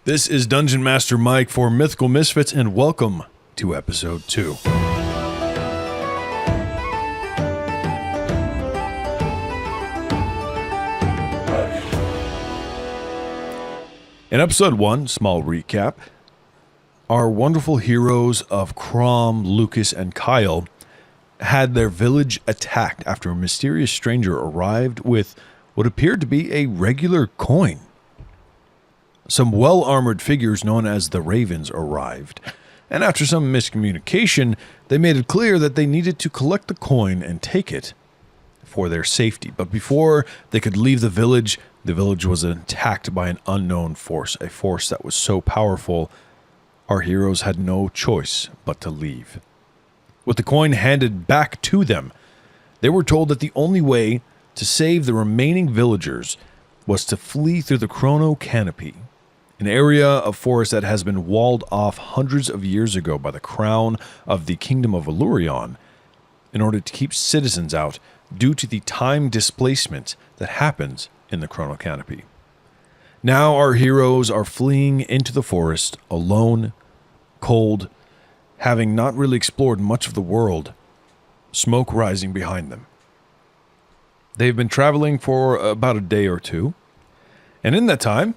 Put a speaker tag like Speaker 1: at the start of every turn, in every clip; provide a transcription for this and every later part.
Speaker 1: This is Dungeon Master Mike for Mythical Misfits, and welcome to Episode 2. In Episode 1, small recap, our wonderful heroes of Khrom, Lucas, and Kael had their village attacked after a mysterious stranger arrived with what appeared to be a regular coin. Some well-armored figures known as the Ravens arrived, and after some miscommunication, they made it clear that they needed to collect the coin and take it for their safety. But before they could leave the village was attacked by an unknown force, a force that was so powerful, our heroes had no choice but to leave. With the coin handed back to them, they were told that the only way to save the remaining villagers was to flee through the Chrono Canopy, an area of forest that has been walled off hundreds of years ago by the crown of the Kingdom of Elurion in order to keep citizens out due to the time displacement that happens in the Chrono Canopy. Now our heroes are fleeing into the forest alone, cold, having not really explored much of the world, smoke rising behind them. They've been traveling for about a day or two, and in that time,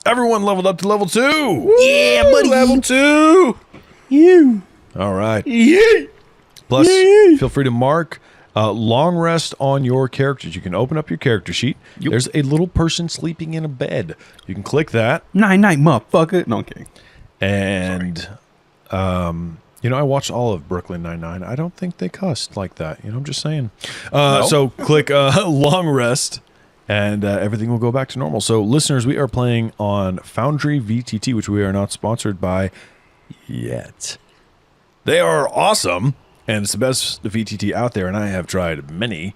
Speaker 1: everyone leveled up to level 2!
Speaker 2: Yeah, buddy!
Speaker 1: Level 2!
Speaker 2: You!
Speaker 1: All right.
Speaker 2: Yeah!
Speaker 1: Plus,
Speaker 2: Yeah.
Speaker 1: feel free to mark long rest on your characters. You can open up your character sheet.
Speaker 2: Yep.
Speaker 1: There's a little person sleeping in a bed. You can click that.
Speaker 2: Night, motherfucker. No, I'm kidding.
Speaker 1: And, I watched all of Brooklyn Nine-Nine. I don't think they cussed like that. I'm just saying. So click long rest, and everything will go back to normal. So, listeners, we are playing on Foundry VTT, which we are not sponsored by yet. They are awesome, and it's the best VTT out there, and I have tried many.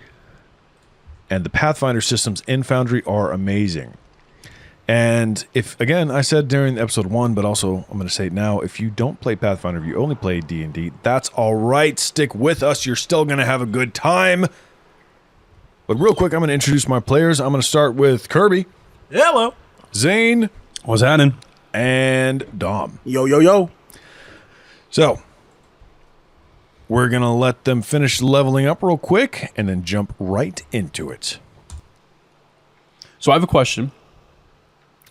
Speaker 1: And the Pathfinder systems in Foundry are amazing. And if, again, I said during episode 1, but also I'm going to say it now, if you don't play Pathfinder, if you only play D&D, that's all right. Stick with us. You're still going to have a good time. But real quick, I'm going to introduce my players. I'm going to start with Kirby.
Speaker 3: Hello.
Speaker 1: Zane.
Speaker 2: What's happening?
Speaker 1: And Dom.
Speaker 3: Yo.
Speaker 1: So, we're going to let them finish leveling up real quick and then jump right into it.
Speaker 2: So I have a question.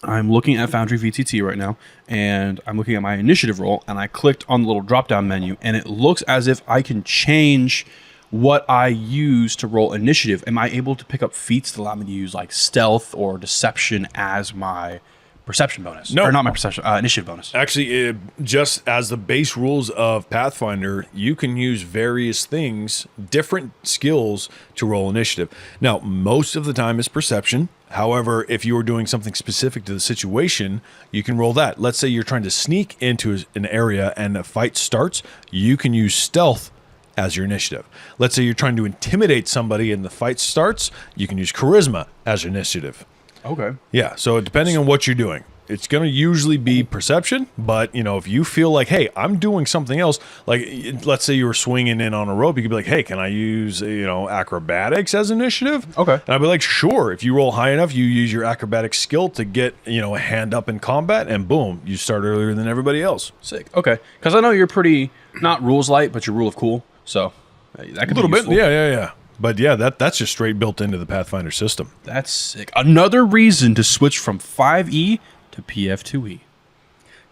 Speaker 2: I'm looking at Foundry VTT right now, and I'm looking at my initiative roll, and I clicked on the little drop-down menu, and it looks as if I can change what I use to roll initiative. Am I able to pick up feats that allow me to use like stealth or deception as my perception bonus?
Speaker 1: No.
Speaker 2: Or not my perception, initiative bonus.
Speaker 1: Actually, just as the base rules of Pathfinder, you can use various things, different skills to roll initiative. Now, most of the time is perception. However, if you are doing something specific to the situation, you can roll that. Let's say you're trying to sneak into an area and a fight starts, you can use stealth as your initiative. Let's say you're trying to intimidate somebody and the fight starts, you can use charisma as your initiative.
Speaker 2: Okay.
Speaker 1: Yeah, so depending on what you're doing, it's going to usually be perception, but, if you feel like, hey, I'm doing something else, like, let's say you were swinging in on a rope, you could be like, hey, can I use, acrobatics as initiative?
Speaker 2: Okay.
Speaker 1: And I'd be like, sure. If you roll high enough, you use your acrobatic skill to get, a hand up in combat, and boom, you start earlier than everybody else.
Speaker 2: Sick. Okay. Because I know you're pretty, not rules light, but you're rule of cool, so that could
Speaker 1: A little
Speaker 2: be
Speaker 1: bit,
Speaker 2: useful.
Speaker 1: yeah. But yeah, that's just straight built into the Pathfinder system.
Speaker 2: That's sick. Another reason to switch from 5e to PF2e.
Speaker 1: If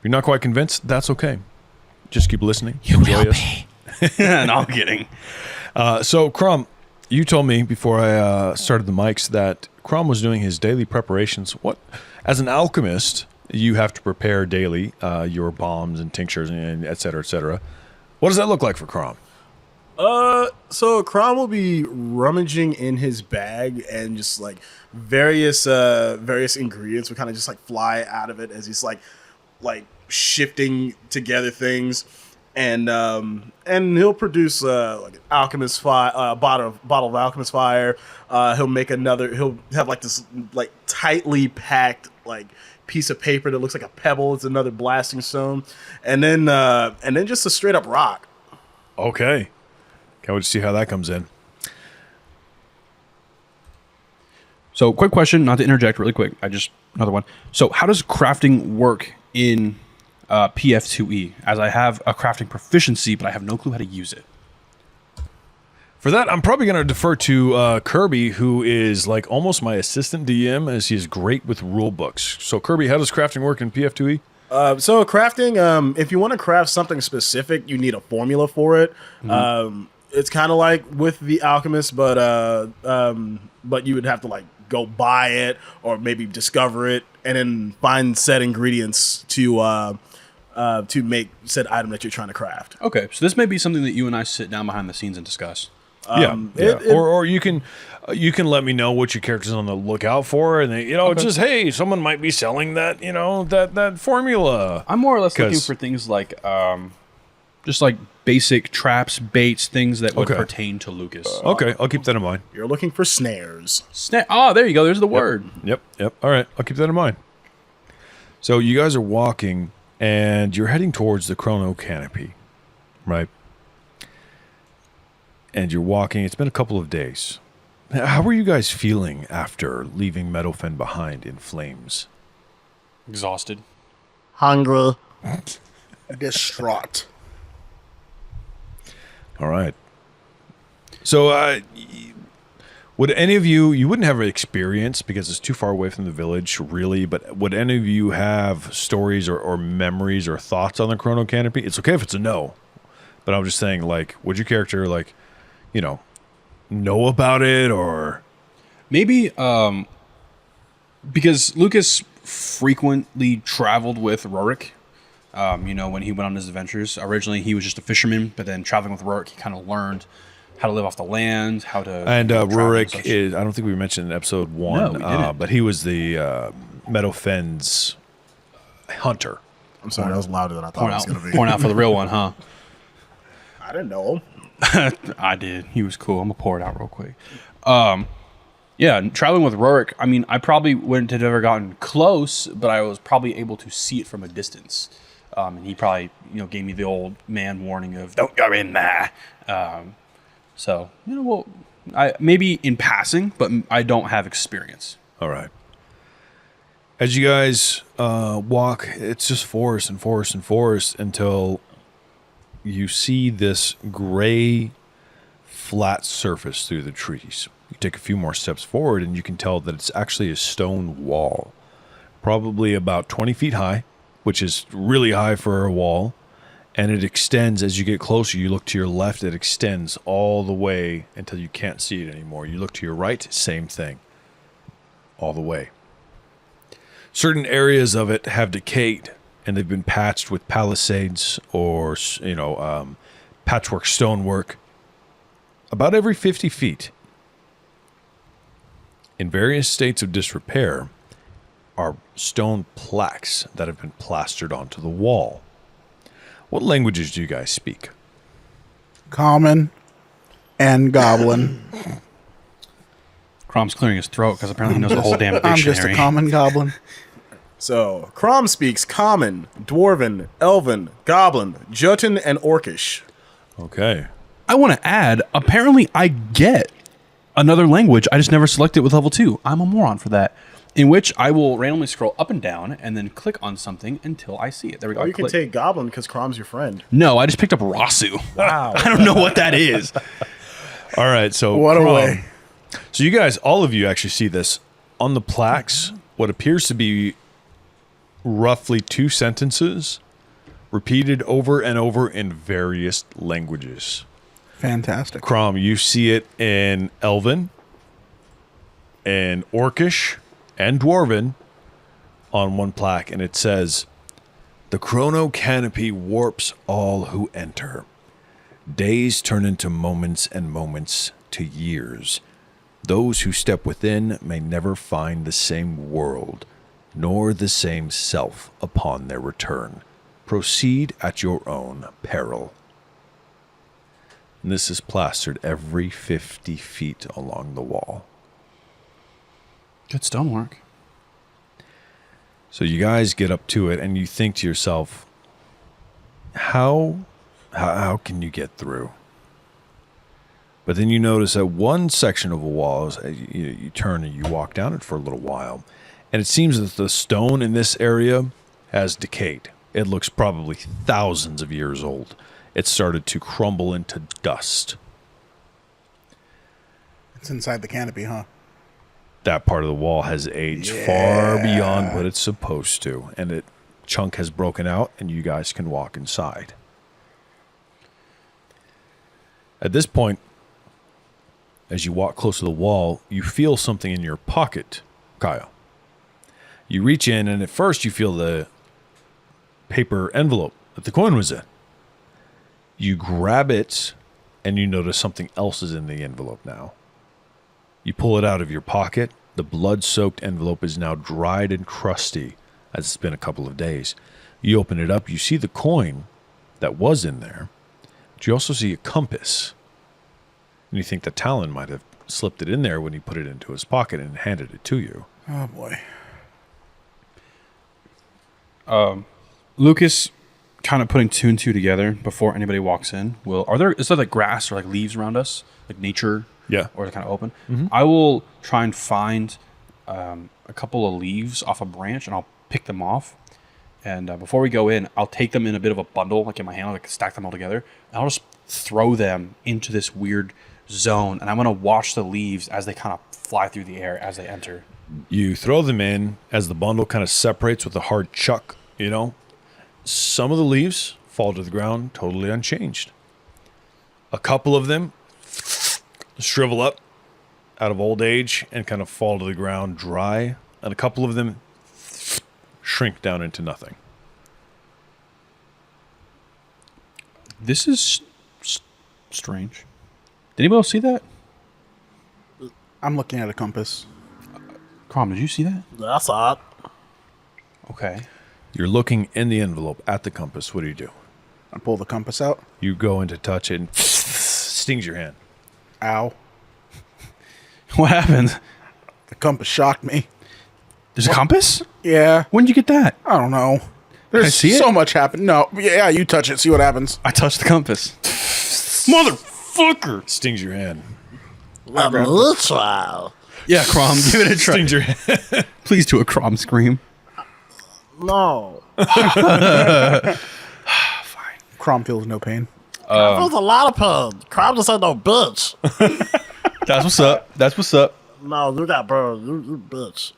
Speaker 1: you're not quite convinced, that's okay. Just keep listening. Enjoy us.
Speaker 2: No, I'm kidding.
Speaker 1: So, Khrom, you told me before I started the mics that Khrom was doing his daily preparations. What, as an alchemist, you have to prepare daily your bombs and tinctures and et cetera, et cetera. What does that look like for Khrom?
Speaker 3: So Khrom will be rummaging in his bag, and just like various ingredients will kind of just like fly out of it as he's like shifting together things, and he'll produce like an alchemist fire, bottle of alchemist fire. He'll make another. He'll have like this like tightly packed like piece of paper that looks like a pebble. It's another blasting stone, and then just a straight up rock.
Speaker 1: Okay. Can't wait to see how that comes in.
Speaker 2: So, quick question, not to interject really quick. Another one. So, how does crafting work in PF2E? As I have a crafting proficiency, but I have no clue how to use it.
Speaker 1: For that, I'm probably going to defer to Kirby, who is like almost my assistant DM, as he is great with rule books. So, Kirby, how does crafting work in PF2E?
Speaker 3: So crafting, if you want to craft something specific, you need a formula for it. It's kind of like with the alchemist, but you would have to like go buy it or maybe discover it and then find said ingredients to make said item that you're trying to craft.
Speaker 2: Okay, so this may be something that you and I sit down behind the scenes and discuss.
Speaker 1: Or you can let me know what your character's on the lookout for, and it's just, hey, someone might be selling that that formula.
Speaker 2: I'm more or less looking for things like just like basic traps, baits, things that would pertain to Lucas.
Speaker 1: Okay, I'll keep that in mind.
Speaker 3: You're looking for snares.
Speaker 2: Oh, there you go. There's the word.
Speaker 1: Yep. All right, I'll keep that in mind. So you guys are walking, and you're heading towards the Chrono Canopy, right? And you're walking. It's been a couple of days. How are you guys feeling after leaving Meadowfen behind in flames?
Speaker 2: Exhausted.
Speaker 3: Hungry. Distraught.
Speaker 1: All right. So, would any of you wouldn't have experience because it's too far away from the village, really, but would any of you have stories or memories or thoughts on the Chrono Canopy? It's okay if it's a no, but I'm just saying, like, would your character, like, know about it, or
Speaker 2: maybe because Lucas frequently traveled with Rorik. When he went on his adventures. Originally, he was just a fisherman, but then traveling with Rorik, he kind of learned how to live off the land, how to.
Speaker 1: And Rorik is, I don't think we mentioned in episode 1,
Speaker 2: No, we didn't.
Speaker 1: But he was the Meadowfen's hunter.
Speaker 3: I'm sorry, that was louder than I thought it was going to be.
Speaker 2: Pouring out for the real one, huh?
Speaker 3: I didn't know him.
Speaker 2: I did. He was cool. I'm going to pour it out real quick. Traveling with Rorik, I mean, I probably wouldn't have ever gotten close, but I was probably able to see it from a distance. And he probably, gave me the old man warning of "Don't go in there." I maybe in passing, but I don't have experience.
Speaker 1: All right. As you guys walk, it's just forest and forest and forest until you see this gray, flat surface through the trees. You take a few more steps forward, and you can tell that it's actually a stone wall, probably about 20 feet high, which is really high for a wall, and it extends as you get closer. You look to your left, it extends all the way until you can't see it anymore. You look to your right, same thing, all the way. Certain areas of it have decayed, and they've been patched with palisades or patchwork stonework about every 50 feet. In various states of disrepair are stone plaques that have been plastered onto the wall. What languages do you guys speak?
Speaker 4: Common and Goblin.
Speaker 2: Chrom's clearing his throat because apparently he knows the whole damn dictionary.
Speaker 4: I'm just a common Goblin.
Speaker 3: So, Khrom speaks Common, Dwarven, Elven, Goblin, Jotun, and Orcish.
Speaker 1: Okay.
Speaker 2: I want to add, apparently I get another language. I just never select it with level 2. I'm a moron for that. In which I will randomly scroll up and down and then click on something until I see it. There we go.
Speaker 3: Or you can take Goblin because Chrom's your friend.
Speaker 2: No, I just picked up Rasu.
Speaker 3: Wow.
Speaker 2: I don't know what that is.
Speaker 1: All right, so
Speaker 4: What a
Speaker 1: Khrom.
Speaker 4: way.
Speaker 1: So you guys, all of you actually see this. On the plaques, what appears to be roughly 2 sentences repeated over and over in various languages.
Speaker 4: Fantastic.
Speaker 1: Khrom, you see it in Elven, and Orcish, and Dwarven on one plaque, and it says, "The Chrono Canopy warps all who enter. Days turn into moments and moments to years. Those who step within may never find the same world, nor the same self upon their return. Proceed at your own peril." And this is plastered every 50 feet along the wall.
Speaker 2: Good stonework.
Speaker 1: So you guys get up to it, and you think to yourself, how can you get through? But then you notice that one section of a wall, you turn and you walk down it for a little while, and it seems that the stone in this area has decayed. It looks probably thousands of years old. It started to crumble into dust.
Speaker 4: It's inside the canopy, huh?
Speaker 1: That part of the wall has aged far beyond what it's supposed to, and it chunk has broken out, and you guys can walk inside. At this point, as you walk close to the wall, you feel something in your pocket, Kyle. You reach in, and at first you feel the paper envelope that the coin was in. You grab it, and you notice something else is in the envelope now. You pull it out of your pocket. The blood-soaked envelope is now dried and crusty, as it's been a couple of days. You open it up, you see the coin that was in there, but you also see a compass. And you think that Talon might have slipped it in there when he put it into his pocket and handed it to you.
Speaker 4: Oh, boy.
Speaker 2: Lucas, kind of putting two and two together before anybody walks in. Is there like grass or like leaves around us, like nature?
Speaker 1: Yeah.
Speaker 2: Or kind of open. Mm-hmm. I will try and find a couple of leaves off a branch, and I'll pick them off. And before we go in, I'll take them in a bit of a bundle, like in my hand, like stack them all together. And I'll just throw them into this weird zone, and I'm going to watch the leaves as they kind of fly through the air as they enter.
Speaker 1: You throw them in as the bundle kind of separates with a hard chuck, you know. Some of the leaves fall to the ground totally unchanged. A couple of them shrivel up out of old age and kind of fall to the ground dry, and a couple of them shrink down into nothing.
Speaker 2: This is strange. Did anybody else see that?
Speaker 4: I'm looking at a compass.
Speaker 2: Khrom, did you see that?
Speaker 3: I saw it.
Speaker 2: Okay.
Speaker 1: You're looking in the envelope at the compass. What do?
Speaker 4: I pull the compass out.
Speaker 1: You go in to touch it and stings your hand.
Speaker 4: Ow.
Speaker 2: What happened?
Speaker 4: The compass shocked me.
Speaker 2: There's a compass?
Speaker 4: Yeah.
Speaker 2: When did you get that?
Speaker 4: I don't know.
Speaker 2: Can I
Speaker 4: There's
Speaker 2: see
Speaker 4: so
Speaker 2: it?
Speaker 4: much happened. No. Yeah, you touch it. See what happens.
Speaker 2: I touched the compass. Motherfucker!
Speaker 1: Stings your hand.
Speaker 3: Let me try.
Speaker 2: Yeah, Khrom, give it a try.
Speaker 1: Stings your hand.
Speaker 2: Please do a Khrom scream.
Speaker 3: No.
Speaker 4: Khrom feels no pain.
Speaker 3: There's a lot of pain. Crab just ain't no bitch.
Speaker 2: That's what's up. That's what's up.
Speaker 3: No, you got burned. You bitch.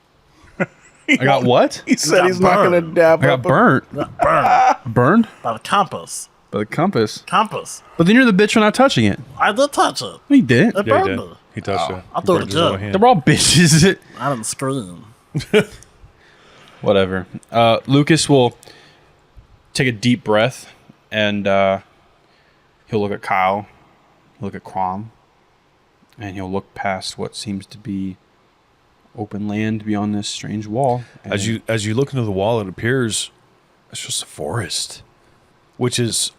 Speaker 2: I got what?
Speaker 4: He said
Speaker 3: got
Speaker 4: he's not going to
Speaker 3: burned.
Speaker 4: dab
Speaker 2: I got
Speaker 4: up.
Speaker 2: burnt.
Speaker 3: You got burned
Speaker 2: Burned?
Speaker 3: by the compass.
Speaker 2: By the compass.
Speaker 3: Compass.
Speaker 2: But then you're the bitch for not touching it.
Speaker 3: I did touch it.
Speaker 2: No, you didn't.
Speaker 3: It
Speaker 1: Yeah, he
Speaker 3: burned
Speaker 1: did.
Speaker 3: me.
Speaker 1: He touched it.
Speaker 3: I
Speaker 1: He
Speaker 3: thought
Speaker 1: burned
Speaker 3: it
Speaker 1: his little
Speaker 3: did.
Speaker 1: hand.
Speaker 2: They're all bitches.
Speaker 3: I didn't scream.
Speaker 2: Whatever. Lucas will take a deep breath, and he'll look at Kael, he'll look at Khrom, and he'll look past what seems to be open land beyond this strange wall. And
Speaker 1: As you look into the wall, it appears it's just a forest, which is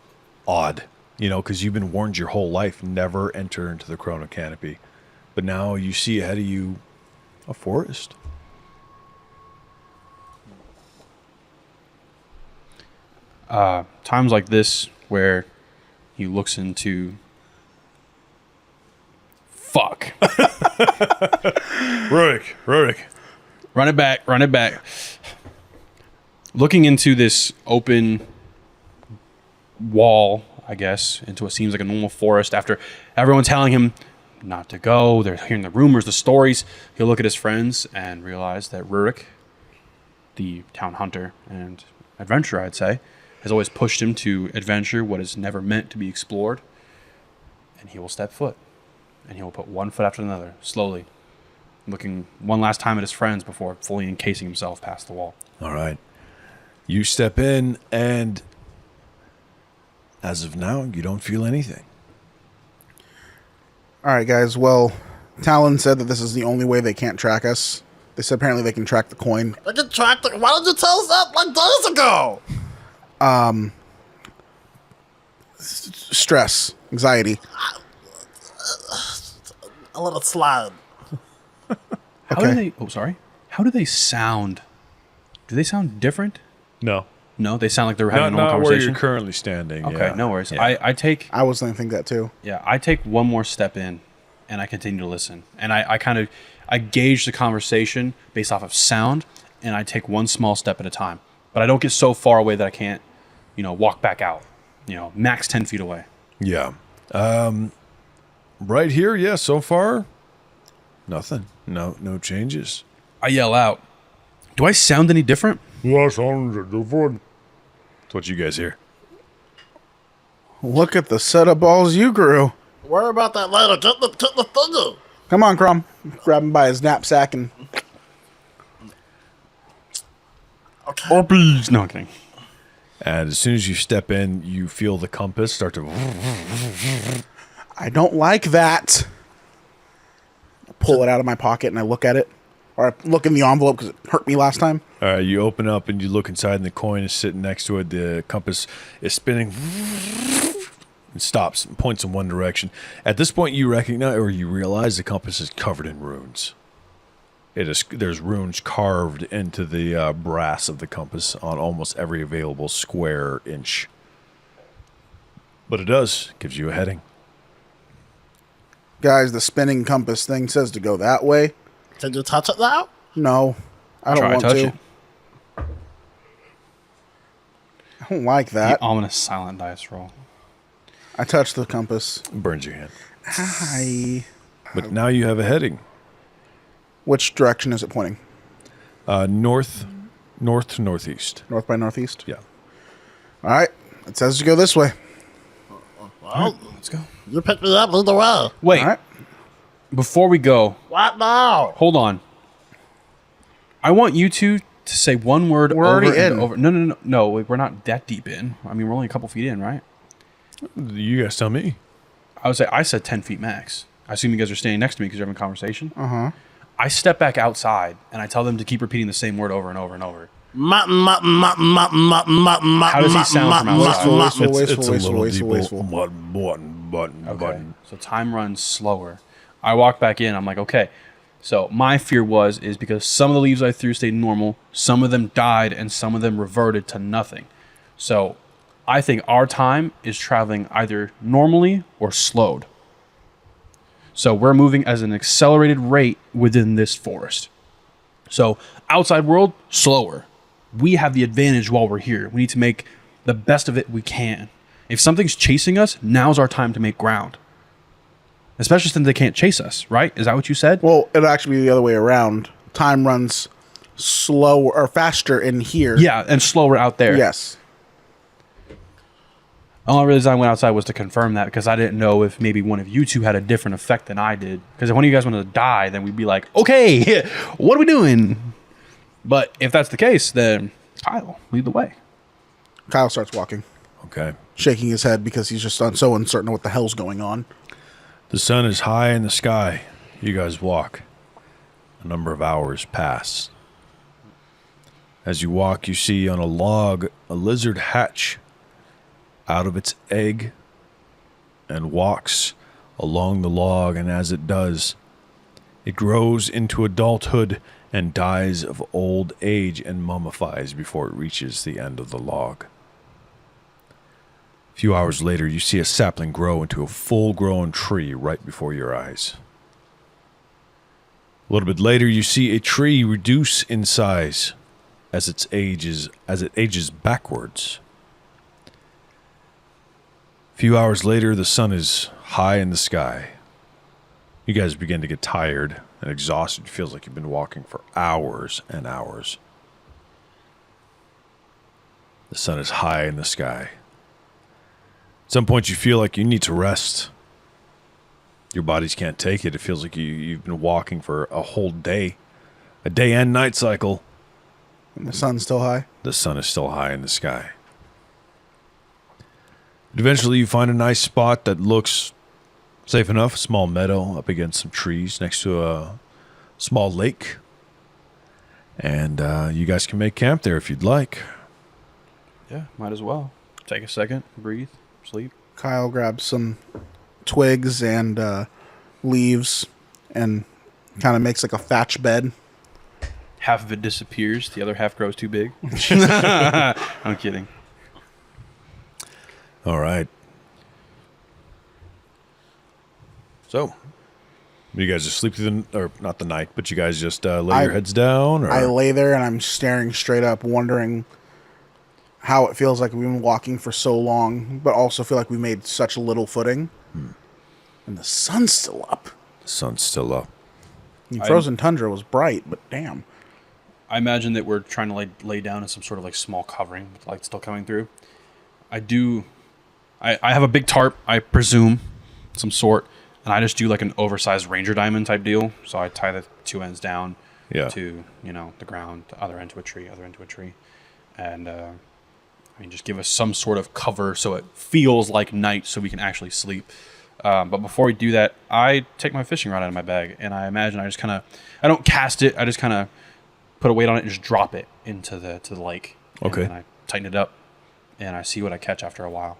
Speaker 1: odd, you know, because you've been warned your whole life never enter into the Chrono Canopy, but now you see ahead of you a forest.
Speaker 2: times like this where he looks into fuck.
Speaker 1: Rurik.
Speaker 2: Run it back. Looking into this open wall, I guess, into what seems like a normal forest after everyone telling him not to go. They're hearing the rumors, the stories. He'll look at his friends and realize that Rurik, the town hunter and adventurer, I'd say, has always pushed him to adventure what is never meant to be explored. And he will step foot. And he will put one foot after another, slowly, looking one last time at his friends before fully encasing himself past the wall.
Speaker 1: All right. You step in, and as of now, you don't feel anything.
Speaker 4: All right, guys. Well, Talon said that this is the only way they can't track us. They said apparently they can track the coin.
Speaker 3: I can track the. Why did you tell us that like days ago?
Speaker 4: Stress, anxiety.
Speaker 3: I let it slide.
Speaker 2: How do they? Oh, sorry. How do they sound? Do they sound different?
Speaker 1: No.
Speaker 2: No, they sound like they're having
Speaker 1: Not,
Speaker 2: a normal
Speaker 1: not where
Speaker 2: conversation.
Speaker 1: you're currently standing.
Speaker 2: Okay,
Speaker 1: yeah.
Speaker 2: no worries.
Speaker 1: Yeah.
Speaker 2: I take
Speaker 4: I was going to think that too.
Speaker 2: I take one more step in, and I continue to listen, and I gauge the conversation based off of sound, and I take one small step at a time. But I don't get so far away that I can't, walk back out. Max 10 feet away.
Speaker 1: Yeah. Right here, yeah, so far, nothing. No changes.
Speaker 2: I yell out, "Do I sound any different?"
Speaker 1: Yes, that's what you guys hear.
Speaker 4: Look at the set of balls you grew.
Speaker 3: Worry about that later. Get the thunder.
Speaker 4: Come on, Khrom. Grab him by his knapsack and
Speaker 3: Okay.
Speaker 2: Or please. No, I'm kidding.
Speaker 1: And as soon as you step in, you feel the compass start to...
Speaker 4: I don't like that. I pull it out of my pocket and I look at it. Or I look in the envelope because it hurt me last time.
Speaker 1: All right, you open up and you look inside and the coin is sitting next to it. The compass is spinning. It stops and points in one direction. At this point, you recognize or you realize the compass is covered in runes. There's runes carved into the brass of the compass on almost every available square inch. But it gives you a heading.
Speaker 4: Guys, the spinning compass thing says to go that way.
Speaker 3: Can you touch it now?
Speaker 4: No, I don't
Speaker 2: Try
Speaker 4: want
Speaker 2: touch
Speaker 4: to.
Speaker 2: it.
Speaker 4: I don't like that.
Speaker 2: The ominous silent dice roll.
Speaker 4: I touched the compass.
Speaker 1: It burns your hand.
Speaker 4: Hi.
Speaker 1: But now you have a heading.
Speaker 4: Which direction is it pointing?
Speaker 1: North to northeast.
Speaker 4: North by northeast?
Speaker 1: Yeah.
Speaker 4: All right. It says to go this way.
Speaker 3: Well,
Speaker 2: Let's go.
Speaker 3: you picked me up either way.
Speaker 2: Wait,
Speaker 4: All right.
Speaker 2: before we go,
Speaker 3: What now?
Speaker 2: hold on. I want you two to say one word
Speaker 4: We're
Speaker 2: over
Speaker 4: already
Speaker 2: and
Speaker 4: in.
Speaker 2: over. No, we're not that deep in. I mean, we're only a couple feet in, right?
Speaker 1: You guys tell me.
Speaker 2: I said 10 feet max. I assume you guys are standing next to me because you're having a conversation.
Speaker 4: Uh-huh.
Speaker 2: I step back outside and I tell them to keep repeating the same word over and over and over.
Speaker 3: How
Speaker 2: How does he sound from outside?
Speaker 1: It's a little
Speaker 4: wasteful.
Speaker 1: deeper. Button.
Speaker 2: So time runs slower. I walk back in. I'm like, okay. So my fear is because some of the leaves I threw stayed normal, some of them died, and some of them reverted to nothing. So I think our time is traveling either normally or slowed. So we're moving as an accelerated rate within this forest. So outside world, slower. We have the advantage while we're here. We need to make the best of it we can. If something's chasing us, now's our time to make ground. Especially since they can't chase us, right? Is that what you said?
Speaker 4: Well, it'll actually be the other way around. Time runs slower or faster in here.
Speaker 2: Yeah, and slower out there.
Speaker 4: Yes.
Speaker 2: The only reason I went outside was to confirm that because I didn't know if maybe one of you two had a different effect than I did. Because if one of you guys wanted to die, then we'd be like, okay, what are we doing? But if that's the case, then Kyle, lead the way.
Speaker 4: Kyle starts walking,
Speaker 1: Okay.
Speaker 4: shaking his head because he's just so uncertain of what the hell's going on.
Speaker 1: The sun is high in the sky. You guys walk. A number of hours pass. As you walk, you see on a log a lizard hatch out of its egg and walks along the log, and as it does, it grows into adulthood and dies of old age and mummifies before it reaches the end of the log. A few hours later, you see a sapling grow into a full-grown tree right before your eyes. A little bit later, you see a tree reduce in size as it ages backwards. A few hours later, the sun is high in the sky. You guys begin to get tired and exhausted. It feels like you've been walking for hours and hours. The sun is high in the sky. At some point, you feel like you need to rest. Your bodies can't take it. It feels like you've been walking for a whole day. A day and night cycle.
Speaker 4: And the sun's still high.
Speaker 1: The sun is still high in the sky. Eventually, you find a nice spot that looks safe enough. A small meadow up against some trees next to a small lake. And you guys can make camp there if you'd like.
Speaker 2: Yeah, might as well. Take a second, breathe, sleep.
Speaker 4: Kyle grabs some twigs and leaves and kind of makes like a thatch bed.
Speaker 2: half of it disappears, the other half grows too big. I'm kidding.
Speaker 1: All right. So, you guys just sleep through or not the night, but you guys just lay your heads down? Or?
Speaker 4: I lay there and I'm staring straight up, wondering how it feels like we've been walking for so long, but also feel like we made such little footing. And the sun's still up.
Speaker 1: The sun's still up.
Speaker 4: I mean, frozen tundra was bright, but damn.
Speaker 2: I imagine that we're trying to lay down in some sort of like small covering with light still coming through. I have a big tarp, I presume, some sort, and I just do like an oversized ranger diamond type deal. So I tie the two ends down to, the ground, the other end to a tree, and just give us some sort of cover so it feels like night, so we can actually sleep. But before we do that, I take my fishing rod out of my bag, and I imagine I don't cast it. I just kind of put a weight on it and just drop it into the lake.
Speaker 1: Okay.
Speaker 2: And I tighten it up, and I see what I catch after a while.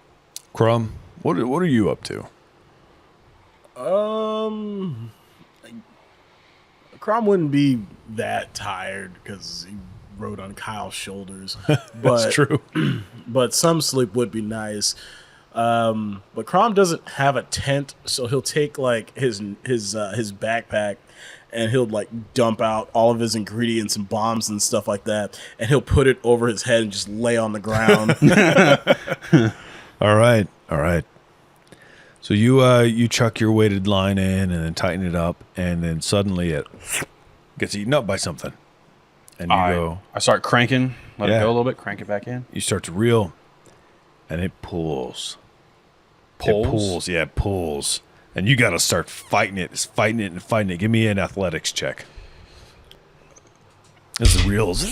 Speaker 1: Khrom, what are you up to?
Speaker 3: Khrom wouldn't be that tired because he rode on Kyle's shoulders. But,
Speaker 1: That's true.
Speaker 3: But some sleep would be nice. But Khrom doesn't have a tent, so he'll take like his backpack and he'll like dump out all of his ingredients and bombs and stuff like that, and he'll put it over his head and just lay on the ground.
Speaker 1: All right. So you chuck your weighted line in and then tighten it up, and then suddenly it gets eaten up by something. And I
Speaker 2: start cranking, let it go a little bit, crank it back in.
Speaker 1: You start to reel, and it pulls.
Speaker 2: Pulls?
Speaker 1: It pulls. And you got to start fighting it. It's fighting it. Give me an athletics check. As the reel's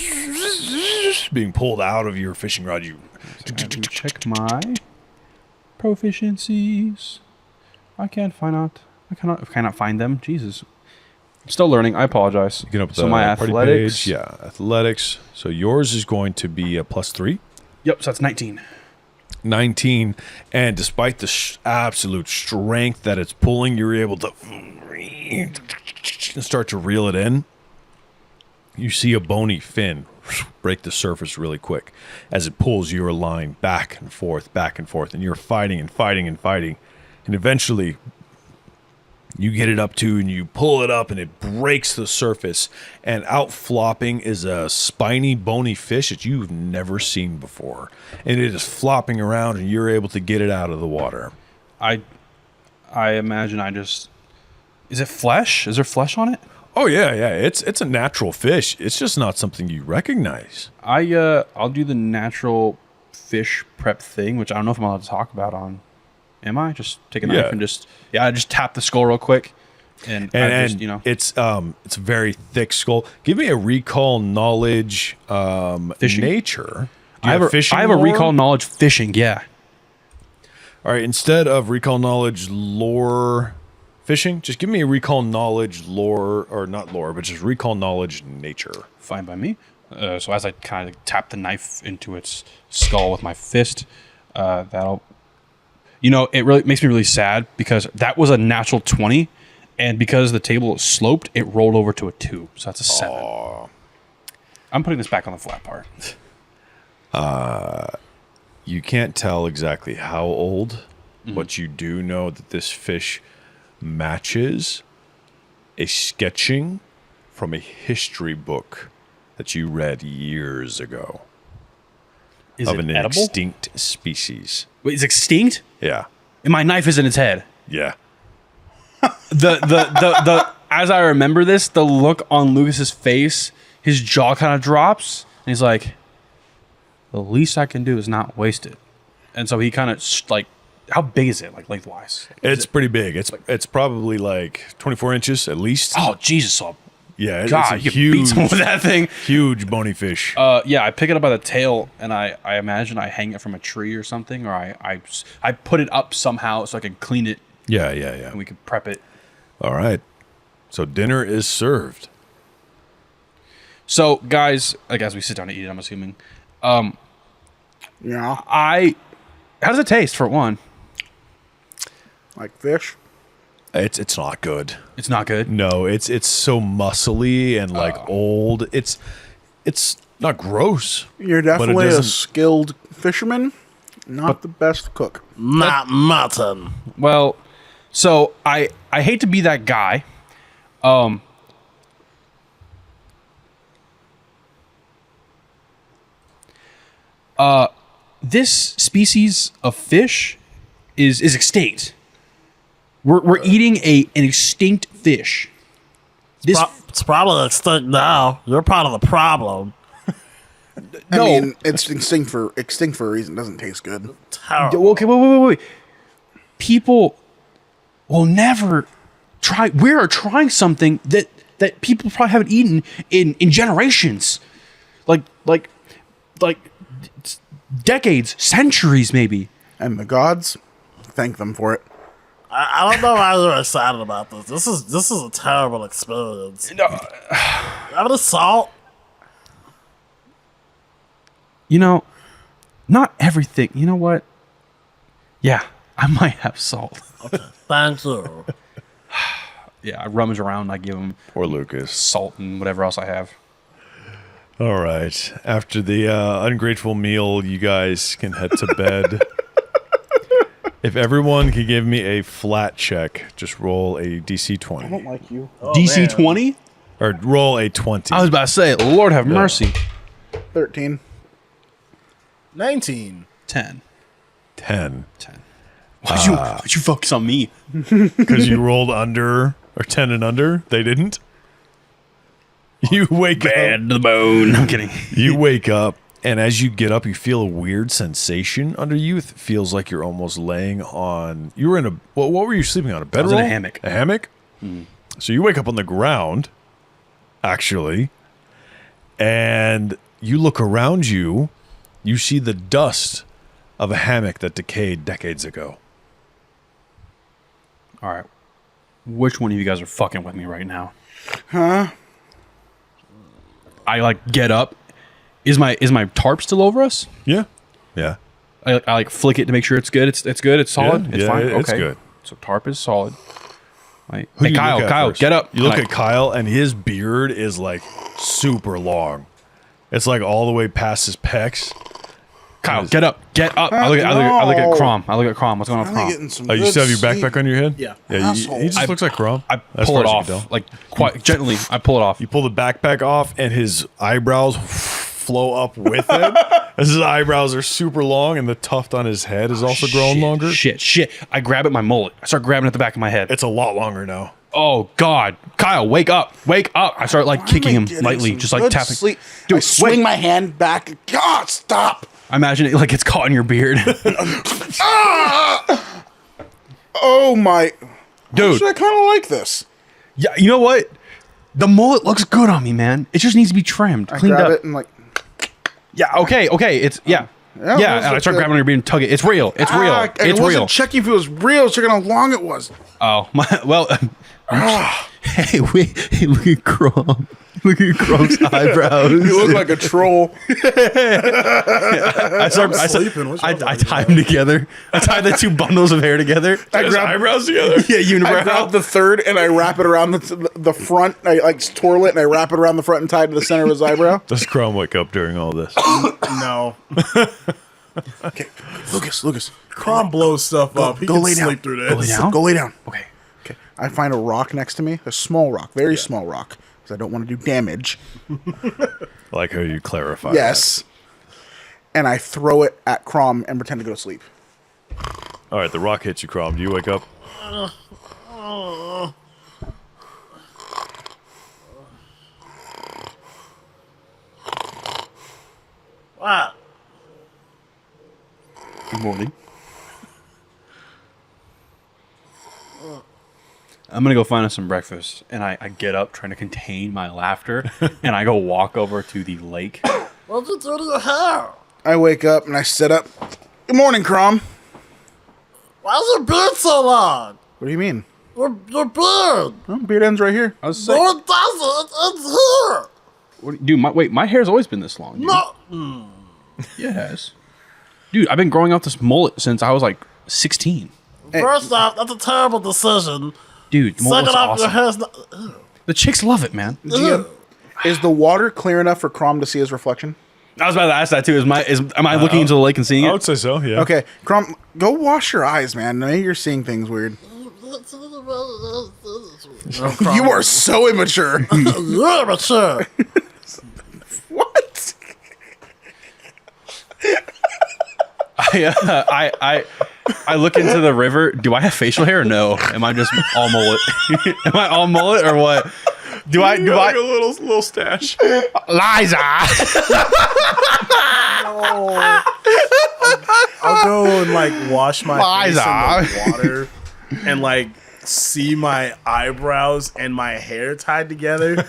Speaker 1: being pulled out of your fishing rod, you
Speaker 2: check my proficiencies. I cannot find them. Jesus. I'm still learning. I apologize.
Speaker 1: you get up
Speaker 2: So my
Speaker 1: party
Speaker 2: athletics.
Speaker 1: page. Yeah, athletics. So yours is going to be a +3.
Speaker 2: Yep, so that's 19.
Speaker 1: 19, and despite the absolute strength that it's pulling, you're able to start to reel it in. You see a bony fin break the surface really quick as it pulls your line back and forth, and you're fighting, and eventually you get it up to, and you pull it up, and it breaks the surface, and out flopping is a spiny, bony fish that you've never seen before. And it is flopping around, and you're able to get it out of the water.
Speaker 2: I imagine is it flesh? Is there flesh on it?
Speaker 1: Oh, yeah. It's a natural fish. It's just not something you recognize.
Speaker 2: I'll do the natural fish prep thing, which I don't know if I'm allowed to talk about on. Am I? Just take a knife and just tap the skull real quick. And
Speaker 1: it's a very thick skull. Give me a recall knowledge
Speaker 2: fishing.
Speaker 1: Nature.
Speaker 2: I have a recall knowledge fishing, yeah.
Speaker 1: All right, instead of recall knowledge lore fishing, just give me a recall knowledge lore, or not lore, but just recall knowledge nature.
Speaker 2: Fine by me. So as I kind of tap the knife into its skull with my fist, that'll... it really makes me really sad because that was a natural 20, and because the table is sloped, it rolled over to a 2. So that's a 7.
Speaker 1: Aww.
Speaker 2: I'm putting this back on the flat part.
Speaker 1: You can't tell exactly how old, but you do know that this fish matches a sketching from a history book that you read years ago.
Speaker 2: Is
Speaker 1: of
Speaker 2: it
Speaker 1: an
Speaker 2: edible?
Speaker 1: extinct species.
Speaker 2: Wait, it's extinct?
Speaker 1: Yeah.
Speaker 2: And my knife is in its head.
Speaker 1: Yeah.
Speaker 2: The as I remember this, the look on Lucas's face, his jaw kind of drops, and he's like, "The least I can do is not waste it." And so he kind of like, how big is it, like lengthwise?
Speaker 1: It's pretty big. It's probably like 24 inches at least.
Speaker 2: Oh Jesus! So
Speaker 1: Yeah,
Speaker 2: God,
Speaker 1: it's
Speaker 2: you
Speaker 1: a
Speaker 2: can beat
Speaker 1: huge,
Speaker 2: someone with that thing.
Speaker 1: huge bony fish.
Speaker 2: Yeah, I pick it up by the tail, and I imagine I hang it from a tree or something, or I put it up somehow so I can clean it
Speaker 1: Yeah.
Speaker 2: and we can prep it.
Speaker 1: All right. So dinner is served.
Speaker 2: So guys, like as we sit down to eat it, I'm assuming.
Speaker 4: Yeah,
Speaker 2: How does it taste for one?
Speaker 4: like fish.
Speaker 1: It's not good.
Speaker 2: It's not good.
Speaker 1: No, it's so muscly and like old. It's not gross.
Speaker 4: You're
Speaker 1: but it
Speaker 4: definitely a
Speaker 1: doesn't-
Speaker 4: skilled fisherman, not the best cook.
Speaker 3: Not mutton.
Speaker 2: Well, so I hate to be that guy. This species of fish is extinct. We're eating an extinct fish. This
Speaker 3: It's probably extinct now. You're part of the problem.
Speaker 4: I
Speaker 2: no.
Speaker 4: mean, it's extinct for a reason. It doesn't taste good.
Speaker 3: Terrible.
Speaker 2: Okay, wait. People will never try. We are trying something that people probably haven't eaten in generations, like decades, centuries, maybe.
Speaker 4: And the gods, thank them for it.
Speaker 3: I don't know why you're excited about this. This is a terrible experience.
Speaker 2: No,
Speaker 3: Have any salt?
Speaker 2: you know, not everything. You know what? Yeah, I might have salt.
Speaker 3: Thank you.
Speaker 2: Yeah, I rummage around. And I give them
Speaker 1: Poor Lucas.
Speaker 2: salt and whatever else I have.
Speaker 1: All right. After the ungrateful meal, you guys can head to bed. If everyone can give me a flat check, just roll a DC 20.
Speaker 4: Like you.
Speaker 2: DC 20.
Speaker 1: Or roll a 20.
Speaker 2: I was about to say, Lord have mercy.
Speaker 4: 13.
Speaker 3: 19.
Speaker 2: 10.
Speaker 1: 10.
Speaker 2: Why'd you focus on me?
Speaker 1: Because you rolled under, or 10 and under. They didn't. You wake up.
Speaker 2: To the bone. I'm kidding.
Speaker 1: You wake up, and as you get up, you feel a weird sensation under you. It feels like you're almost laying on. You were in a. What were you sleeping on? A bedroll?
Speaker 2: was in a hammock.
Speaker 1: A hammock? So you wake up on the ground, actually, and you look around you. You see the dust of a hammock that decayed decades ago.
Speaker 2: All right. Which one of you guys are fucking with me right now?
Speaker 4: Huh?
Speaker 2: I like get up. Is my tarp still over us?
Speaker 1: Yeah. Yeah.
Speaker 2: I like flick it to make sure it's good. It's good. It's solid.
Speaker 1: Yeah,
Speaker 2: it's
Speaker 1: yeah,
Speaker 2: fine.
Speaker 1: it's
Speaker 2: Okay.
Speaker 1: good.
Speaker 2: So tarp is solid. Like,
Speaker 1: Who
Speaker 2: hey
Speaker 1: do you look at
Speaker 2: Kyle,
Speaker 1: first?
Speaker 2: get up.
Speaker 1: You look
Speaker 2: And
Speaker 1: at Kyle, and his beard is like super long. It's like all the way past his pecs.
Speaker 2: Kyle, get up. Get up. I look at
Speaker 4: No.
Speaker 2: Khrom. What's going on with
Speaker 4: I'm
Speaker 2: Khrom?
Speaker 4: getting some
Speaker 1: Oh, you
Speaker 4: good
Speaker 1: still have your
Speaker 4: sleep.
Speaker 1: backpack on your head?
Speaker 3: Yeah.
Speaker 1: Yeah,
Speaker 4: Asshole.
Speaker 1: he just looks like Khrom.
Speaker 2: I
Speaker 1: as
Speaker 2: pull
Speaker 1: far
Speaker 2: it
Speaker 1: as you
Speaker 2: off,
Speaker 1: can tell.
Speaker 2: like quite gently. I pull it off.
Speaker 1: You pull the backpack off, and his eyebrows flow up with it. As his eyebrows are super long, and the tuft on his head is also growing longer.
Speaker 2: Shit. I grab at my mullet. I start grabbing at the back of my head.
Speaker 1: It's a lot longer now.
Speaker 2: Oh God, Kyle, wake up! I start like kicking him lightly, just like tapping.
Speaker 4: Sleep.
Speaker 2: Dude,
Speaker 4: I swing
Speaker 2: wait.
Speaker 4: my hand back. God, stop!
Speaker 2: I imagine it like it's caught in your beard,
Speaker 4: Oh my,
Speaker 2: dude.
Speaker 4: actually, I kind of like this.
Speaker 2: Yeah, you know what? The mullet looks good on me, man. It just needs to be trimmed,
Speaker 4: I
Speaker 2: cleaned
Speaker 4: grab
Speaker 2: up.
Speaker 4: it and like.
Speaker 2: Yeah, okay. It's
Speaker 4: Yeah,
Speaker 2: yeah.
Speaker 4: that's
Speaker 2: And I start
Speaker 4: okay.
Speaker 2: grabbing on your beard and tug it. It's real. It's real.
Speaker 4: And
Speaker 2: It's
Speaker 4: I wasn't
Speaker 2: real.
Speaker 4: checking if it was real. Checking how long it was.
Speaker 2: Oh my. Well. Hey, wait! Hey, look at Khrom. Look at Chrom's eyebrows.
Speaker 4: You look like a troll.
Speaker 2: I
Speaker 3: sleeping. What's wrong with
Speaker 2: tie them together. I tie the two bundles of hair together.
Speaker 4: I grab
Speaker 1: eyebrows together.
Speaker 2: Yeah, unibrow.
Speaker 4: I grab the third and I wrap it around the front. I like twirl it and I wrap it around the front and tie it to the center of his eyebrow.
Speaker 1: Does Khrom wake up during all this?
Speaker 3: No.
Speaker 4: Okay, Lucas,
Speaker 3: Khrom blows stuff up. He
Speaker 4: go
Speaker 3: can
Speaker 4: lay down.
Speaker 3: sleep through
Speaker 2: Go lay
Speaker 3: this.
Speaker 2: down?
Speaker 4: go lay down.
Speaker 2: Okay.
Speaker 4: Okay, I find a rock next to me, a small rock, very small rock, because I don't want to do damage.
Speaker 1: I like how you clarify.
Speaker 4: Yes, and I throw it at Khrom and pretend to go to sleep.
Speaker 1: that. All right, the rock hits you, Khrom. Do you wake up?
Speaker 3: What?
Speaker 2: Good morning. I'm gonna go find us some breakfast, and I get up trying to contain my laughter, and I go walk over to the lake.
Speaker 3: What'd you do to your hair?
Speaker 4: I wake up and I sit up. Good morning, Khrom.
Speaker 3: Why's your beard so long?
Speaker 4: What do you mean?
Speaker 3: Your beard.
Speaker 4: Oh, beard ends right here.
Speaker 2: I was
Speaker 3: No,
Speaker 2: saying,
Speaker 3: it doesn't. It's here.
Speaker 2: dude, my hair's always been this long. Dude.
Speaker 3: No.
Speaker 2: Yeah, it has. Dude, I've been growing out this mullet since I was like 16.
Speaker 3: First off, that's a terrible decision.
Speaker 2: Dude, what
Speaker 3: Suck
Speaker 2: looks
Speaker 3: it off your
Speaker 2: awesome.
Speaker 3: hair's not.
Speaker 2: The chicks love it, man.
Speaker 4: GM, is the water clear enough for Khrom to see his reflection?
Speaker 2: I was about to ask that too. Am I looking into the lake and seeing
Speaker 1: I
Speaker 2: it?
Speaker 1: would say so. Yeah.
Speaker 4: Okay, Khrom, go wash your eyes, man. Maybe you're seeing things weird. You are so immature.
Speaker 3: You're mature.
Speaker 4: What?
Speaker 2: I look into the river. Do I have facial hair or no? Am I just all mullet? Am I all mullet or what? Do I
Speaker 1: Like a little stash.
Speaker 2: Liza?
Speaker 3: I'll go and like wash my face in
Speaker 2: Liza.
Speaker 3: the water and like see my eyebrows and my hair tied together.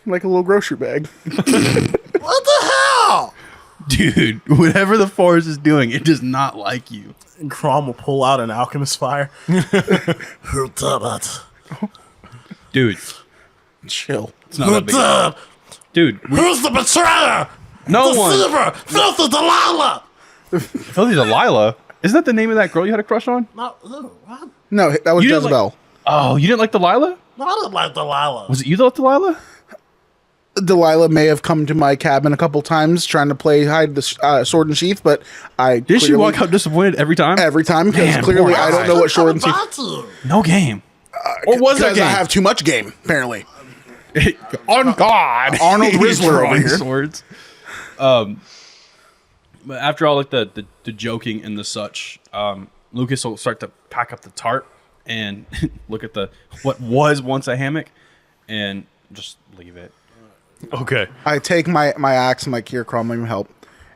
Speaker 4: Like a little grocery bag.
Speaker 3: What the hell?
Speaker 2: Dude, whatever the forest is doing, it does not like you.
Speaker 3: And Khrom will pull out an alchemist fire. Who did it?
Speaker 2: Dude,
Speaker 4: Chill.
Speaker 2: it's not that
Speaker 3: Who
Speaker 2: big.
Speaker 3: did?
Speaker 2: Dude,
Speaker 3: Who's the betrayer?
Speaker 2: no one.
Speaker 3: Deceiver! Filthy Delilah!
Speaker 2: Filthy Delilah? Isn't that the name of that girl you had a crush on?
Speaker 3: No, what?
Speaker 4: No, that was
Speaker 2: You didn't
Speaker 4: Jezebel.
Speaker 2: Oh, you didn't like Delilah?
Speaker 3: No, I didn't like Delilah.
Speaker 2: Was it you that liked Delilah?
Speaker 4: Delilah may have come to my cabin a couple times trying to play hide the sword and sheath, but I
Speaker 2: Did she walk out disappointed every time?
Speaker 4: every time because
Speaker 2: Man,
Speaker 4: clearly
Speaker 2: poor
Speaker 4: I don't
Speaker 2: guy.
Speaker 4: know what sword and
Speaker 3: Coming
Speaker 4: sheath.
Speaker 3: back to you.
Speaker 2: No game. Or was there
Speaker 4: Because
Speaker 2: game?
Speaker 4: I have too much game apparently.
Speaker 2: On God.
Speaker 4: Arnold Rizzler over here.
Speaker 2: Swords. But after all, like the joking and the such, Lucas will start to pack up the tarp and look at the what was once a hammock and just leave it.
Speaker 1: Okay.
Speaker 4: I take my axe and like here, Khrom, let me help,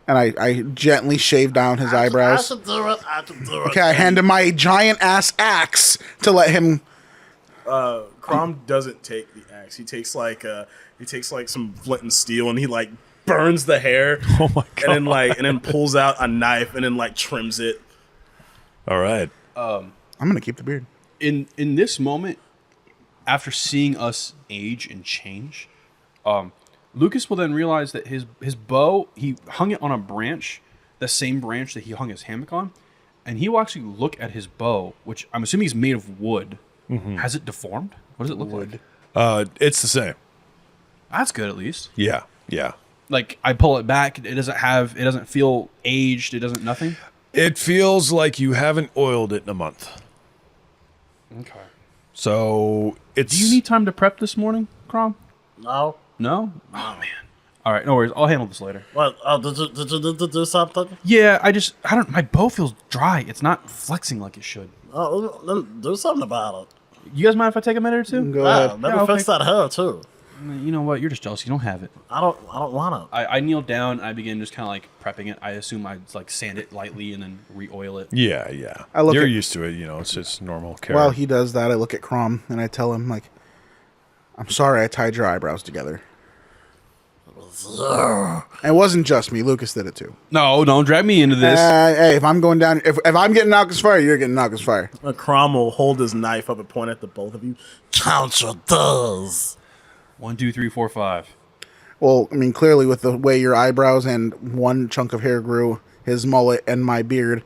Speaker 4: and I gently shave down his eyebrows.
Speaker 3: I should do it. I should do it.
Speaker 4: Okay, I hand him my giant ass axe to let him.
Speaker 3: Khrom doesn't take the axe. He takes like some flint and steel and he like burns the hair.
Speaker 1: Oh my god.
Speaker 3: And then pulls out a knife and then like trims it.
Speaker 1: All right.
Speaker 4: I'm gonna keep the beard.
Speaker 2: In this moment, after seeing us age and change, Lucas will then realize that his bow, he hung it on a branch, the same branch that he hung his hammock on, and he will actually look at his bow, which I'm assuming is made of wood. Has it deformed? What does it look like?
Speaker 1: It's the same.
Speaker 2: That's good, at least.
Speaker 1: Yeah. Yeah.
Speaker 2: Like I pull it back, it doesn't feel aged, it doesn't nothing.
Speaker 1: It feels like you haven't oiled it in a month.
Speaker 2: Okay.
Speaker 1: So it's.
Speaker 2: Do you need time to prep this morning, Khrom?
Speaker 3: No.
Speaker 2: No? Oh man. All right, no worries. I'll handle this later.
Speaker 3: What? Did you do something?
Speaker 2: Yeah, I don't. My bow feels dry. It's not flexing like it should.
Speaker 3: Oh, then do something about it.
Speaker 2: You guys mind if I take a minute or two?
Speaker 4: Go
Speaker 3: Yeah,
Speaker 4: ahead.
Speaker 3: maybe
Speaker 2: Yeah, okay.
Speaker 3: fix that hair too.
Speaker 2: You know what? You're just jealous. You don't have it.
Speaker 3: I don't want it.
Speaker 2: I kneel down. I begin just kind of like prepping it. I assume I like sand it lightly and then re-oil it.
Speaker 1: Yeah. Yeah.
Speaker 4: I look
Speaker 1: You're
Speaker 4: at-
Speaker 1: used to it. You know, it's just normal care.
Speaker 4: While he does that, I look at Khrom and I tell him like, "I'm sorry, I tied your eyebrows together." And it wasn't just me. Lucas did it too.
Speaker 2: No, don't drag me into this.
Speaker 4: Hey, if I'm going down, if I'm getting Alchemist fire, you're getting Alchemist fire.
Speaker 3: Khrom will hold his knife up and point at the both of you. Count your days.
Speaker 2: 1, 2, 3, 4, 5.
Speaker 4: Well, I mean, clearly with the way your eyebrows and one chunk of hair grew, his mullet and my beard,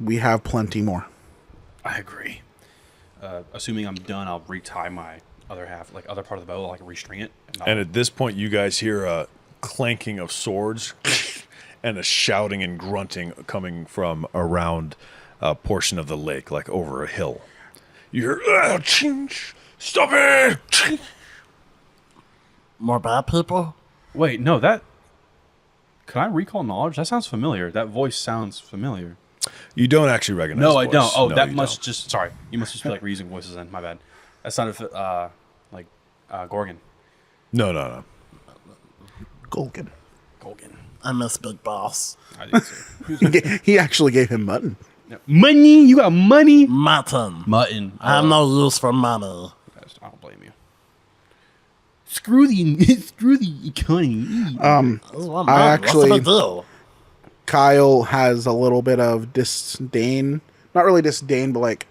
Speaker 4: we have plenty more.
Speaker 2: I agree. Assuming I'm done, I'll retie my other half, like other part of the bow, like restring it.
Speaker 1: And at this point, you guys hear a clanking of swords and a shouting and grunting coming from around a portion of the lake, like over a hill. You hear, "Chinch! Stop it! Chinch!"
Speaker 3: More bad people?
Speaker 2: Wait, no, that. Can I recall knowledge? That sounds familiar. That voice sounds familiar.
Speaker 1: You don't actually recognize
Speaker 2: No,
Speaker 1: the
Speaker 2: I
Speaker 1: voice.
Speaker 2: don't. Oh,
Speaker 1: No,
Speaker 2: that
Speaker 1: you
Speaker 2: must
Speaker 1: don't.
Speaker 2: just. Sorry, you must just be like reusing voices. Then my bad. That sounded like Gorgon.
Speaker 1: No.
Speaker 4: Golgan.
Speaker 2: Gorgon.
Speaker 3: I miss Big Boss.
Speaker 2: I didn't say.
Speaker 4: He actually gave him mutton.
Speaker 2: Money, you got money.
Speaker 3: Mutton.
Speaker 2: Mutton.
Speaker 3: I have no use for money.
Speaker 2: I don't blame you. Screw the economy.
Speaker 3: This is what
Speaker 4: I
Speaker 3: I'm doing. What's the
Speaker 4: actually-
Speaker 3: big deal?
Speaker 4: Kyle has a little bit of disdain. Not really disdain, but like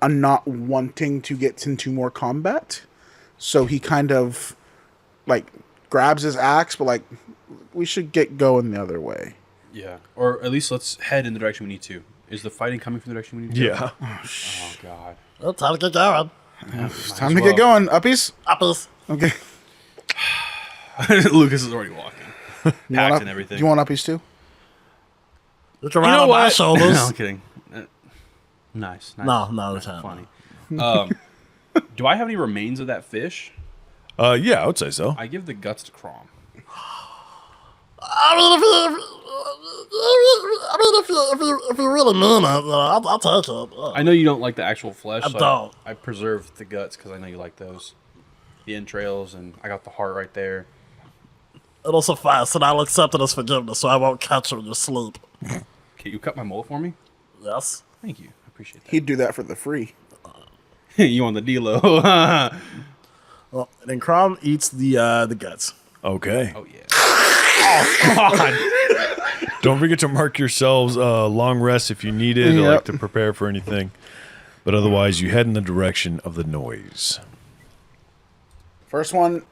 Speaker 4: a not wanting to get into more combat. So he kind of like grabs his axe, but like we should get going the other way.
Speaker 2: Yeah, or at least let's head in the direction we need to. Is the fighting coming from the direction we need to go?
Speaker 1: Yeah.
Speaker 2: Oh, God.
Speaker 5: Well, time to get going.
Speaker 4: It's time to get going. Uppies?
Speaker 5: Uppers.
Speaker 4: Okay.
Speaker 2: Lucas is already walking.
Speaker 4: You
Speaker 2: Packed
Speaker 4: want
Speaker 2: and everything.
Speaker 4: You want uppies too?
Speaker 5: Look around on my shoulders.
Speaker 2: No, I'm kidding. Nice.
Speaker 5: No, it's not.
Speaker 2: Funny. Do I have any remains of that fish?
Speaker 1: Yeah, I would say so.
Speaker 2: I give the guts to Khrom.
Speaker 5: I mean, if you really mean it, I'll take it.
Speaker 2: I know you don't like the actual flesh.
Speaker 5: I
Speaker 2: so
Speaker 5: don't.
Speaker 2: I preserved the guts because I know you like those. The entrails, and I got the heart right there.
Speaker 5: It'll suffice, and I'll accept it as forgiveness, so I won't catch you in your sleep.
Speaker 2: Can you cut my mole for me?
Speaker 5: Yes.
Speaker 2: Thank you. I appreciate that.
Speaker 4: He'd do that for the free.
Speaker 2: You on the D-Lo.
Speaker 3: Well, and then Khrom eats the guts.
Speaker 1: Okay.
Speaker 2: Oh, yeah. Oh, God.
Speaker 1: Don't forget to mark yourselves long rest if you need it, or
Speaker 4: Yep.
Speaker 1: like to prepare for anything. But otherwise, you head in the direction of the noise.
Speaker 4: First one.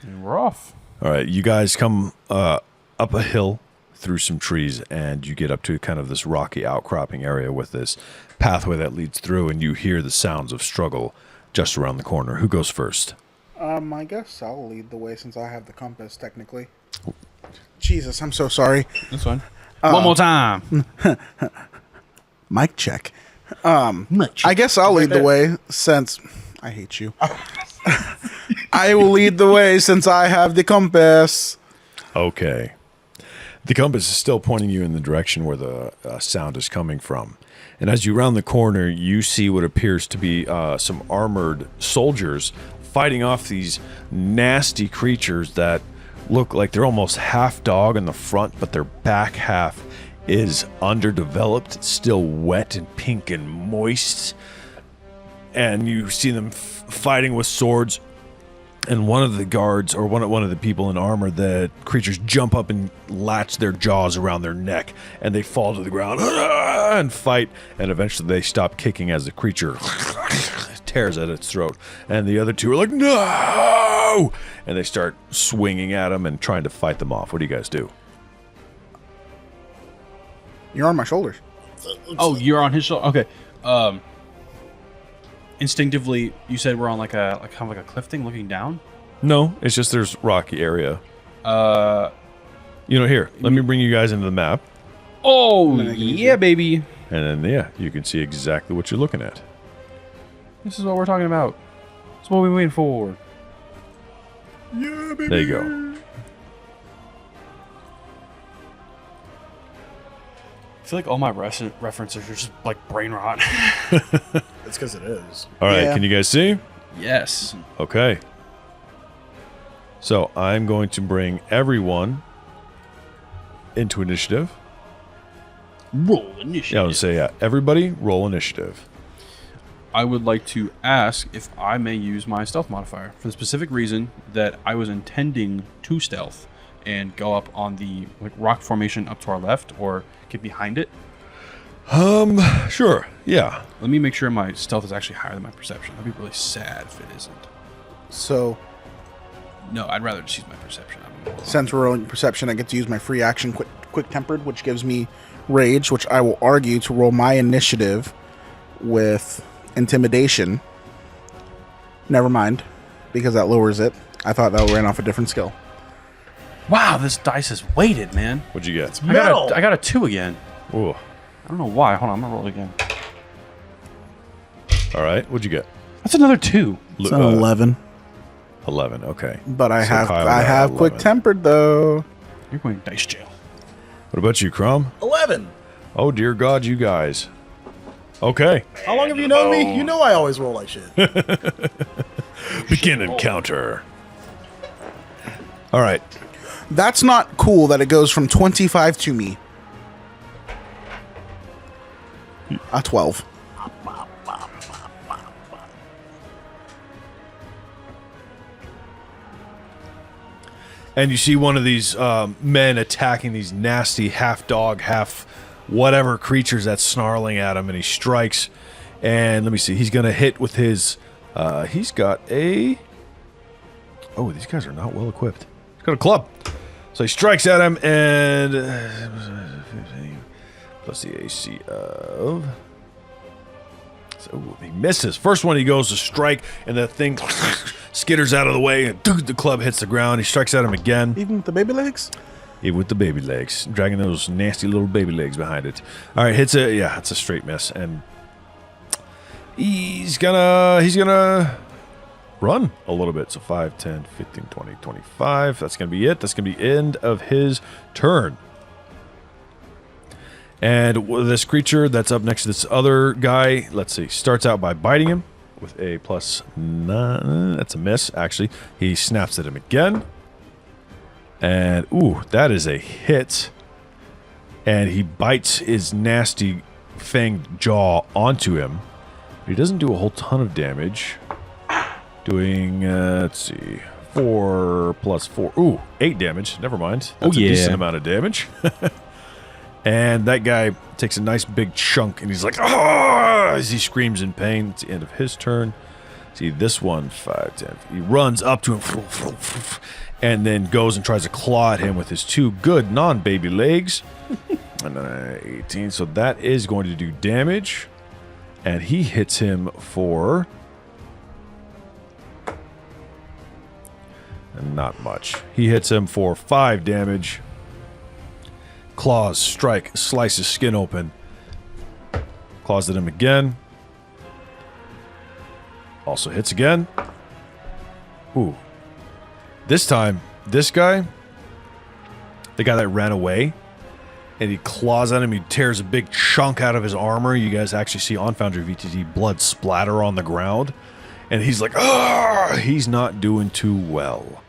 Speaker 2: And we're off.
Speaker 1: All right, you guys come up a hill through some trees, and you get up to kind of this rocky outcropping area with this pathway that leads through, and you hear the sounds of struggle just around the corner. Who goes first?
Speaker 4: I guess I'll lead the way since I have the compass, technically. Jesus, I'm so sorry.
Speaker 2: That's fine. One more time.
Speaker 4: Mic check. I guess I'll lead the way since I hate you. I will lead the way since I have the compass.
Speaker 1: Okay. The compass is still pointing you in the direction where the sound is coming from. And as you round the corner, you see what appears to be some armored soldiers fighting off these nasty creatures that look like they're almost half dog in the front, but their back half is underdeveloped, still wet and pink and moist. And you see them fighting with swords. And one of the guards, or one of the people in armor, the creatures jump up and latch their jaws around their neck, and they fall to the ground and fight. And eventually, they stop kicking as the creature tears at its throat. And the other two are like, "No!" And they start swinging at them and trying to fight them off. What do you guys do?
Speaker 4: You're on my shoulders.
Speaker 2: Oh, you're on his shoulder. Okay. Instinctively, you said we're on like kind of like a cliff thing, looking down.
Speaker 1: No, it's just there's rocky area. Here, let me bring you guys into the map,
Speaker 2: Oh yeah, baby.
Speaker 1: and then you can see exactly what you're looking at.
Speaker 2: This is what we're talking about. It's what we're waiting for.
Speaker 1: There you go.
Speaker 2: I feel like all my references are just like brain rot.
Speaker 3: It's because it is.
Speaker 1: All right,
Speaker 4: Yeah.
Speaker 1: can you guys see?
Speaker 2: Yes.
Speaker 1: Okay. So I'm going to bring everyone into initiative.
Speaker 2: Roll initiative.
Speaker 1: Yeah, I would say everybody roll initiative.
Speaker 2: I would like to ask if I may use my stealth modifier for the specific reason that I was intending to stealth and go up on the rock formation up to our left or get behind it.
Speaker 1: Sure. Yeah.
Speaker 2: Let me make sure my stealth is actually higher than my perception. That'd be really sad if it isn't.
Speaker 4: So,
Speaker 2: No, I'd rather just use my perception.
Speaker 4: since we're rolling perception, I get to use my free action quick tempered, which gives me rage, which I will argue to roll my initiative with intimidation. Never mind, because that lowers it. I thought that ran off a different skill.
Speaker 2: Wow, this dice is weighted, man.
Speaker 1: What'd you get?
Speaker 2: I got a 2 again.
Speaker 1: Ooh.
Speaker 2: I don't know why. Hold on, I'm gonna roll it again.
Speaker 1: All right. What'd you get?
Speaker 2: That's another 2.
Speaker 4: It's an 11,
Speaker 1: 11. Okay.
Speaker 4: but I
Speaker 1: So
Speaker 4: have
Speaker 1: Kyle
Speaker 4: I
Speaker 1: got
Speaker 4: have
Speaker 1: 11.
Speaker 4: quick tempered though.
Speaker 2: You're going to dice jail.
Speaker 1: What about you, Khrom?
Speaker 3: 11.
Speaker 1: Oh, dear God, you guys. Okay.
Speaker 3: How long have you known me? You know I always roll like shit.
Speaker 1: Begin encounter. All right.
Speaker 4: That's not cool that it goes from 25 to me. A 12.
Speaker 1: And you see one of these men attacking these nasty half dog, half whatever creatures that's snarling at him, and he strikes. And let me see, he's going to hit with his. He's got a. Oh, these guys are not well equipped. He's got a club. So he strikes at him, and plus the AC of. So he misses. First one, he goes to strike, and the thing skitters out of the way, and the club hits the ground. He strikes at him again.
Speaker 4: Even with the baby legs?
Speaker 1: Even with the baby legs, dragging those nasty little baby legs behind it. All right, it's a straight miss, and he's gonna run a little bit. So 5, 10, 15, 20, 25. That's gonna be it. That's gonna be end of his turn. And this creature that's up next to this other guy, let's see, starts out by biting him with a +9. That's a miss, actually. He snaps at him again. And, ooh, that is a hit. And he bites his nasty fanged jaw onto him. But he doesn't do a whole ton of damage. Doing, let's see, 4 + 4. Ooh, 8 damage. Never mind. That's a decent amount of damage. And that guy takes a nice big chunk, and he's like, ah, as he screams in pain. It's the end of his turn. See, this one, 5, 10. He runs up to him and then goes and tries to claw at him with his 2 good non-baby legs. And then 18. So that is going to do damage. And he hits him for... not much. He hits him for 5 damage. Claws strike, slice his skin open. Claws at him again. Also hits again. Ooh. This time, this guy, the guy that ran away, and he claws at him, he tears a big chunk out of his armor. You guys actually see on Foundry VTT blood splatter on the ground. And he's like, ah! He's not doing too well.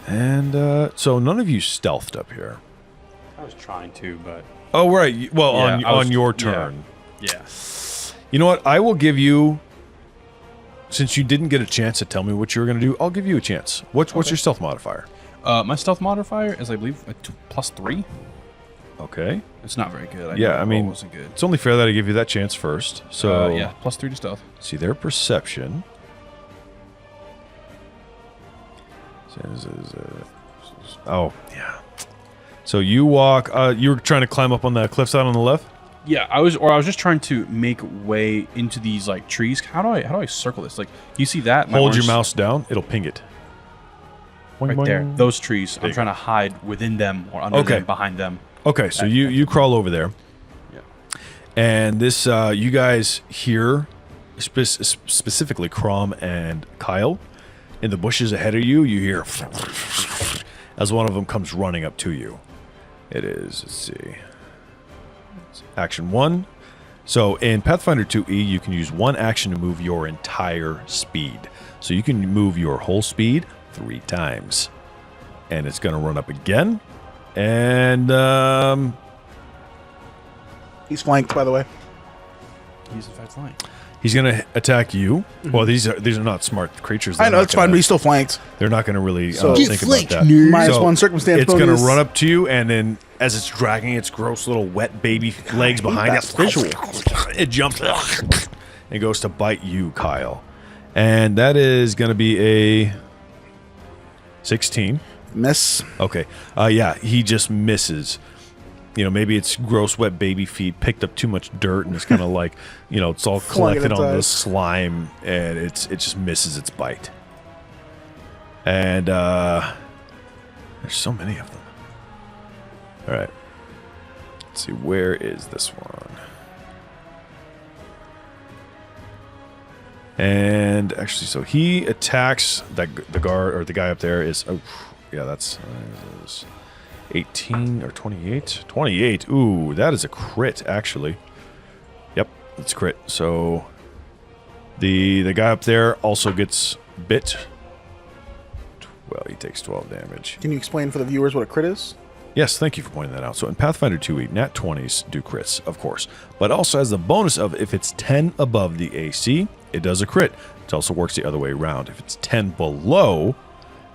Speaker 1: And so none of you stealthed up here.
Speaker 2: I was trying to, but...
Speaker 1: Oh, right. Well,
Speaker 2: Yeah,
Speaker 1: on your turn.
Speaker 2: Yeah.
Speaker 1: You know what? I will give you... Since you didn't get a chance to tell me what you were going to do, I'll give you a chance. What's your stealth modifier?
Speaker 2: My stealth modifier is, I believe, a +3.
Speaker 1: Okay.
Speaker 2: It's not very good.
Speaker 1: I mean,
Speaker 2: it wasn't good.
Speaker 1: it's only fair that I give you that chance first. So
Speaker 2: yeah, +3 to stealth.
Speaker 1: see their perception. Oh, yeah. So you walk... you were trying to climb up on that cliffside on the left?
Speaker 2: Yeah, I was just trying to make way into these like trees. How do I circle this? Like, you see that? My
Speaker 1: Hold your
Speaker 2: orange-
Speaker 1: mouse down. It'll ping it.
Speaker 2: right
Speaker 1: Boing,
Speaker 2: there.
Speaker 1: boing.
Speaker 2: Those trees.
Speaker 1: There
Speaker 2: I'm
Speaker 1: you
Speaker 2: trying to hide within them or under
Speaker 1: Okay.
Speaker 2: them, behind them.
Speaker 1: Okay, so you crawl over there.
Speaker 2: Yeah.
Speaker 1: And this, you guys hear, specifically Khrom and Kael, in the bushes ahead of you, you hear as one of them comes running up to you. It is, let's see, it's action 1. So in Pathfinder 2E, you can use 1 action to move your entire speed. So you can move your whole speed 3 times. And it's going to run up again. And,
Speaker 4: He's flanked, by the way.
Speaker 2: He's in fact flying.
Speaker 1: he's going to attack you. Well, these are not smart creatures.
Speaker 4: I
Speaker 1: They're
Speaker 4: know,
Speaker 1: not
Speaker 4: it's fine,
Speaker 1: gonna-
Speaker 4: but he's still flanked.
Speaker 1: They're not going to really
Speaker 4: So-
Speaker 1: think about that.
Speaker 4: -1 circumstance
Speaker 1: It's going to
Speaker 4: bonus.
Speaker 1: run up to you, and then as it's dragging its gross little wet baby legs behind it, it jumps and goes to bite you, Kael. And that is going to be a 16.
Speaker 4: Miss.
Speaker 1: Okay. Yeah, he just misses. You know, maybe its gross, wet baby feet picked up too much dirt, and it's kind of like, you know, it's all
Speaker 4: Flung it
Speaker 1: collected on the
Speaker 4: inside.
Speaker 1: slime, and it just misses its bite. And there's so many of them. All right. Let's see, where is this one? And actually, so he attacks the guard, or the guy up there is, oh, yeah, that's 18 or 28. 28. Ooh, that is a crit, actually. Yep, it's crit. So the guy up there also gets bit. Well, he takes 12 damage.
Speaker 4: Can you explain for the viewers what a crit is?
Speaker 1: Yes, thank you for pointing that out. So in Pathfinder 2e, nat 20s do crits, of course. But also has the bonus of if it's 10 above the AC, it does a crit. It also works the other way around. If it's 10 below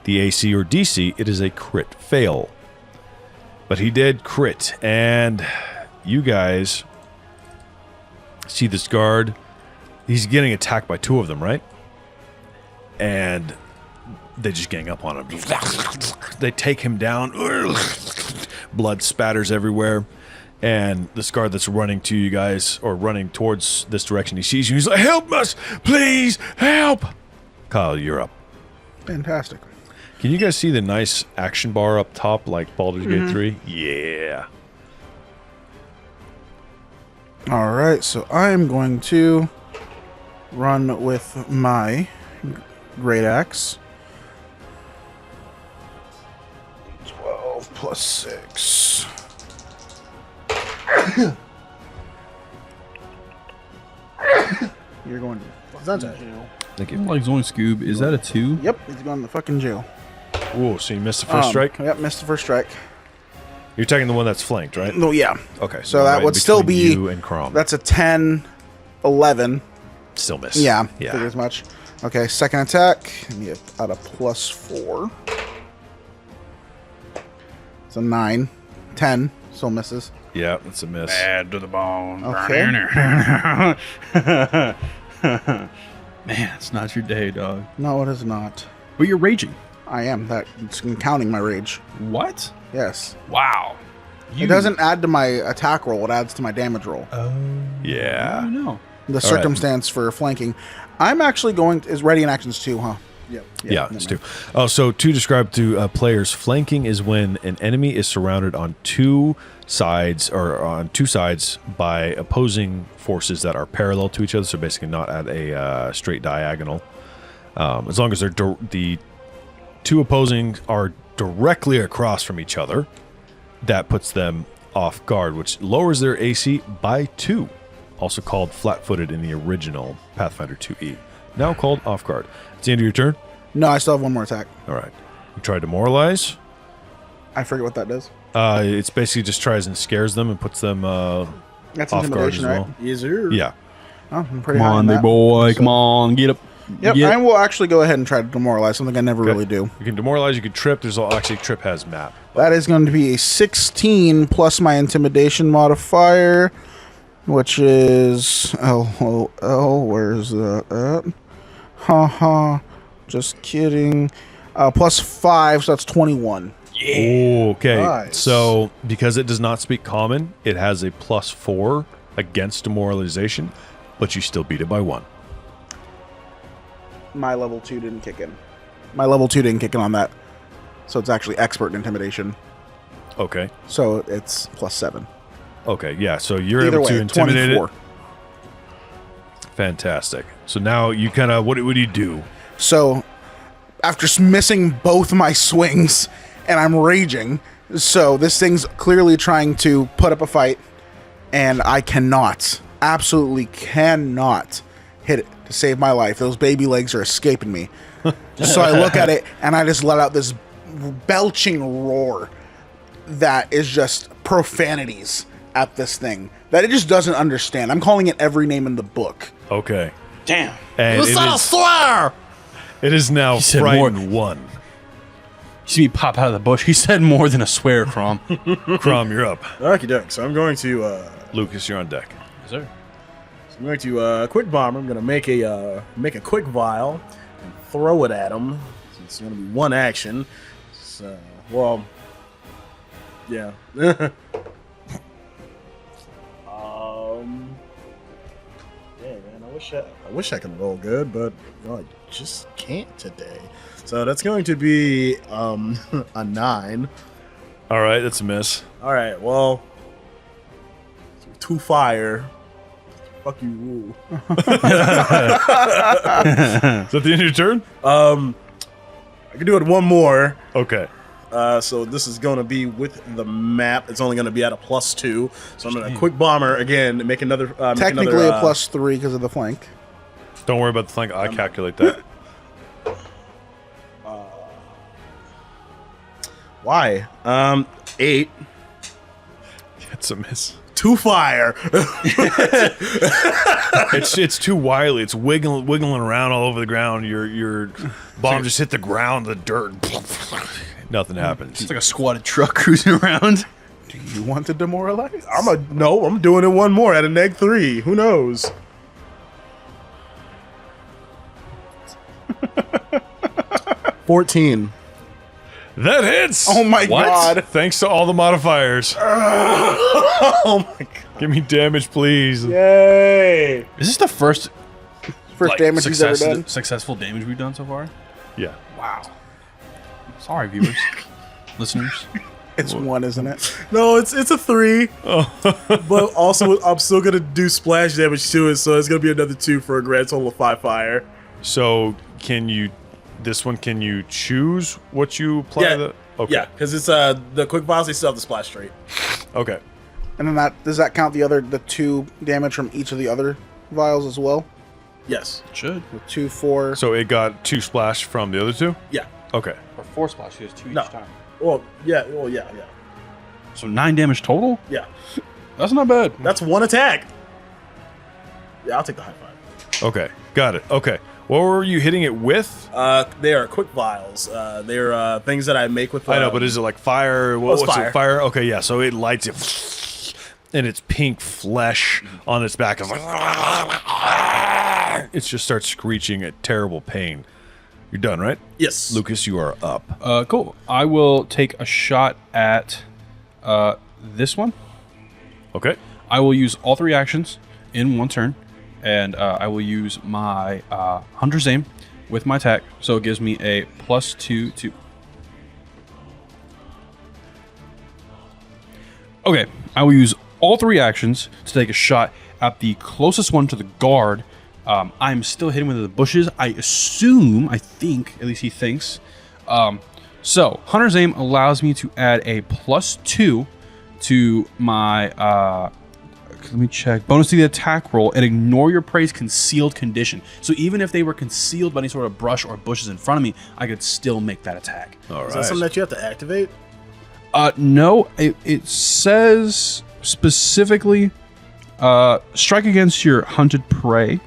Speaker 1: the AC or DC, it is a crit fail. But he did crit, and you guys see this guard. He's getting attacked by 2 of them, right? And they just gang up on him. They take him down. Blood spatters everywhere. And this guard that's running to you guys, or running towards this direction, he sees you. He's like, help us! Please, help! Kyle, you're up.
Speaker 4: Fantastic.
Speaker 1: Can you guys see the nice action bar up top, like Baldur's Gate 3? Yeah.
Speaker 4: All right, so I am going to run with my great axe. 12 plus 6. You're going to fucking jail.
Speaker 1: Thank you.
Speaker 2: Like Zoin Scoob, is that a 2?
Speaker 4: Yep, he's going to fucking jail.
Speaker 1: Ooh, so you missed the first strike?
Speaker 4: Yep, missed the first strike.
Speaker 1: You're taking the one that's flanked, right?
Speaker 4: No, yeah.
Speaker 1: Okay.
Speaker 4: So that
Speaker 1: right
Speaker 4: would still
Speaker 1: between
Speaker 4: be...
Speaker 1: you and Khrom.
Speaker 4: That's a 10, 11.
Speaker 1: Still miss.
Speaker 4: Yeah,
Speaker 1: Yeah.
Speaker 4: figure as much. Okay, second attack. And you add a plus 4. It's a 9. 10. Still misses.
Speaker 1: Yeah, that's a miss.
Speaker 2: Bad to the bone.
Speaker 4: Okay.
Speaker 2: Man, it's not your day, dog.
Speaker 4: No, it is not.
Speaker 2: But you're raging.
Speaker 4: I am. It's counting my rage.
Speaker 2: What?
Speaker 4: Yes.
Speaker 2: Wow.
Speaker 4: It doesn't add to my attack roll. It adds to my damage roll.
Speaker 2: I
Speaker 1: Yeah.
Speaker 2: don't know.
Speaker 4: The circumstance for flanking. I'm actually going... Is ready in actions too, huh?
Speaker 3: Yep.
Speaker 1: Yeah, it's two. Oh, so to describe to players, flanking is when an enemy is surrounded on two sides by opposing forces that are parallel to each other. So basically, not at a straight diagonal. As long as they're the two opposing are directly across from each other, that puts them off guard, which lowers their AC by 2. Also called flat-footed in the original Pathfinder 2E. Now called off guard. It's the end of your turn.
Speaker 4: No, I still have one more attack.
Speaker 1: All right. You try Demoralize.
Speaker 4: I forget what that does.
Speaker 1: It's basically just tries and scares them and puts them
Speaker 4: That's
Speaker 1: off guard as
Speaker 4: intimidation, right?
Speaker 1: well.
Speaker 3: Yes, sir.
Speaker 1: Yeah.
Speaker 4: Oh, I'm pretty
Speaker 2: Come
Speaker 4: high
Speaker 2: on,
Speaker 4: that.
Speaker 2: big boy. Come on, get up.
Speaker 4: Yep,
Speaker 2: Get-
Speaker 4: I will actually go ahead and try to demoralize something I never really do.
Speaker 1: You can demoralize, you can trip. There's actually Trip has map.
Speaker 4: That is going to be a 16 plus my intimidation modifier, which is LOL. Where's that at? Haha. Just kidding. Plus 5, so that's 21.
Speaker 1: Okay.
Speaker 3: Nice.
Speaker 1: So because it does not speak common, it has a +4 against demoralization, but you still beat it by 1.
Speaker 4: My level 2 didn't kick in. My level 2 didn't kick in on that. So it's actually expert in intimidation.
Speaker 1: Okay.
Speaker 4: So it's plus 7.
Speaker 1: Okay, yeah. So you're
Speaker 4: Either
Speaker 1: able to
Speaker 4: way,
Speaker 1: intimidate
Speaker 4: 24.
Speaker 1: it. Fantastic. So now you kind of what do you do?
Speaker 4: So after missing both my swings and I'm raging, so this thing's clearly trying to put up a fight and I cannot, absolutely cannot hit it to save my life. Those baby legs are escaping me. So I look at it and I just let out this belching roar that is just profanities at this thing that it just doesn't understand. I'm calling it every name in the book.
Speaker 1: Okay.
Speaker 2: Damn.
Speaker 1: And
Speaker 5: You said a swear!
Speaker 1: it is now
Speaker 2: said
Speaker 1: frightened 1.
Speaker 2: You see me pop out of the bush. He said more than a swear, Khrom.
Speaker 1: Khrom, you're up.
Speaker 3: Okie doke. So I'm going to
Speaker 1: Lucas, you're on deck.
Speaker 2: Sir.
Speaker 3: I'm going to quick bomber. I'm going to make a quick vial and throw it at him. So it's going to be one action. So, well, yeah. Yeah, man. I wish I could roll good, but I just can't today. So that's going to be a 9.
Speaker 1: All right, that's a miss.
Speaker 3: All right. Well, 2 fire. Fuck you, rule.
Speaker 1: Is that the end of your turn?
Speaker 3: I can do it one more.
Speaker 1: Okay.
Speaker 3: So this is going to be with the map. It's only going to be at a +2. So I'm going to quick bomber again. Make another.
Speaker 4: Technically a plus 3 because of the flank.
Speaker 1: Don't worry about the flank. I calculate that.
Speaker 3: Why? 8.
Speaker 1: It's a miss.
Speaker 3: 2 fire.
Speaker 1: It's too wily. It's wiggling around all over the ground. Your bomb just hit the ground, the dirt. Nothing happens.
Speaker 2: It's like a squatted truck cruising around.
Speaker 4: Do you want to demoralize?
Speaker 3: I'm doing it one more at a -3. Who knows? 14.
Speaker 1: That hits.
Speaker 4: Oh my
Speaker 1: What?
Speaker 4: God.
Speaker 1: Thanks to all the modifiers.
Speaker 3: Oh my god.
Speaker 1: Give me damage, please.
Speaker 3: Yay.
Speaker 2: Is this the first
Speaker 4: First damage he's ever done.
Speaker 2: successful damage we've done so far?
Speaker 1: Yeah.
Speaker 2: Wow. Sorry, viewers, listeners.
Speaker 4: It's 1, isn't it?
Speaker 3: No, it's a 3. But also, I'm still going to do splash damage to it, so it's going to be another 2 for a grand total of 5 fire.
Speaker 1: So can you choose what you apply?
Speaker 3: Yeah.
Speaker 1: Okay.
Speaker 3: Yeah, because it's the quick vials, they still have the splash trait.
Speaker 1: Okay.
Speaker 4: And then does that count the 2 damage from each of the other vials as well?
Speaker 3: Yes.
Speaker 2: Should.
Speaker 4: With 2, 4.
Speaker 1: So it got 2 splash from the other 2?
Speaker 3: Yeah.
Speaker 1: Okay.
Speaker 2: Or 4 splash. He has 2
Speaker 3: No.
Speaker 2: each time.
Speaker 3: Well, yeah.
Speaker 2: So 9 damage total.
Speaker 3: Yeah.
Speaker 2: That's not bad.
Speaker 3: That's 1 attack. Yeah, I'll take the high 5.
Speaker 1: Okay. Got it. Okay. What were you hitting it with?
Speaker 3: They are quick vials. They're things that I make with.
Speaker 1: I know, but is it like fire?
Speaker 3: it's
Speaker 1: What's
Speaker 3: fire.
Speaker 1: it? Fire? Okay, yeah. So it lights it, and it's pink flesh on its back. It's like, it just starts screeching at terrible pain. You're done, right?
Speaker 3: Yes.
Speaker 1: Lucas, you are up.
Speaker 2: Cool. I will take a shot at this one.
Speaker 1: Okay.
Speaker 2: I will use all 3 actions in 1 turn, and I will use my Hunter's Aim with my attack, so it gives me a +2 to. Okay, I will use all 3 actions to take a shot at the closest one to the guard. I'm still hitting with the bushes. I think, at least he thinks. So, Hunter's Aim allows me to add a +2 to my, let me check, bonus to the attack roll and ignore your prey's concealed condition. So even if they were concealed by any sort of brush or bushes in front of me, I could still make that attack.
Speaker 1: All
Speaker 3: Is
Speaker 1: right.
Speaker 3: that something that you have to activate?
Speaker 2: No, it says specifically, strike against your hunted prey.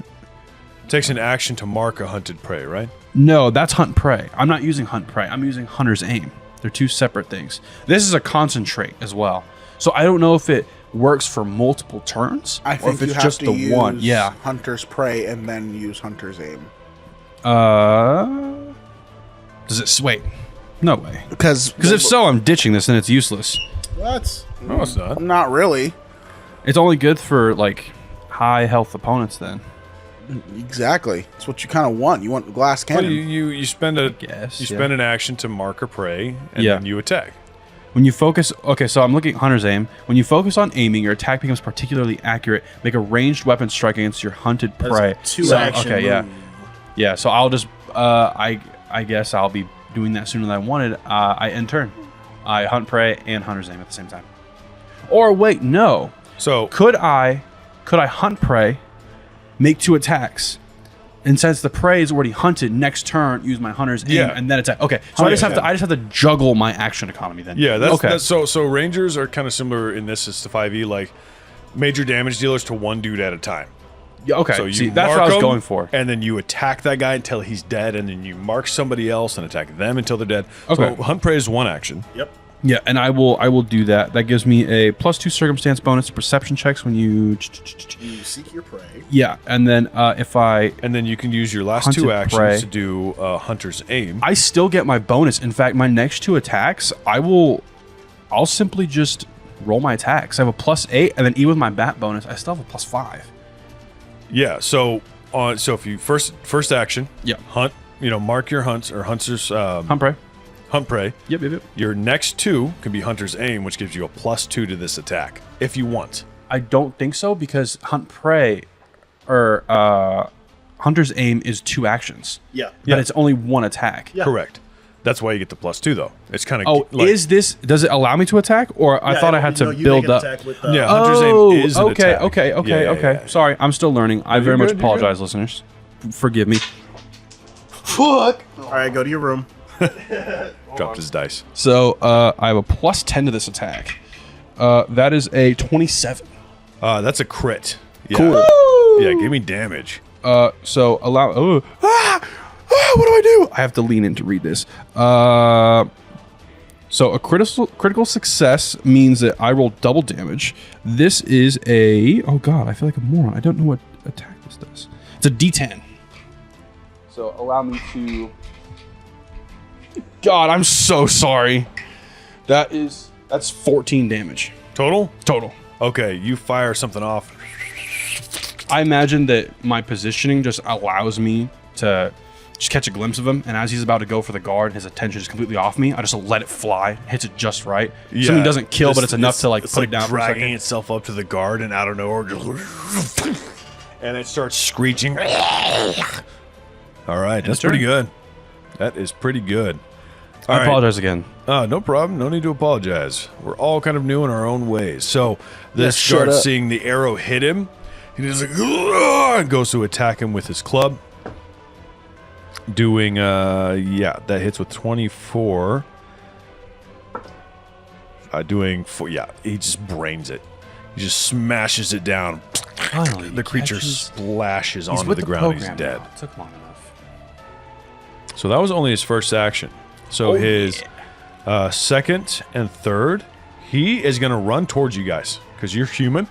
Speaker 1: Takes an action to mark a hunted prey, right?
Speaker 2: No, that's hunt prey. I'm not using hunt prey. I'm using hunter's aim. They're 2 separate things. This is a concentrate as well. So I don't know if it works for multiple turns
Speaker 4: I
Speaker 2: or
Speaker 4: think
Speaker 2: if
Speaker 4: you
Speaker 2: it's
Speaker 4: have
Speaker 2: just
Speaker 4: to
Speaker 2: the
Speaker 4: use
Speaker 2: one. Yeah.
Speaker 4: Hunter's Prey and then use Hunter's Aim.
Speaker 2: Does it wait? No way.
Speaker 4: Because
Speaker 2: Because if so, I'm ditching this and it's useless.
Speaker 3: What?
Speaker 1: No, it's not.
Speaker 4: not really.
Speaker 2: It's only good for like high health opponents then.
Speaker 4: Exactly. It's what you kind of want. You want glass
Speaker 1: Well,
Speaker 4: cannon.
Speaker 1: you spend a
Speaker 2: guess,
Speaker 1: you
Speaker 2: yeah.
Speaker 1: spend an action to mark a prey, and
Speaker 2: Yeah.
Speaker 1: then you attack.
Speaker 2: When you focus, okay, so I'm looking at Hunter's Aim. When you focus on aiming, your attack becomes particularly accurate. Make a ranged weapon strike against your hunted
Speaker 3: That is
Speaker 2: prey.
Speaker 3: a 2 action
Speaker 2: okay, yeah,
Speaker 3: move.
Speaker 2: yeah. So I'll just, I guess I'll be doing that sooner than I wanted. I end turn. I hunt prey and Hunter's Aim at the same time. Or wait, no.
Speaker 1: So
Speaker 2: Could I hunt prey, make 2 attacks, and since the prey is already hunted, next turn use my hunter's aim
Speaker 1: Yeah.
Speaker 2: and then attack. Okay, so I just have to juggle my action economy then.
Speaker 1: yeah, that's
Speaker 2: okay.
Speaker 1: That's, so rangers are kind of similar in this as to 5e, like major damage dealers to one dude at a time.
Speaker 2: Yeah, okay.
Speaker 1: So you
Speaker 2: See, that's
Speaker 1: mark
Speaker 2: what I was
Speaker 1: him,
Speaker 2: going for.
Speaker 1: and then you attack that guy until he's dead, and then you mark somebody else and attack them until they're dead.
Speaker 2: Okay.
Speaker 1: So hunt prey is 1 action.
Speaker 3: Yep.
Speaker 2: Yeah, and I will do that. That gives me a +2 circumstance bonus to perception checks when you.
Speaker 3: You seek your prey.
Speaker 2: Yeah, and then if I
Speaker 1: And then you can use your last
Speaker 2: Hunted
Speaker 1: 2 actions
Speaker 2: prey.
Speaker 1: to do hunter's aim.
Speaker 2: I still get my bonus. In fact, my next 2 attacks, I'll simply just roll my attacks. I have a +8, and then even with my bat bonus, I still have a +5.
Speaker 1: Yeah. So if you first action,
Speaker 2: Yeah.
Speaker 1: hunt. Mark your hunts or hunters.
Speaker 2: Hunt prey.
Speaker 1: Hunt prey.
Speaker 2: Yep.
Speaker 1: Your next 2 can be hunter's aim, which gives you a +2 to this attack if you want.
Speaker 2: I don't think so because hunt prey or hunter's aim is 2 actions.
Speaker 3: Yeah.
Speaker 2: But it's only 1 attack.
Speaker 3: Yeah.
Speaker 1: Correct. That's why you get the +2 though. It's kind of
Speaker 2: Oh, does it allow me to attack, or I thought I had to
Speaker 3: you
Speaker 2: build
Speaker 3: make an
Speaker 2: up?
Speaker 3: attack with,
Speaker 1: Yeah. Hunter's aim is an
Speaker 2: okay,
Speaker 1: attack.
Speaker 2: okay.
Speaker 1: Yeah.
Speaker 2: Sorry, I'm still learning. I very much
Speaker 1: good, you're
Speaker 2: apologize, listeners. Forgive me.
Speaker 3: Fuck. All right, go to your room.
Speaker 1: Dropped his dice.
Speaker 2: So I have a +10 to this attack. That is a 27.
Speaker 1: That's a crit. Yeah.
Speaker 2: Cool.
Speaker 1: Yeah, give me damage.
Speaker 2: So allow. What do I do? I have to lean in to read this. So a critical success means that I roll double damage. This is a. Oh god, I feel like a moron. I don't know what attack this does. It's a D10. So allow me to God, I'm so sorry. That's 14 damage
Speaker 1: Total?
Speaker 2: total.
Speaker 1: Okay, you fire something off.
Speaker 2: I imagine that my positioning just allows me to just catch a glimpse of him, and as he's about to go for the guard, his attention is completely off me. I just let it fly, hits it just right. Something doesn't kill, but it's enough to like
Speaker 1: it's
Speaker 2: put
Speaker 1: like
Speaker 2: it down for a
Speaker 1: dragging
Speaker 2: second.
Speaker 1: itself up to the guard, and out of nowhere, just and it starts screeching. All right, that's pretty good. That is pretty good. All
Speaker 2: I
Speaker 1: right.
Speaker 2: apologize again.
Speaker 1: No problem. No need to apologize. We're all kind of new in our own ways. So this
Speaker 4: shut
Speaker 1: starts
Speaker 4: up.
Speaker 1: seeing the arrow hit him. He just like and goes to attack him with his club. Doing that hits with 24. Doing 4, he just brains it. He just smashes it down.
Speaker 2: Finally,
Speaker 1: The creature splashes onto the ground. He's dead.
Speaker 2: It took long enough.
Speaker 1: So that was only his first action. So his second and third, he is going to run towards you guys because you're human,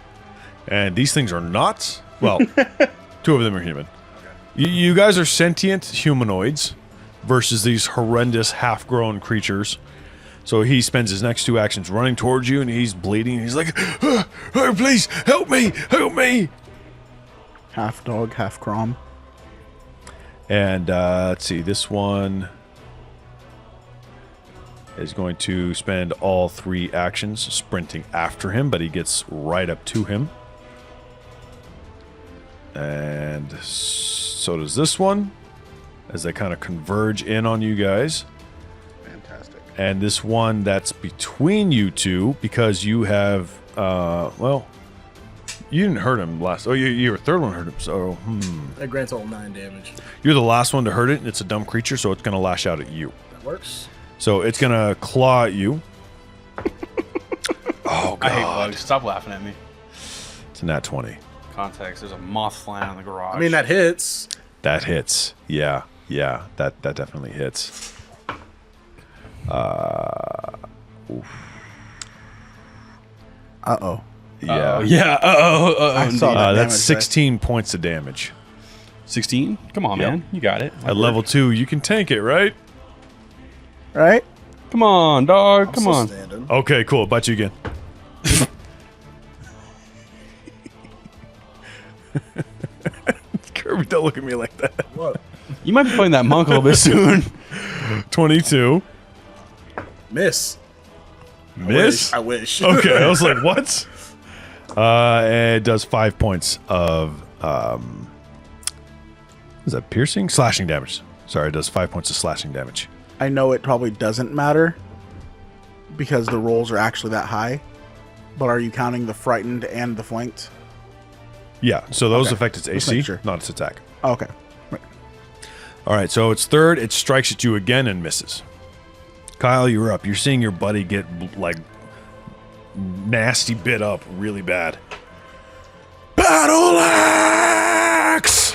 Speaker 1: and these things are not. Well, 2 of them are human. You guys are sentient humanoids versus these horrendous half-grown creatures. So he spends his next 2 actions running towards you, and he's bleeding. He's like, please help me, help me.
Speaker 4: Half dog, half Khrom.
Speaker 1: And let's see, this one is going to spend all 3 actions sprinting after him, but he gets right up to him. And so does this one, as they kind of converge in on you guys.
Speaker 4: Fantastic.
Speaker 1: And this one that's between you two, because you have, you didn't hurt him last. Oh, your third one hurt him. So,
Speaker 3: That grand total 9 damage.
Speaker 1: you're the last one to hurt it, and it's a dumb creature, so it's going to lash out at you.
Speaker 3: That works.
Speaker 1: So it's going to claw at you. Oh,
Speaker 2: I hate
Speaker 1: God.
Speaker 2: bugs. Stop laughing at me.
Speaker 1: It's a nat 20.
Speaker 2: Context. There's a moth flying on the garage.
Speaker 3: I mean, that hits.
Speaker 1: That hits. Yeah, that definitely hits.
Speaker 4: Uh-oh.
Speaker 1: Yeah.
Speaker 2: Yeah.
Speaker 4: I saw that
Speaker 1: That's
Speaker 4: damage
Speaker 1: 16 points of damage.
Speaker 2: 16. Come on,
Speaker 1: Yep.
Speaker 2: man. You got it.
Speaker 1: At level 2, you can tank it, right?
Speaker 4: Right?
Speaker 2: Come on, dog. Come
Speaker 3: Still
Speaker 2: on.
Speaker 3: standing.
Speaker 1: Okay, cool. Bite you again. Kirby, don't look at me like that.
Speaker 3: What?
Speaker 2: You might be playing that monk a little bit soon.
Speaker 1: 22.
Speaker 3: Miss.
Speaker 1: Miss?
Speaker 3: I wish.
Speaker 1: Okay, I was like, what? It does 5 points of, is that piercing? Slashing damage. Sorry, it does 5 points of slashing damage.
Speaker 4: I know it probably doesn't matter because the rolls are actually that high. But are you counting the frightened and the flanked?
Speaker 1: Yeah, so those
Speaker 4: Okay.
Speaker 1: affect its
Speaker 4: Just
Speaker 1: AC,
Speaker 4: make sure.
Speaker 1: not its attack.
Speaker 4: Oh, okay. Right.
Speaker 1: All right, so it's third. It strikes at you again and misses. Kyle, you're up. You're seeing your buddy get, like, nasty bit up really bad. Battle axe!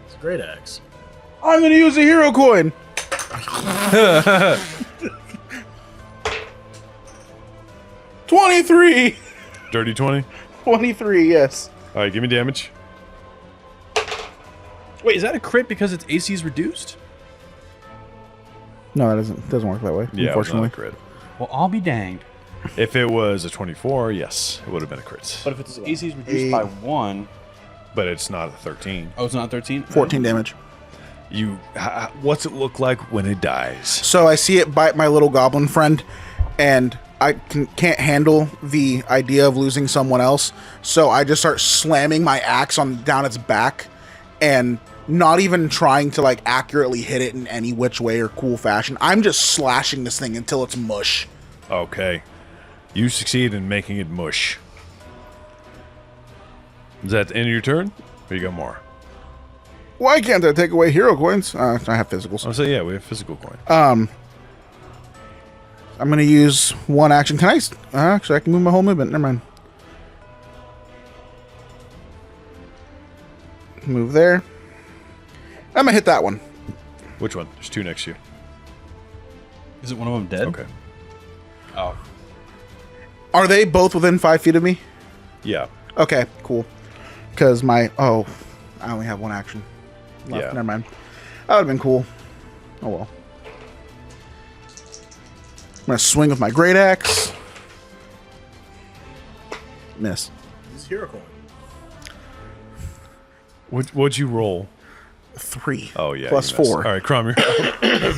Speaker 3: It's a great axe.
Speaker 4: I'm going to use a hero coin. $23.
Speaker 1: Dirty 20.
Speaker 4: 23, yes.
Speaker 1: All right, give me damage.
Speaker 2: Wait, is that a crit because its AC is reduced?
Speaker 4: No, that doesn't work that way,
Speaker 1: Yeah, it was not
Speaker 4: unfortunately.
Speaker 1: a crit.
Speaker 2: Well, I'll be danged.
Speaker 1: If it was a 24, yes, it would have been a crit.
Speaker 2: But if its AC is reduced by 1,
Speaker 1: But it's not a 13.
Speaker 2: oh, it's not 13.
Speaker 4: 14 damage.
Speaker 1: What's it look like when it dies?
Speaker 4: So I see it bite my little goblin friend, and I can't handle the idea of losing someone else. So I just start slamming my axe down its back, and not even trying to like accurately hit it in any which way or cool fashion. I'm just slashing this thing until it's mush.
Speaker 1: Okay. You succeed in making it mush. Is that the end of your turn? Or you got more?
Speaker 4: Why can't I take away hero coins? I have physicals.
Speaker 1: I'll say, yeah, we have physical coin.
Speaker 4: I'm gonna use one action. Can I? Actually, I can move my whole movement. Never mind. Move there. I'm gonna hit that one.
Speaker 1: Which one? There's 2 next to you.
Speaker 2: Is it one of them dead?
Speaker 1: Okay.
Speaker 2: Oh.
Speaker 4: Are they both within 5 feet of me?
Speaker 1: Yeah.
Speaker 4: Okay, cool. Because I only have one action left.
Speaker 1: Yeah.
Speaker 4: Never mind. That would have been cool. Oh well. going to swing with my great axe. Miss.
Speaker 3: He's hero coin.
Speaker 1: What'd you roll?
Speaker 4: 3.
Speaker 1: Oh, yeah.
Speaker 4: Plus
Speaker 1: you missed.
Speaker 4: 4.
Speaker 1: All right, Khrom,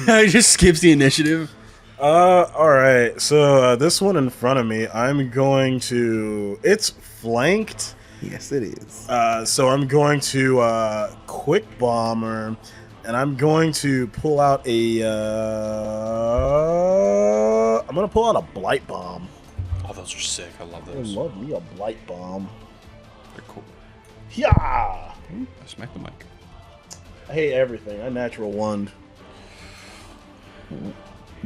Speaker 1: you're
Speaker 2: He just skips the initiative.
Speaker 3: All right. So this one in front of me, I'm going to. It's flanked.
Speaker 4: Yes, it is.
Speaker 3: So I'm going to quick bomber, and I'm going to pull out a. I'm gonna pull out a blight bomb.
Speaker 2: Oh, those are sick. I love
Speaker 3: I
Speaker 2: those.
Speaker 3: love me a blight bomb.
Speaker 2: They're cool.
Speaker 3: Yeah.
Speaker 2: I smacked the mic.
Speaker 3: I hate everything. I natural one.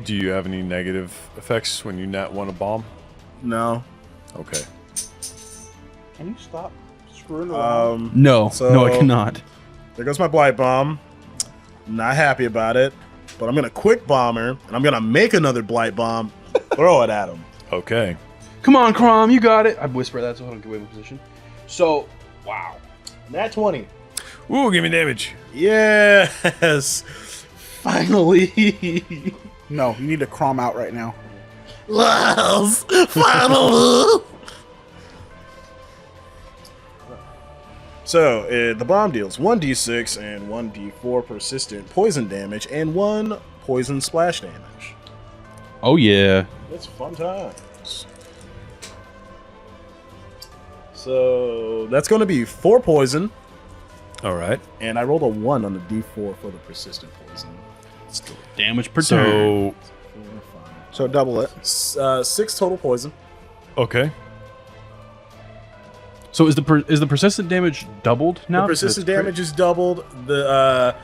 Speaker 1: Do you have any negative effects when you nat one a bomb?
Speaker 3: No.
Speaker 1: Okay.
Speaker 4: Can you stop screwing around?
Speaker 2: No,
Speaker 3: So-
Speaker 2: no, I cannot.
Speaker 3: There goes my blight bomb. Not happy about it, but I'm gonna quick bomber, and I'm gonna make another blight bomb, throw it at him.
Speaker 1: Okay.
Speaker 2: Come on, Khrom, you got it. I whisper that so I don't give away my position. So, wow.
Speaker 3: Nat 20.
Speaker 1: Ooh, give me damage.
Speaker 3: Yes.
Speaker 2: Finally.
Speaker 4: No, you need to Khrom out right now.
Speaker 5: Yes, finally.
Speaker 3: So the bomb deals 1d6 and 1d4 persistent poison damage and 1 poison splash damage.
Speaker 2: Oh, yeah.
Speaker 3: It's fun times. So that's going to be 4 poison,
Speaker 1: All right.
Speaker 3: and I rolled a 1 on the d4 for the persistent poison.
Speaker 2: Still damage per turn.
Speaker 1: So,
Speaker 4: So double it.
Speaker 3: 6 total poison.
Speaker 1: okay.
Speaker 2: So is the persistent damage doubled now?
Speaker 3: The persistent damage is doubled. The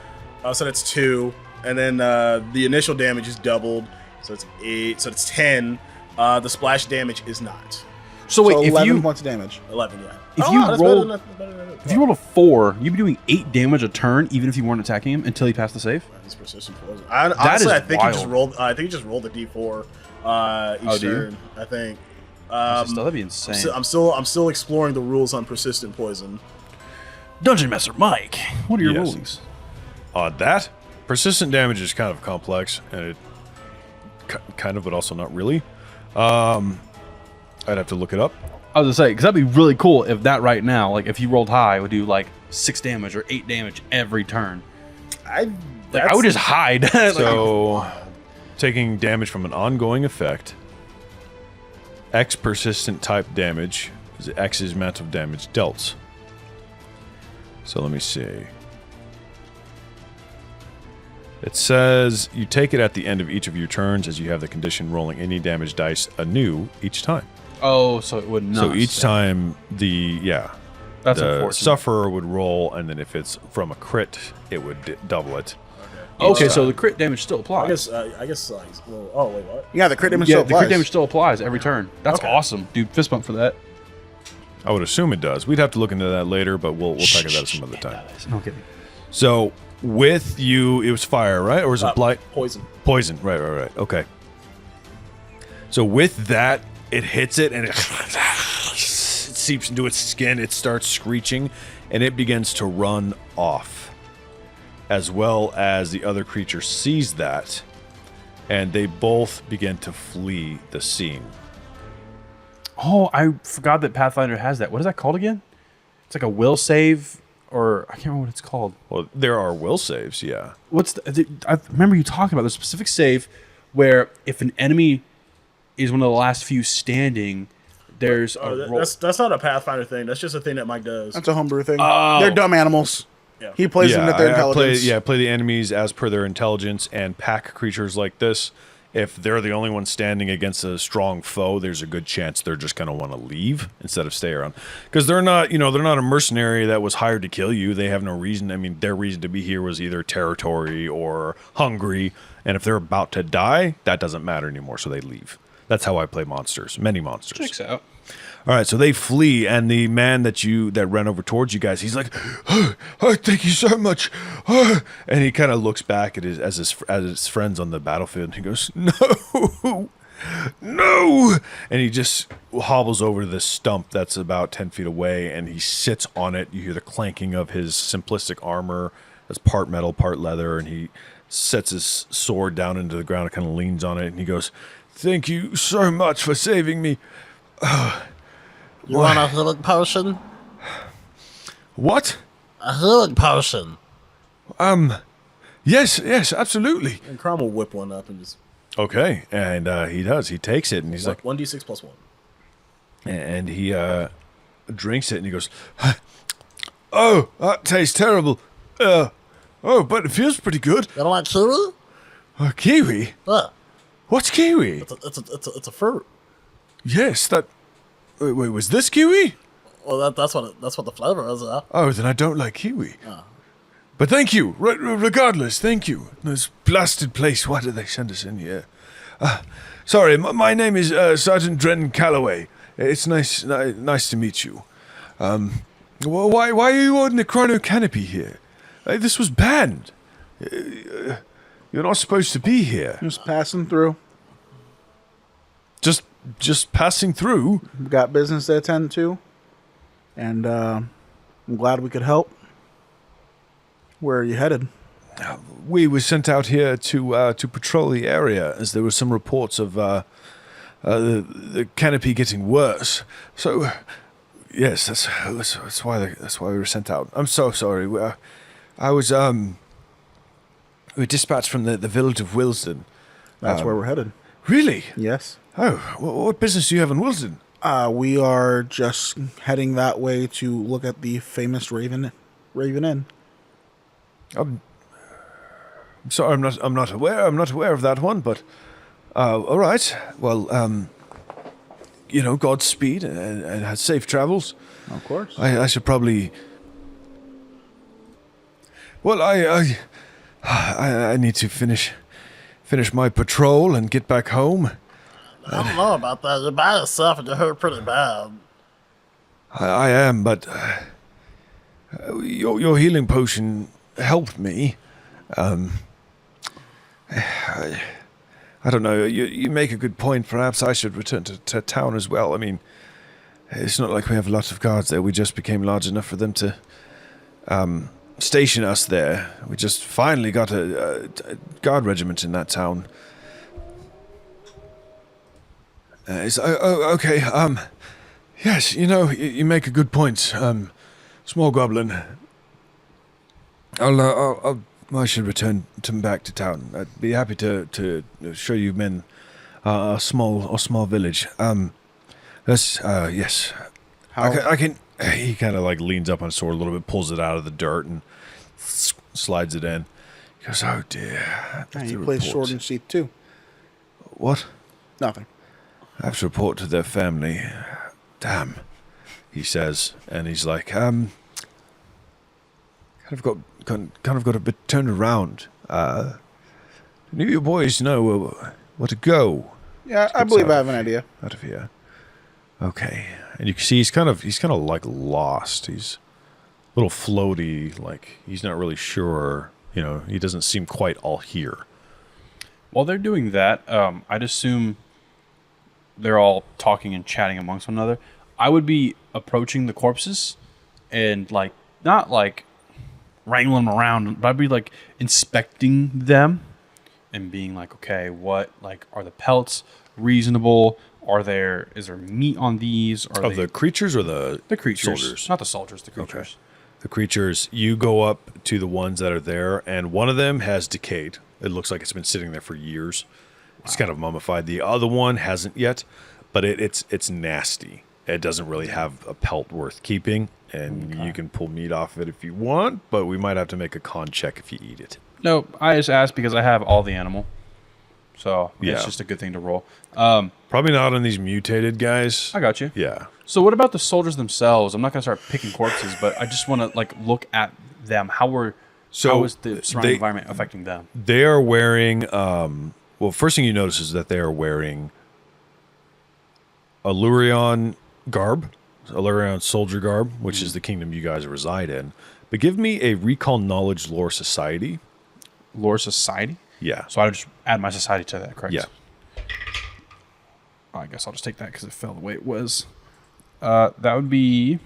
Speaker 3: so that's 2, and then the initial damage is doubled, so it's 8. So it's 10. The splash damage is not
Speaker 2: So wait,
Speaker 4: So
Speaker 2: if
Speaker 4: 11
Speaker 2: you
Speaker 4: points of damage.
Speaker 3: 11. Yeah.
Speaker 2: If you
Speaker 3: that's
Speaker 2: rolled-
Speaker 3: better than
Speaker 2: if you rolled a 4, you'd be doing 8 damage a turn, even if you weren't attacking him until he passed the save.
Speaker 3: His persistent poison. Honestly,
Speaker 2: is
Speaker 3: I think he just
Speaker 2: wild.
Speaker 3: rolled. I think he just rolled a d4 each
Speaker 2: do you?
Speaker 3: turn. I think.
Speaker 2: Still, that'd be insane.
Speaker 3: I'm still exploring the rules on persistent poison.
Speaker 2: Dungeon Master Mike, what are your
Speaker 1: Yes.
Speaker 2: rulings?
Speaker 1: On that, persistent damage is kind of complex, and it kind of, but also not really. I'd have to look it up.
Speaker 2: I was gonna say, because that'd be really cool if that right now, like if you rolled high, would do like 6 damage or 8 damage every turn.
Speaker 3: I
Speaker 2: Like I would just hide. Like,
Speaker 1: So, taking damage from an ongoing effect, X persistent type damage is X's amount of damage dealt. So let me see. It says you take it at the end of each of your turns as you have the condition rolling any damage dice anew each time.
Speaker 2: oh, so it would not.
Speaker 1: So each
Speaker 2: stay.
Speaker 1: time
Speaker 2: That's
Speaker 1: the
Speaker 2: unfortunate.
Speaker 1: sufferer would roll, and then if it's from a crit, it would double it.
Speaker 2: Okay, so the crit damage still applies.
Speaker 3: I guess like. Well, oh wait, what?
Speaker 4: Yeah, the crit damage
Speaker 2: Yeah,
Speaker 4: still
Speaker 2: the crit
Speaker 4: applies.
Speaker 2: damage still applies every turn. That's
Speaker 3: Okay.
Speaker 2: awesome, dude. Fist bump for that.
Speaker 1: I would assume it does. We'd have to look into that later, but we'll talk about that some other time.
Speaker 2: No kidding.
Speaker 1: So with you, it was fire, right? Or was it blight?
Speaker 3: Poison.
Speaker 1: Poison. Right. Okay. So with that, it hits it and it seeps into its skin. It starts screeching and it begins to run off. As well as the other creature sees that, and they both begin to flee the scene.
Speaker 2: Oh, I forgot that Pathfinder has that. What is that called again? It's like a will save, or I can't remember what it's called.
Speaker 1: Well, there are will saves, yeah.
Speaker 2: What's I remember you talking about the specific save where if an enemy is one of the last few standing, there's a roll.
Speaker 3: That's not a Pathfinder thing. That's just a thing that Mike does.
Speaker 4: That's a homebrew thing.
Speaker 2: Oh.
Speaker 4: They're dumb animals.
Speaker 3: Yeah.
Speaker 4: He plays them at their intelligence.
Speaker 1: Play the enemies as per their intelligence, and pack creatures like this. If they're the only one standing against a strong foe, there's a good chance they're just going to want to leave instead of stay around. Because they're not a mercenary that was hired to kill you. They have no reason. I mean, their reason to be here was either territory or hungry. And if they're about to die, that doesn't matter anymore, so they leave. That's how I play monsters. Many monsters.
Speaker 2: Checks out.
Speaker 1: All right, so they flee, and the man that ran over towards you guys, he's like, "Oh, thank you so much," and he kind of looks back at his friends on the battlefield, and he goes, "No, no," and he just hobbles over to this stump that's about 10 feet away, and he sits on it. You hear the clanking of his simplistic armor that's part metal, part leather, and he sets his sword down into the ground and kind of leans on it, and he goes, Thank you so much for saving me.
Speaker 5: You want a healing potion?
Speaker 1: What?
Speaker 5: A healing potion.
Speaker 1: Yes, absolutely.
Speaker 3: And Khrom will whip one up and just
Speaker 1: Okay, and he does. He takes it, and he's like,
Speaker 3: 1d6 plus 1.
Speaker 1: and he drinks it, and he goes, "Oh, that tastes terrible. But it feels pretty good.
Speaker 5: You don't like kiwi?
Speaker 1: Kiwi?
Speaker 5: Yeah.
Speaker 1: What's kiwi?
Speaker 5: It's a fruit.
Speaker 1: Yes, that. Wait, was this kiwi?
Speaker 5: Well, that's what the flavor is. Yeah.
Speaker 1: Oh, then I don't like kiwi. But thank you. Regardless, thank you. This blasted place. Why did they send us in here? Sorry, my name is Sergeant Dren Calloway. It's nice to meet you. Why are you on the Chrono Canopy here? This was banned. You're not supposed to be here.
Speaker 4: Just passing through.
Speaker 1: Just passing through.
Speaker 4: We got business to attend to, and I'm glad we could help. Where are you headed?
Speaker 1: We were sent out here to patrol the area, as there were some reports of the canopy getting worse. So, yes, that's why we were sent out. I'm so sorry. We were dispatched from the village of Wilsden.
Speaker 4: That's where we're headed.
Speaker 1: Really?
Speaker 4: Yes.
Speaker 1: Oh, what business do you have in Wilsden?
Speaker 4: We are just heading that way to look at the famous Raven Inn.
Speaker 1: I'm sorry, I'm not aware of that one, but all right. Well, Godspeed and safe travels.
Speaker 4: Of course.
Speaker 1: I should probably. Well, I need to finish my patrol and get back home.
Speaker 5: I don't know about that. You're by yourself and you hurt pretty bad.
Speaker 1: I am, but your healing potion helped me. I don't know. You make a good point. Perhaps I should return to town as well. I mean, it's not like we have lots of guards there. We just became large enough for them to station us there. We just finally got a guard regiment in that town. Okay. Yes, you make a good point. Small goblin. I should return back to town. I'd be happy to show you men a small village. Yes.
Speaker 4: How?
Speaker 1: I can. He kind of like leans up on his sword a little bit, pulls it out of the dirt, and slides it in. He goes, "Oh dear."
Speaker 4: Yeah, he plays sword and sheath too.
Speaker 1: What?
Speaker 4: Nothing.
Speaker 1: I have to report to their family. Damn, he says, and he's like, kind of got a bit turned around. Do you boys know where to go?
Speaker 4: Yeah, I believe I have an idea.
Speaker 1: Out of here. Okay, and you can see he's kind of like lost. He's a little floaty, like he's not really sure. He doesn't seem quite all here.
Speaker 2: While they're doing that, I'd assume they're all talking and chatting amongst one another. I would be approaching the corpses and not wrangling them around, but I'd be inspecting them and being like, okay, what are the pelts reasonable? Is there meat on these?
Speaker 1: The creatures or the
Speaker 2: creatures?
Speaker 1: Soldiers?
Speaker 2: Not the soldiers, the creatures.
Speaker 1: Okay. The creatures, you go up to the ones that are there, and one of them has decayed. It looks like it's been sitting there for years. It's kind of mummified. The other one hasn't yet, but it's nasty. It doesn't really have a pelt worth keeping, and you can pull meat off it if you want, but we might have to make a con check if you eat it.
Speaker 2: No, I just asked because I have all the animal. So
Speaker 1: Yeah.
Speaker 2: it's just a good thing to roll.
Speaker 1: Probably not on these mutated guys.
Speaker 2: I got you.
Speaker 1: Yeah.
Speaker 2: So what about the soldiers themselves? I'm not going to start picking corpses, but I just want to look at them. How is the surrounding environment affecting them?
Speaker 1: They are wearing, first thing you notice is that they are wearing Allurion garb, Allurion soldier garb, which is the kingdom you guys reside in. But give me a recall knowledge lore society.
Speaker 2: Lore society?
Speaker 1: Yeah.
Speaker 2: So I just add my society to that, correct?
Speaker 1: Yeah.
Speaker 2: I guess I'll just take that because it fell the way it was. That would be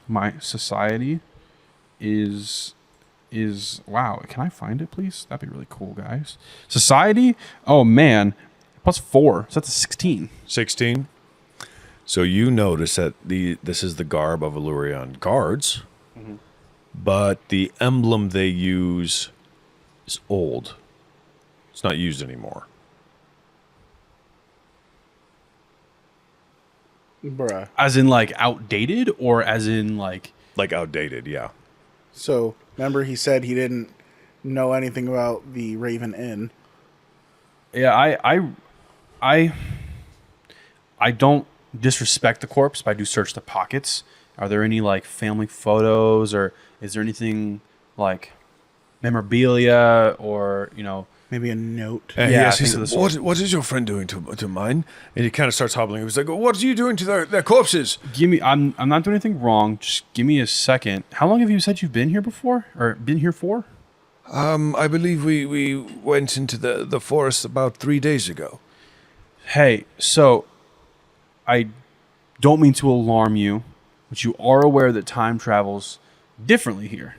Speaker 2: my society is wow. Can I find it, please? That'd be really cool, guys. Society? Oh, man. plus 4. So that's a 16.
Speaker 1: 16. So you notice that this is the garb of Illurion guards, but the emblem they use is old. It's not used anymore.
Speaker 4: Bruh.
Speaker 2: As in, like, outdated, or as in, like...
Speaker 1: Like outdated, yeah.
Speaker 4: So, remember he said he didn't know anything about the Raven Inn.
Speaker 2: Yeah, I don't disrespect the corpse, but I do search the pockets. Are there any, like, family photos, or is there anything, like, memorabilia, or, you know...
Speaker 4: Maybe a note.
Speaker 1: And
Speaker 2: Yeah,
Speaker 1: yes,
Speaker 2: I
Speaker 1: he
Speaker 2: think
Speaker 1: said,
Speaker 2: so.
Speaker 1: what is your friend doing to mine? And he kind of starts hobbling. He was like, what are you doing to their corpses?
Speaker 2: Give me... I'm not doing anything wrong. Just give me a second. How long have you said you've been here before? Or been here for?
Speaker 1: I believe we went into the forest about 3 days ago.
Speaker 2: Hey, so... I don't mean to alarm you, but you are aware that time travels differently here.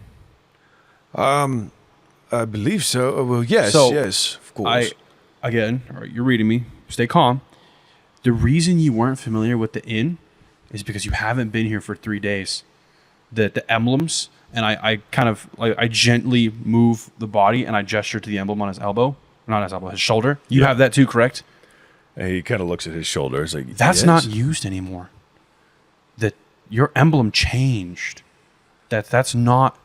Speaker 1: I believe so. Well, yes,
Speaker 2: So,
Speaker 1: yes, of course.
Speaker 2: All right, you're reading me. Stay calm. The reason you weren't familiar with the inn is because you haven't been here for 3 days. The emblems, and I kind of, like, I gently move the body and I gesture to the emblem on his elbow. Not his elbow, his shoulder. You have that too, correct?
Speaker 1: And he kind of looks at his shoulders like,
Speaker 2: That's
Speaker 1: yes.
Speaker 2: not used anymore. That your emblem changed. That's not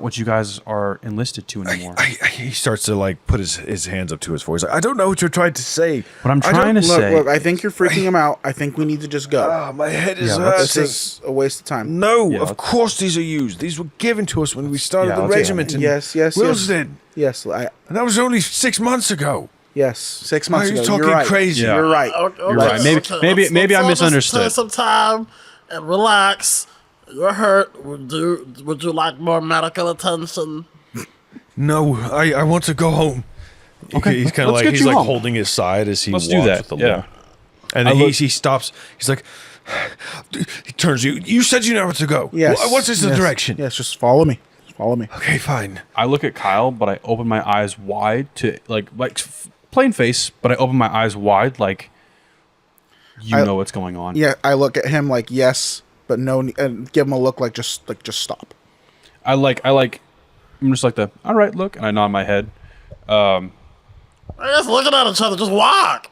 Speaker 2: what you guys are enlisted to anymore.
Speaker 1: He starts to like put his hands up to his voice. Like, I don't know what you're trying to say.
Speaker 2: What I'm trying to say...
Speaker 4: Look, I think you're freaking him out. I think we need to just go.
Speaker 1: Ah, my head is
Speaker 2: Yeah,
Speaker 4: This
Speaker 1: hurting.
Speaker 4: is a waste of time.
Speaker 1: No,
Speaker 2: Yeah,
Speaker 1: of
Speaker 2: let's-
Speaker 1: course these are used. These were given to us when we started
Speaker 2: Yeah,
Speaker 1: the
Speaker 2: let's-
Speaker 1: regiment in
Speaker 4: Yes.
Speaker 1: Willesden.
Speaker 4: Yes,
Speaker 1: And that was only 6 months ago.
Speaker 4: yes. 6
Speaker 1: Why
Speaker 4: months
Speaker 1: are you
Speaker 4: ago.
Speaker 1: talking
Speaker 4: You're right.
Speaker 1: crazy?
Speaker 2: Yeah.
Speaker 4: You're right.
Speaker 5: Okay,
Speaker 2: You're right. Maybe I
Speaker 5: let's
Speaker 2: misunderstood.
Speaker 5: Take some time and relax. You're hurt. Would you like more medical attention?
Speaker 1: No, I want to go home.
Speaker 2: Okay,
Speaker 1: He's kind of
Speaker 2: let's
Speaker 1: like
Speaker 2: get you home.
Speaker 1: holding his side as he
Speaker 2: Let's
Speaker 1: walks
Speaker 2: do that,
Speaker 1: with the
Speaker 2: yeah.
Speaker 1: law. And then he stops. He's like, he turns you. You said you never to go.
Speaker 4: Yes.
Speaker 1: What's this
Speaker 4: yes.
Speaker 1: direction?
Speaker 4: Yes, just follow me. Follow me.
Speaker 1: Okay, fine.
Speaker 2: I look at Kyle, but I open my eyes wide to like plain face, but I open my eyes wide like you know what's going on.
Speaker 4: Yeah, I look at him like yes, but no, and give him a look like just stop.
Speaker 2: I'm just like all right, look, and I nod my head.
Speaker 5: I guess looking at each other, just walk.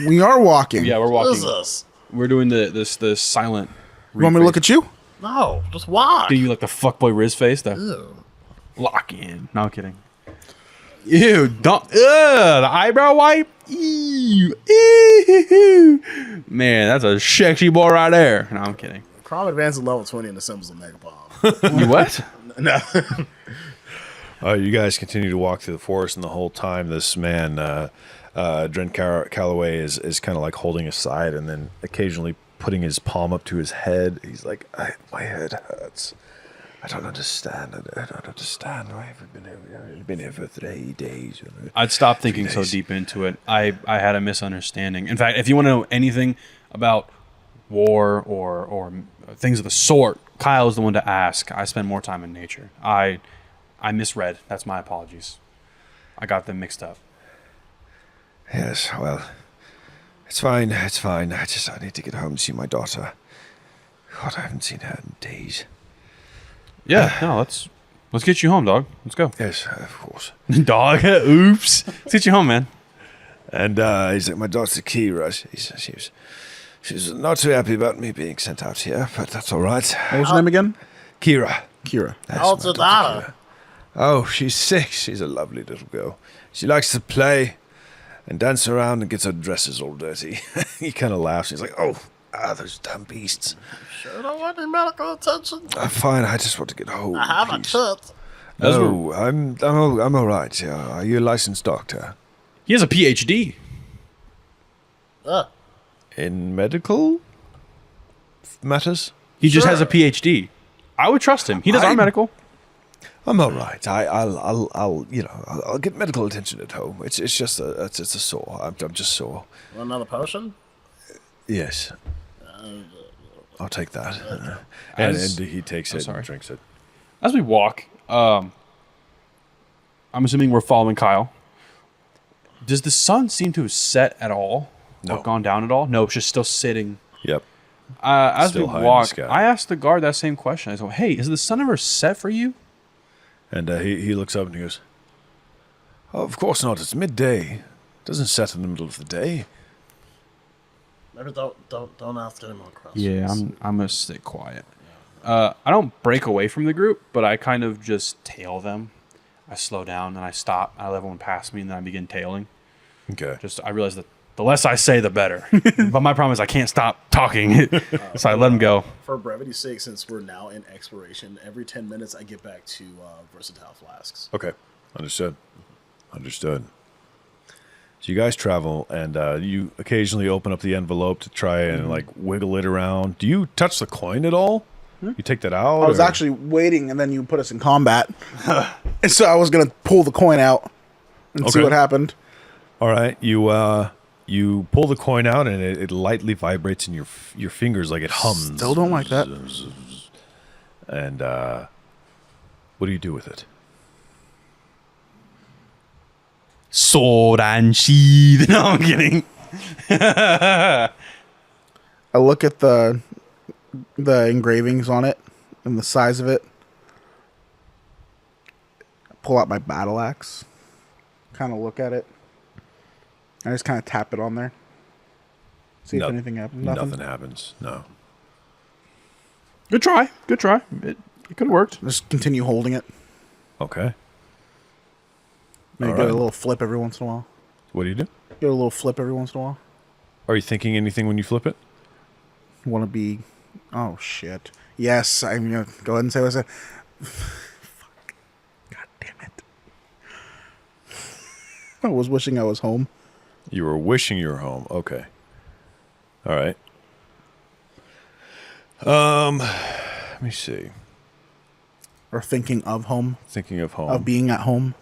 Speaker 4: We are walking.
Speaker 2: Yeah, we're
Speaker 5: What is
Speaker 2: walking.
Speaker 5: this?
Speaker 2: We're doing the silent.
Speaker 4: You want me to look at you?
Speaker 5: No, just walk.
Speaker 2: Give you like the fuckboy Riz face. The
Speaker 5: Ew.
Speaker 2: lock in. No, I'm kidding. Ew, don't. The eyebrow wipe. Ew, ew. Man, that's a sexy boy right there. No, I'm kidding.
Speaker 3: Khrom advances level 20 and assembles a mega bomb.
Speaker 2: You what?
Speaker 3: No.
Speaker 1: You guys continue to walk through the forest, and the whole time, this man, Dren Calloway, is kind of like holding his side, and then occasionally putting his palm up to his head. He's like, my head hurts. I don't understand. I don't understand. Why have we been here for 3 days?
Speaker 2: I'd stop thinking so
Speaker 1: days.
Speaker 2: deep into it. I had a misunderstanding. In fact, if you want to know anything about war or things of the sort, Kyle is the one to ask. I spend more time in nature. I misread. That's my apologies. I got them mixed up.
Speaker 1: Yes, well, it's fine. It's fine. I need to get home and see my daughter. God, I haven't seen her in days.
Speaker 2: Yeah, no, let's get you home, dog. Let's go.
Speaker 1: Yes, of course.
Speaker 2: Dog, oops. Let's get you home, man.
Speaker 1: And he's like, my daughter Kira. She's not too happy about me being sent out here, but that's all right.
Speaker 4: What was your name again?
Speaker 1: Kira.
Speaker 4: Kira.
Speaker 1: That's
Speaker 5: How old's
Speaker 1: my
Speaker 5: your
Speaker 1: daughter,
Speaker 5: daughter?
Speaker 1: Kira. Oh, she's 6. She's a lovely little girl. She likes to play and dance around and gets her dresses all dirty. He kind of laughs. He's like, those damn beasts.
Speaker 5: Sure don't want any medical attention.
Speaker 1: Fine, I just want to get home.
Speaker 5: I have a
Speaker 1: please.
Speaker 5: kit.
Speaker 1: No, I'm all right. Yeah. Are you a licensed doctor?
Speaker 2: He has a PhD.
Speaker 1: In medical matters?
Speaker 2: He just has a PhD. I would trust him. He does our medical.
Speaker 1: I'm all right. I'll get medical attention at home. It's just it's a sore. I'm just sore.
Speaker 5: Want another potion?
Speaker 1: Yes. I'll take that. And he takes it
Speaker 2: sorry.
Speaker 1: and drinks it.
Speaker 2: As we walk, I'm assuming we're following Kyle. Does the sun seem to have set at all?
Speaker 1: No.
Speaker 2: Or gone down at all? No, it's just still sitting.
Speaker 1: Yep.
Speaker 2: As
Speaker 1: Still
Speaker 2: we
Speaker 1: high in the
Speaker 2: walk,
Speaker 1: sky.
Speaker 2: I asked the guard that same question. I go, hey, is the sun ever set for you?
Speaker 1: And he looks up and he goes, "Oh, of course not. It's midday. It doesn't set in the middle of the day."
Speaker 5: Maybe don't ask any more questions.
Speaker 2: Yeah, I'm going to stay quiet. I don't break away from the group, but I kind of just tail them. I slow down and I stop. I let everyone pass me and then I begin tailing.
Speaker 1: Okay.
Speaker 2: I realize that the less I say, the better. But my problem is I can't stop talking. So I let them go.
Speaker 3: For brevity's sake, since we're now in exploration, every 10 minutes I get back to versatile flasks.
Speaker 1: Okay. Understood. So you guys travel, and you occasionally open up the envelope to try and like wiggle it around. Do you touch the coin at all? You take that out?
Speaker 4: I was
Speaker 1: or-
Speaker 4: actually waiting, and then you put us in combat. And so I was going to pull the coin out and see
Speaker 1: Okay.
Speaker 4: what happened.
Speaker 1: All right. You pull the coin out, and it lightly vibrates in your fingers like it hums.
Speaker 4: Still don't like that.
Speaker 1: And what do you do with it?
Speaker 2: Sword and sheath. No, I'm kidding.
Speaker 4: I look at the engravings on it and the size of it. I pull out my battle axe. Kind of look at it. I just kind of tap it on there. See
Speaker 1: No-
Speaker 4: if anything happens.
Speaker 1: Nothing happens. No.
Speaker 2: Good try. It could have worked.
Speaker 4: Just continue holding it.
Speaker 1: Okay.
Speaker 4: Maybe
Speaker 1: All
Speaker 4: get
Speaker 1: right.
Speaker 4: a little flip every once in a while.
Speaker 1: What do you do?
Speaker 4: Get a little flip every once in a while.
Speaker 1: Are you thinking anything when you flip it?
Speaker 4: Want to be... Oh, shit. Yes, I'm going to go ahead and say what I said. Fuck. God damn it. I was wishing I was home.
Speaker 1: You were wishing you were home. Okay. All right. Let me see.
Speaker 4: Or thinking of home.
Speaker 1: Thinking of home.
Speaker 4: Of being at home.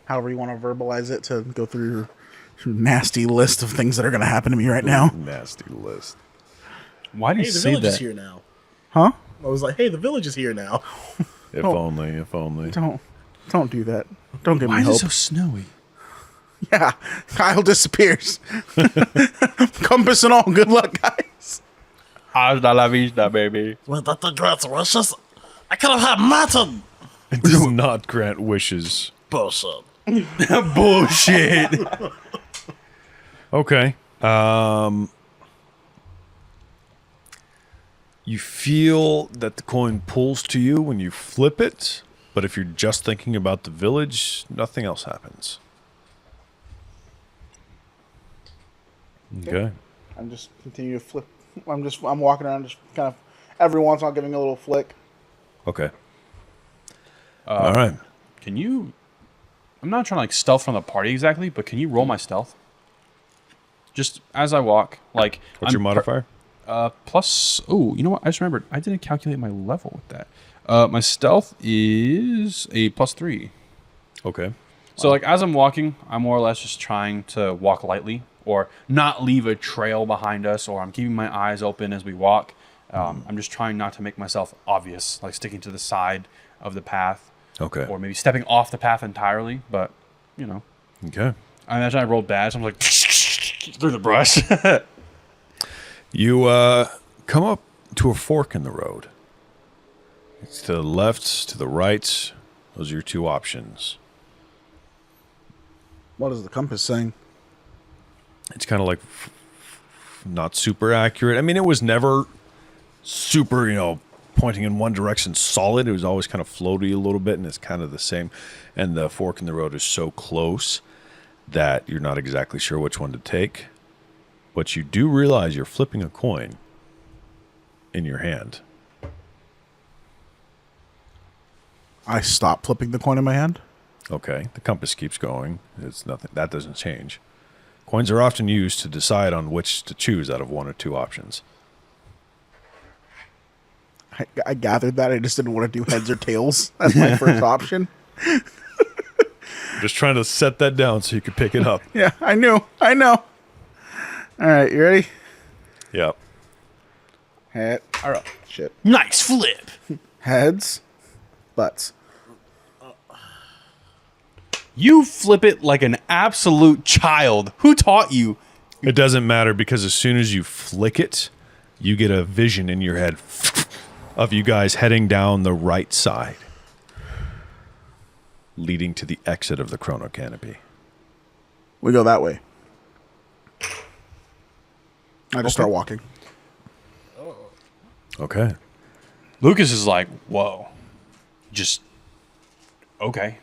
Speaker 4: However you want to verbalize it to go through your nasty list of things that are going to happen to me right now.
Speaker 1: Nasty list.
Speaker 2: Why do
Speaker 3: Hey,
Speaker 2: you
Speaker 3: the
Speaker 2: say
Speaker 3: village is
Speaker 2: that?
Speaker 3: here now.
Speaker 4: Huh?
Speaker 3: I was like, hey, the village is here now.
Speaker 1: If
Speaker 4: Oh.
Speaker 1: only. If only.
Speaker 4: Don't do that. Don't give
Speaker 2: Why
Speaker 4: me
Speaker 2: is
Speaker 4: hope.
Speaker 2: it so snowy?
Speaker 4: Yeah, Kyle disappears. Compass and all. Good luck, guys.
Speaker 2: Hasta la vista, baby.
Speaker 5: Wait, that the grants wishes? I could have had mutton.
Speaker 1: It does not grant wishes.
Speaker 5: Bullshit.
Speaker 2: Bullshit.
Speaker 1: Okay. You feel that the coin pulls to you when you flip it, but if you're just thinking about the village, nothing else happens. Okay.
Speaker 4: I'm just continue to flip. I'm walking around, just kind of every once in a while giving a little flick.
Speaker 1: Okay. All right.
Speaker 2: Can you... I'm not trying to like stealth from the party exactly, but can you roll my stealth? Just as I walk, like...
Speaker 1: What's your modifier?
Speaker 2: Plus... Oh, you know what? I just remembered. I didn't calculate my level with that. My stealth is a +3.
Speaker 1: Okay.
Speaker 2: So like as I'm walking, I'm more or less just trying to walk lightly or not leave a trail behind us, or I'm keeping my eyes open as we walk. I'm just trying not to make myself obvious, like sticking to the side of the path.
Speaker 1: Okay.
Speaker 2: Or maybe stepping off the path entirely, but, you know.
Speaker 1: Okay.
Speaker 2: I imagine I rolled bad, so I'm like, through the brush.
Speaker 1: You come up to a fork in the road. It's to the left, to the right. Those are your two options.
Speaker 4: What is the compass saying?
Speaker 1: It's kind of like not super accurate. I mean, it was never super, pointing in one direction solid. It was always kind of floaty a little bit, and it's kind of the same. And the fork in the road is so close that you're not exactly sure which one to take. But you do realize you're flipping a coin in your hand.
Speaker 4: I stop flipping the coin in my hand.
Speaker 1: Okay, the compass keeps going. It's nothing. That doesn't change. Coins are often used to decide on which to choose out of one or two options.
Speaker 4: I gathered that. I just didn't want to do heads or tails as my first option.
Speaker 1: I'm just trying to set that down so you could pick it up.
Speaker 4: Yeah, I know. All right, you ready?
Speaker 1: Yeah.
Speaker 4: Head.
Speaker 2: All right.
Speaker 4: Shit.
Speaker 2: Nice flip.
Speaker 4: Heads. Butts.
Speaker 2: You flip it like an absolute child. Who taught you?
Speaker 1: It doesn't matter because as soon as you flick it, you get a vision in your head of you guys heading down the right side, leading to the exit of the Chrono Canopy.
Speaker 4: We go that way. I just start walking.
Speaker 1: Okay.
Speaker 2: Lucas is like, whoa. Just, okay.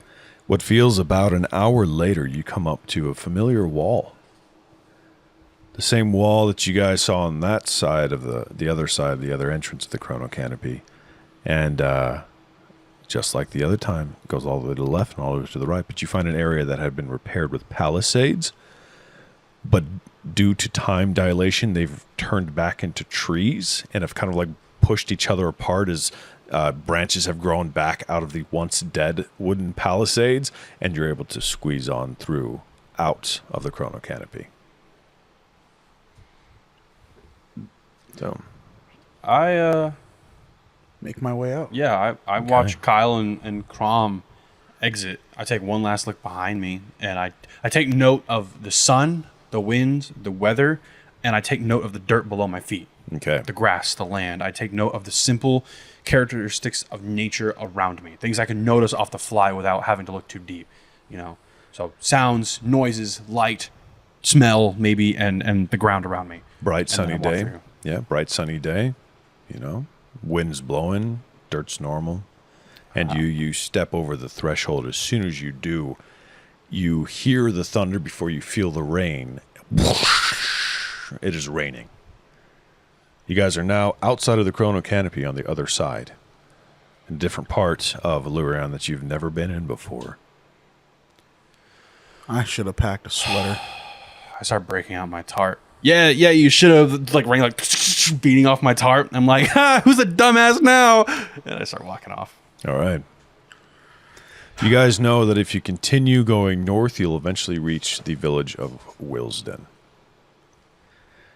Speaker 1: What feels about an hour later, you come up to a familiar wall. The same wall that you guys saw on that side of the other side of the other entrance of the Chrono Canopy. And just like the other time, it goes all the way to the left and all the way to the right. But you find an area that had been repaired with palisades. But due to time dilation, they've turned back into trees and have kind of like pushed each other apart as branches have grown back out of the once dead wooden palisades. And you're able to squeeze on through out of the Chrono Canopy. So,
Speaker 2: I
Speaker 4: Make my way out.
Speaker 2: yeah, I watch Kael and Khrom exit. I take one last look behind me, and I take note of the sun, the wind, the weather, and I take note of the dirt below my feet.
Speaker 1: okay.
Speaker 2: The grass, the land. I take note of the simple characteristics of nature around me. Things I can notice off the fly without having to look too deep, you know. So sounds, noises, light, smell, maybe, and the ground around me.
Speaker 1: Bright sunny
Speaker 2: And then I walk
Speaker 1: day.
Speaker 2: through.
Speaker 1: Yeah, bright sunny day. You know, wind's blowing, dirt's normal. And you step over the threshold. As soon as you do, you hear the thunder before you feel the rain. It is raining. You guys are now outside of the Chrono Canopy on the other side. In a different part of Illyrian that you've never been in before.
Speaker 4: I should have packed a sweater.
Speaker 2: I start breaking out my tarp. Yeah, you should have, like, rang, like, beating off my tarp. I'm like, who's a dumbass now? And I start walking off.
Speaker 1: All right. You guys know that if you continue going north, you'll eventually reach the village of Willsden.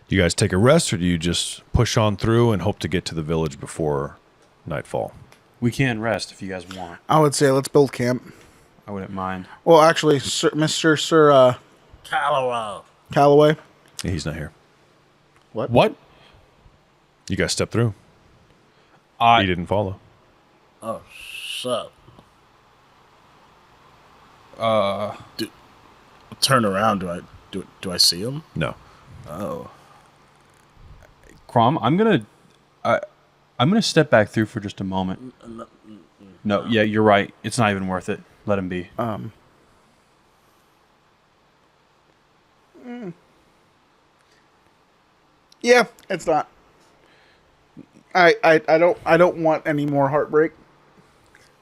Speaker 1: Do you guys take a rest, or do you just push on through and hope to get to the village before nightfall?
Speaker 2: We can rest if you guys want.
Speaker 4: I would say let's build camp.
Speaker 2: I wouldn't mind.
Speaker 4: Well, actually, Mr.
Speaker 5: Calloway.
Speaker 4: Calloway.
Speaker 1: He's not here.
Speaker 2: What?
Speaker 1: You guys step through. He didn't follow.
Speaker 5: Oh, shit.
Speaker 3: Turn around. Do I see him?
Speaker 1: No.
Speaker 2: Khrom, I'm gonna step back through for just a moment. No, yeah, you're right. It's not even worth it. Let him be.
Speaker 4: Yeah, it's not. I don't want any more heartbreak.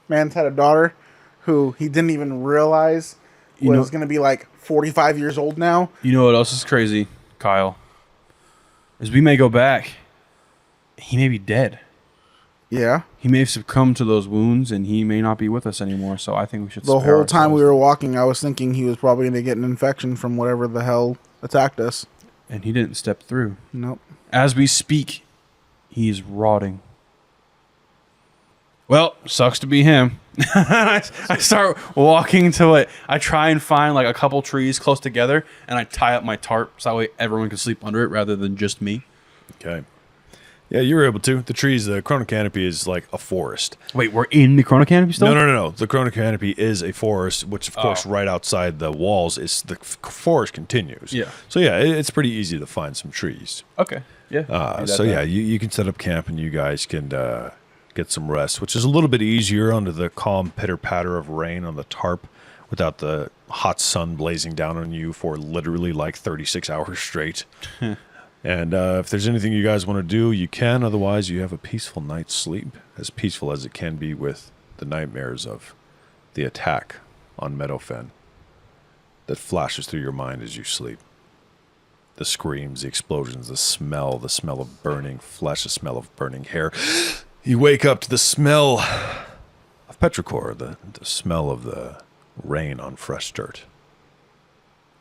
Speaker 4: Man's had a daughter who he didn't even realize was going to be like 45 years old now.
Speaker 2: You know what else is crazy, Kyle? Is we may go back. He may be dead.
Speaker 4: Yeah.
Speaker 2: He may have succumbed to those wounds, and he may not be with us anymore. So I think we should.
Speaker 4: The
Speaker 2: spare
Speaker 4: whole time we
Speaker 2: ourselves.
Speaker 4: were walking, I was thinking he was probably going to get an infection from whatever the hell attacked us.
Speaker 2: And he didn't step through.
Speaker 4: Nope.
Speaker 2: As we speak, he is rotting. Well, sucks to be him. I start walking to it. I try and find like a couple trees close together, and I tie up my tarp so that way everyone can sleep under it rather than just me.
Speaker 1: Okay. Yeah, you were able to. The trees, the Chrono Canopy is like a forest.
Speaker 2: Wait, we're in the Chrono Canopy still?
Speaker 1: No. The Chrono Canopy is a forest, which of course right outside the walls is the forest continues.
Speaker 2: Yeah.
Speaker 1: So yeah, it's pretty easy to find some trees.
Speaker 2: Okay. Yeah.
Speaker 1: So yeah, you can set up camp and you guys can get some rest, which is a little bit easier under the calm pitter patter of rain on the tarp without the hot sun blazing down on you for literally like 36 hours straight. And if there's anything you guys want to do, you can. Otherwise, you have a peaceful night's sleep, as peaceful as it can be with the nightmares of the attack on Meadowfen that flashes through your mind as you sleep. The screams, the explosions, the smell of burning flesh, the smell of burning hair. You wake up to the smell of petrichor, the smell of the rain on fresh dirt.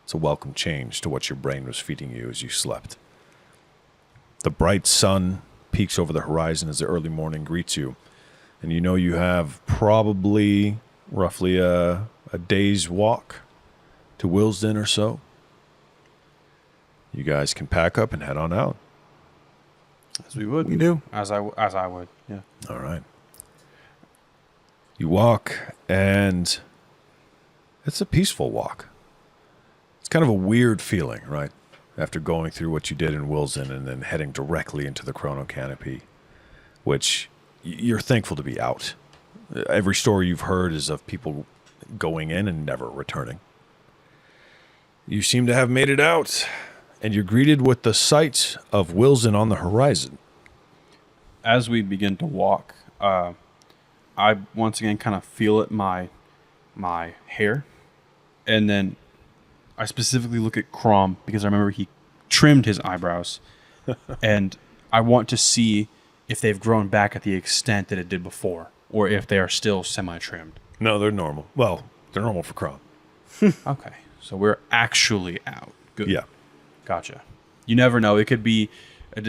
Speaker 1: It's a welcome change to what your brain was feeding you as you slept. The bright sun peeks over the horizon as the early morning greets you, and you know you have probably roughly a a day's walk to Willesden or so. You guys can pack up and head on out.
Speaker 2: As we would.
Speaker 4: We do.
Speaker 2: As I would. Yeah.
Speaker 1: All right. You walk, and it's a peaceful walk. It's kind of a weird feeling, right? After going through what you did in Willesden and then heading directly into the Chrono Canopy, which you're thankful to be out. Every story you've heard is of people going in and never returning. You seem to have made it out, and you're greeted with the sight of Willesden on the horizon.
Speaker 2: As we begin to walk, I once again kind of feel it my hair, and then I specifically look at Khrom because I remember he trimmed his eyebrows, and I want to see if they've grown back at the extent that it did before, or if they are still semi-trimmed.
Speaker 1: No, they're normal. Well, they're normal for Khrom.
Speaker 2: Okay, so we're actually out. Good.
Speaker 1: Yeah.
Speaker 2: Gotcha. You never know. It could be, what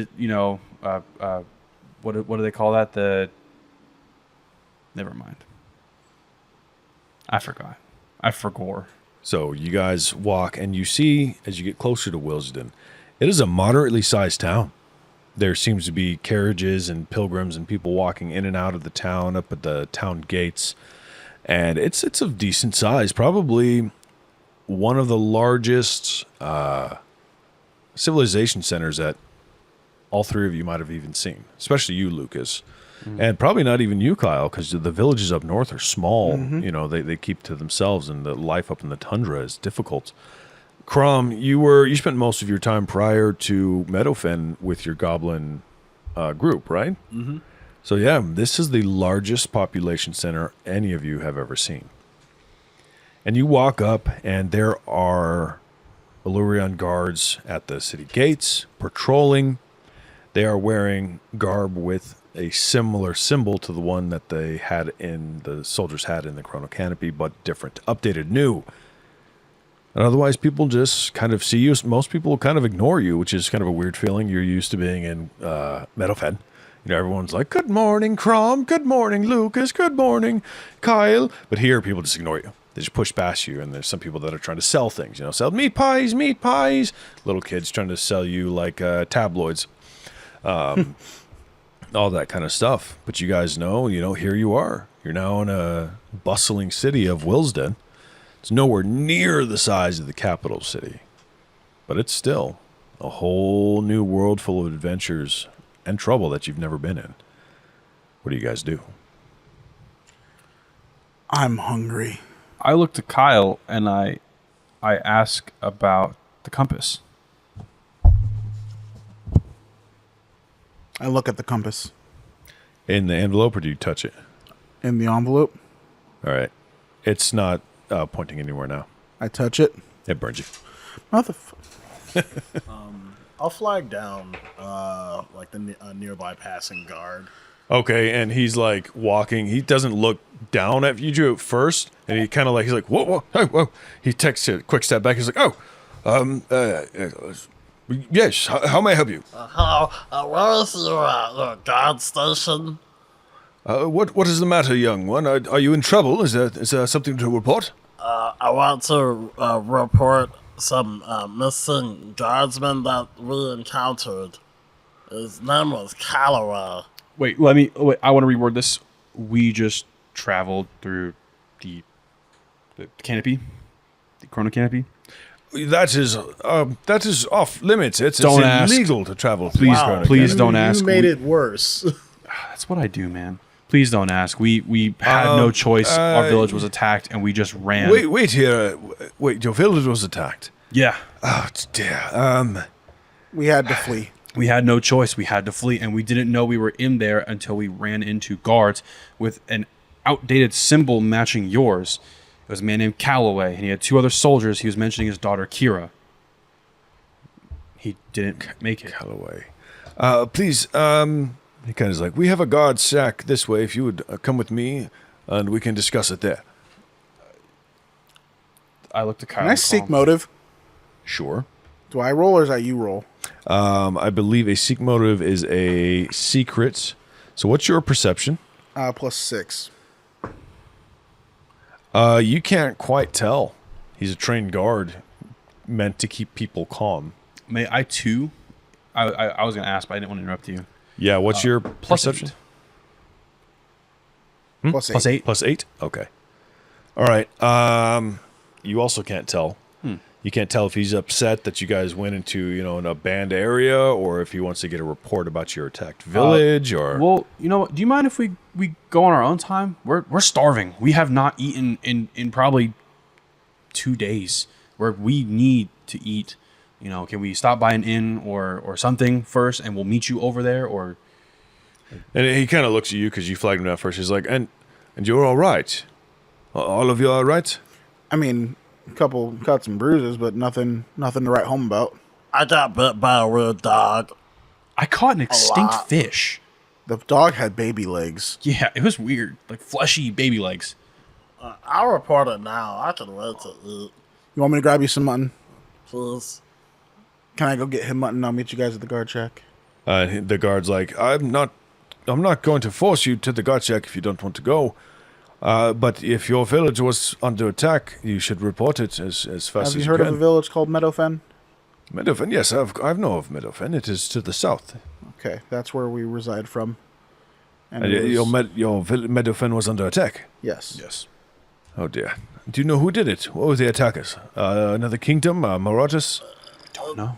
Speaker 2: do they call that? Never mind. I forgot. I forgot.
Speaker 1: So you guys walk, and you see, as you get closer to Willesden, it is a moderately sized town. There seems to be carriages and pilgrims and people walking in and out of the town up at the town gates. And it's of decent size, probably one of the largest civilization centers that all three of you might have even seen, especially you, Lucas. And probably not even you, Kyle, because the villages up north are small. You know, they keep to themselves, and the life up in the tundra is difficult. Khrom, you spent most of your time prior to Meadowfen with your goblin group, right? Mm-hmm. So yeah, this is the largest population center any of you have ever seen. And you walk up, and there are Illyrian guards at the city gates, patrolling. They are wearing garb with a similar symbol to the one that the soldiers had in the Chrono Canopy, but different, updated, new. And otherwise, people just kind of see you. Most people kind of ignore you, which is kind of a weird feeling. You're used to being in Meadowfen. You know, everyone's like, "Good morning, Khrom. Good morning, Lucas. Good morning, Kael." But here, people just ignore you. They just push past you, and there's some people that are trying to sell things. You know, sell meat pies. Little kids trying to sell you like tabloids. All that kind of stuff. But you guys know, here you are. You're now in a bustling city of Willesden. It's nowhere near the size of the capital city, but it's still a whole new world full of adventures and trouble that you've never been in. What do you guys do?
Speaker 4: I'm hungry.
Speaker 2: I look to Kael and I ask about the compass.
Speaker 4: I look at the compass
Speaker 1: In the envelope, or do you touch it?
Speaker 4: in the envelope.
Speaker 1: All right. It's not pointing anywhere now.
Speaker 4: I touch it.
Speaker 1: It burns you.
Speaker 4: Motherfucker.
Speaker 3: I'll flag down like the nearby passing guard.
Speaker 1: Okay, and he's like walking. He doesn't look down at you at first, and he kind of like, he's like, whoa, hey, whoa. He takes a quick step back. He's like, yes, how may I help you?
Speaker 5: Hello, where is your guard station?
Speaker 1: What is the matter, young one? Are you in trouble? Is there something to report?
Speaker 5: I want to report some missing guardsmen that we encountered. His name was Calloway.
Speaker 2: Wait, I want to reword this. We just traveled through the canopy, the Chrono Canopy.
Speaker 1: That is off limits. It's
Speaker 2: Don't ask.
Speaker 1: illegal to travel.
Speaker 2: Please,
Speaker 1: Chrono
Speaker 2: please
Speaker 1: Canopy.
Speaker 2: don't ask.
Speaker 3: You made it worse.
Speaker 2: That's what I do, man. Please don't ask. We had no choice. Our village was attacked, and we just ran.
Speaker 1: Wait here. Wait, your village was attacked.
Speaker 2: Yeah.
Speaker 1: Oh dear.
Speaker 4: We had to flee.
Speaker 2: We had no choice. We had to flee, and we didn't know we were in there until we ran into guards with an outdated symbol matching yours. It was a man named Calloway, and he had two other soldiers. He was mentioning his daughter, Kira. He didn't make it.
Speaker 1: Calloway. Please, he kind of is like, we have a guard shack this way. If you would come with me, and we can discuss it there.
Speaker 2: I looked at Kyle.
Speaker 4: Can I seek motive?
Speaker 1: Sure.
Speaker 4: Do I roll or is that you roll?
Speaker 1: I believe a seek motive is a secret. So what's your perception?
Speaker 4: +6.
Speaker 1: You can't quite tell. He's a trained guard, meant to keep people calm.
Speaker 2: May I too? I was going to ask, but I didn't want to interrupt you.
Speaker 1: Yeah, what's your
Speaker 2: Plus
Speaker 1: perception?
Speaker 2: 8.
Speaker 4: Plus 8.
Speaker 2: Plus 8.
Speaker 1: Plus 8? Okay. All right. You also can't tell. You can't tell if he's upset that you guys went into, an abandoned area, or if he wants to get a report about your attacked village, or...
Speaker 2: Well, you know what? Do you mind if we go on our own time? We're starving. We have not eaten in probably 2 days. We need to eat. Can we stop by an inn or something first, and we'll meet you over there? Or
Speaker 1: And he kind of looks at you because you flagged him down first. He's like, and you're all right? All of you all right?
Speaker 4: I mean, a couple cuts and bruises, but nothing to write home about.
Speaker 5: I got bit by a weird dog.
Speaker 2: I caught an extinct
Speaker 5: lot.
Speaker 2: fish.
Speaker 4: The dog had baby legs.
Speaker 2: Yeah, it was weird, like fleshy baby legs.
Speaker 5: I'll report it now. I can wait to eat.
Speaker 4: You want me to grab you some mutton?
Speaker 5: Please.
Speaker 4: Can I go get him mutton? I'll meet you guys at the guard shack.
Speaker 1: The guard's like, I'm not going to force you to the guard shack if you don't want to go. But if your village was under attack, you should report it as fast as
Speaker 4: Have you
Speaker 1: you
Speaker 4: heard
Speaker 1: can.
Speaker 4: of a village called Meadowfen?
Speaker 1: Meadowfen, yes, I know of Meadowfen. It is to the south.
Speaker 4: Okay, that's where we reside from. And
Speaker 1: And
Speaker 4: it was-
Speaker 1: your Meadowfen was under attack.
Speaker 4: yes.
Speaker 2: Yes.
Speaker 1: Oh dear. Do you know who did it? What were the attackers? Another kingdom? Marauders?
Speaker 2: Don't know.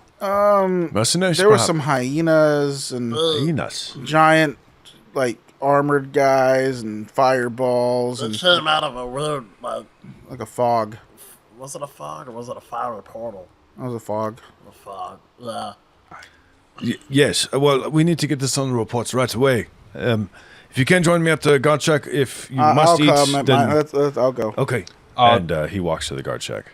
Speaker 1: Mercenaries?
Speaker 4: There were
Speaker 1: perhaps?
Speaker 4: some hyenas and
Speaker 1: hyenas.
Speaker 4: giant, armored guys and fireballs
Speaker 5: It
Speaker 4: and
Speaker 5: came out of a weird,
Speaker 4: like a fog.
Speaker 5: was it a fog or was it a fiery portal?
Speaker 4: That was a fog.
Speaker 5: A fog. Yeah.
Speaker 1: Yes. Well, we need to get this on the reports right away. If you can join me at the guard shack, if you must
Speaker 4: I'll
Speaker 1: eat,
Speaker 4: come.
Speaker 1: then
Speaker 4: I'll go.
Speaker 1: okay.
Speaker 2: Uh,
Speaker 1: And he walks to the guard shack.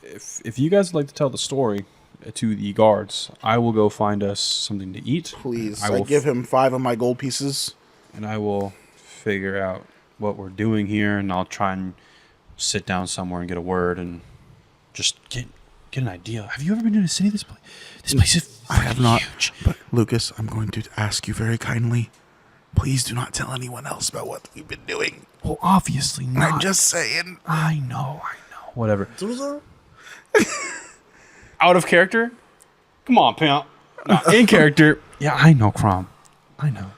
Speaker 2: If you guys would like to tell the story to the guards, I will go find us something to eat.
Speaker 4: Please.
Speaker 2: I
Speaker 4: I
Speaker 2: will
Speaker 4: give him 5 of my gold pieces.
Speaker 2: And I will figure out what we're doing here, and I'll try and sit down somewhere and get a word and just get an idea. Have you ever been to the city? This place is
Speaker 4: I have not.
Speaker 2: huge.
Speaker 4: But Lucas, I'm going to ask you very kindly. Please do not tell anyone else about what we've been doing.
Speaker 2: Well, obviously not.
Speaker 4: I'm just saying.
Speaker 2: I know. Whatever.
Speaker 5: Loser?
Speaker 2: Out of character? Come on, pimp. No, in character. Yeah, I know, Khrom. I know.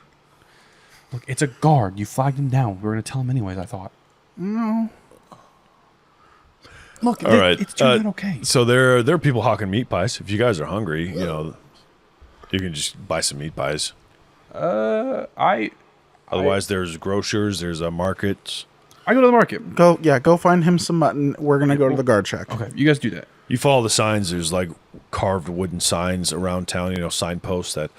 Speaker 2: Look, it's a guard. You flagged him down. We were going to tell him anyways, I thought.
Speaker 4: No.
Speaker 2: Look,
Speaker 1: All right.
Speaker 2: it's doing okay.
Speaker 1: So there are people hawking meat pies. If you guys are hungry, you can just buy some meat pies. Otherwise, there's grocers. There's a market.
Speaker 2: I go to the market.
Speaker 4: Go find him some mutton. We're going to go to the guard shack.
Speaker 2: Okay, you guys do that.
Speaker 1: You follow the signs. There's like carved wooden signs around town. Signposts that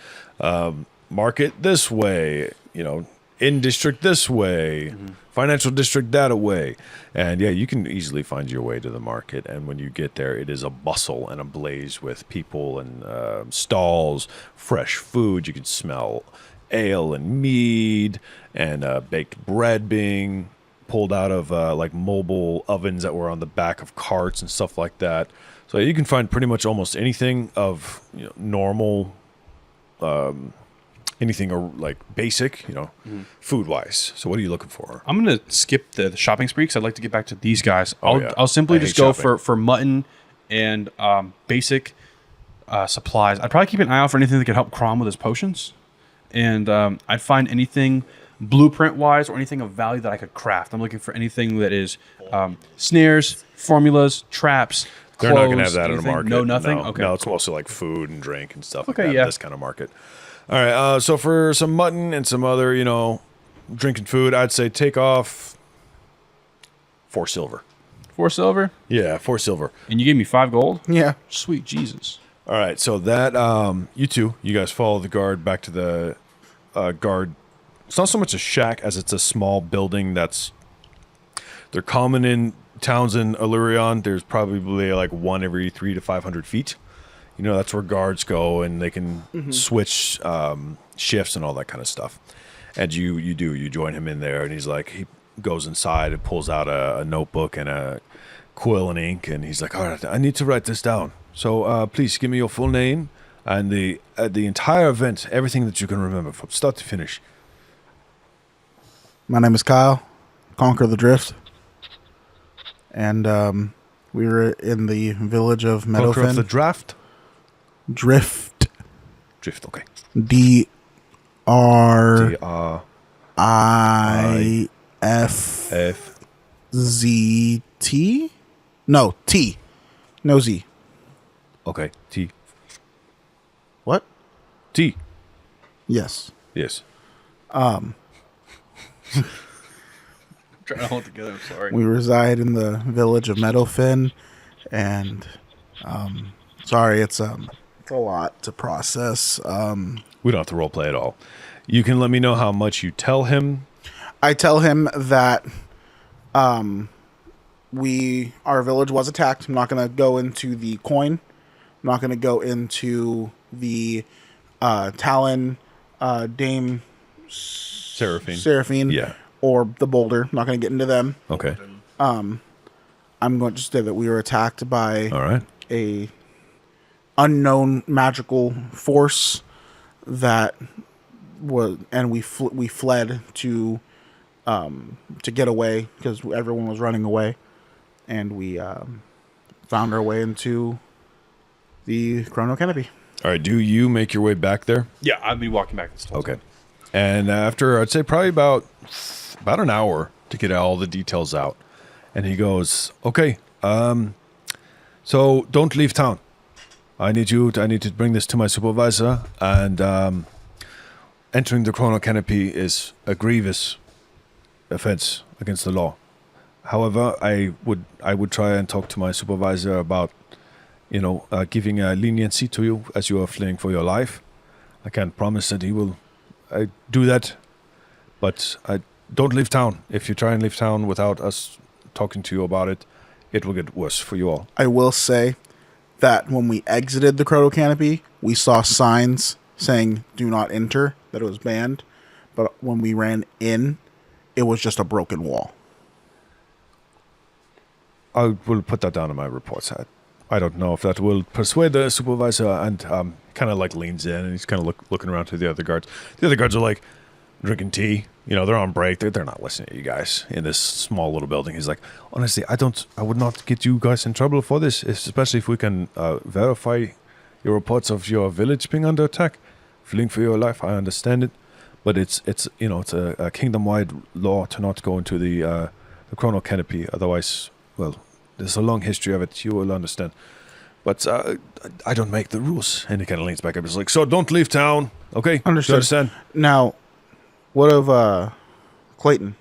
Speaker 1: market this way. In district this way, financial district that way, and yeah, you can easily find your way to the market. And when you get there, it is a bustle and ablaze with people and stalls, fresh food. You can smell ale and mead and baked bread being pulled out of like mobile ovens that were on the back of carts and stuff like that. So you can find pretty much almost anything of normal. Anything like basic, food wise. So what are you looking for?
Speaker 2: I'm gonna skip the shopping spree because I'd like to get back to these guys.
Speaker 1: Yeah.
Speaker 2: I'll simply
Speaker 1: I
Speaker 2: just
Speaker 1: hate
Speaker 2: go
Speaker 1: shopping.
Speaker 2: for mutton and basic supplies. I'd probably keep an eye out for anything that could help Khrom with his potions, and I'd find anything blueprint wise or anything of value that I could craft. I'm looking for anything that is snares, formulas, traps.
Speaker 1: They're not going to
Speaker 2: clothes,
Speaker 1: have that in a
Speaker 2: anything?
Speaker 1: market.
Speaker 2: No, nothing.
Speaker 1: No,
Speaker 2: Okay,
Speaker 1: no, it's
Speaker 2: cool.
Speaker 1: mostly like food and drink and stuff.
Speaker 2: Okay,
Speaker 1: like that,
Speaker 2: yeah.
Speaker 1: this kind of market. All right. So for some mutton and some other, drinking food, I'd say take off 4 silver.
Speaker 2: 4 silver,
Speaker 1: Yeah, 4 silver.
Speaker 2: and you gave me 5 gold.
Speaker 4: Yeah.
Speaker 2: Sweet Jesus.
Speaker 1: All right. So that you guys follow the guard back to the guard. It's not so much a shack as it's a small building they're common in towns in Illurion. There's probably like one every 300 to 500 feet. That's where guards go and they can switch shifts and all that kind of stuff. And you join him in there, and he goes inside and pulls out a notebook and a quill and ink, and he's like, all right, I need to write this down. So please give me your full name and the entire event, everything that you can remember from start to finish.
Speaker 4: My name is Kael. Conquer the Drift. and we were in the village of
Speaker 1: Conqueror of the
Speaker 4: Meadowfen.
Speaker 1: draft?
Speaker 4: Drift.
Speaker 1: Drift, okay.
Speaker 4: DRIFZ
Speaker 1: F.
Speaker 4: T. No T. No Z.
Speaker 1: Okay. T.
Speaker 4: What?
Speaker 1: T.
Speaker 4: Yes.
Speaker 1: Yes.
Speaker 2: I'm trying to hold it together. I'm sorry.
Speaker 4: We reside in the village of Meadowfen, and sorry, it's a lot to process.
Speaker 1: We don't have to roleplay at all. You can let me know how much you tell him.
Speaker 4: I tell him that our village was attacked. I'm not going to go into the coin. I'm not going to go into the Talon Dame Seraphine
Speaker 1: Yeah.
Speaker 4: or the Boulder. I'm not going to get into them.
Speaker 1: Okay.
Speaker 4: I'm going to say that we were attacked by
Speaker 1: All right.
Speaker 4: a unknown magical force that was, and we fled to get away because everyone was running away, and we found our way into the Chrono Canopy.
Speaker 1: All right. Do you make your way back there?
Speaker 2: Yeah, I'd be walking back this whole
Speaker 1: Okay.
Speaker 2: time.
Speaker 1: And after, I'd say probably about an hour to get all the details out. And he goes, okay, so don't leave town. I need to bring this to my supervisor, and entering the Chrono Canopy is a grievous offense against the law. However, I would try and talk to my supervisor about, giving a leniency to you as you are fleeing for your life. I can't promise that he will do that, but don't leave town. If you try and leave town without us talking to you about it, it will get worse for you all.
Speaker 4: I will say that when we exited the Chrono Canopy, we saw signs saying "Do not enter," that it was banned. But when we ran in, it was just a broken wall.
Speaker 1: I will put that down in my reports. I don't know if that will persuade the supervisor, and kind of like leans in and he's kind of looking around to the other guards. The other guards are like drinking tea. They're on break. They're not listening to you guys in this small little building. He's like, honestly, I would not get you guys in trouble for this, especially if we can verify your reports of your village being under attack, fleeing for your life. I understand it, but it's a kingdom-wide law to not go into the Chrono Canopy. Otherwise, well, there's a long history of it. You will understand. But I don't make the rules. And he kind of leans back up. He's like, so don't leave town, okay?
Speaker 4: Understood.
Speaker 1: You understand?
Speaker 4: Now, what of Clayton?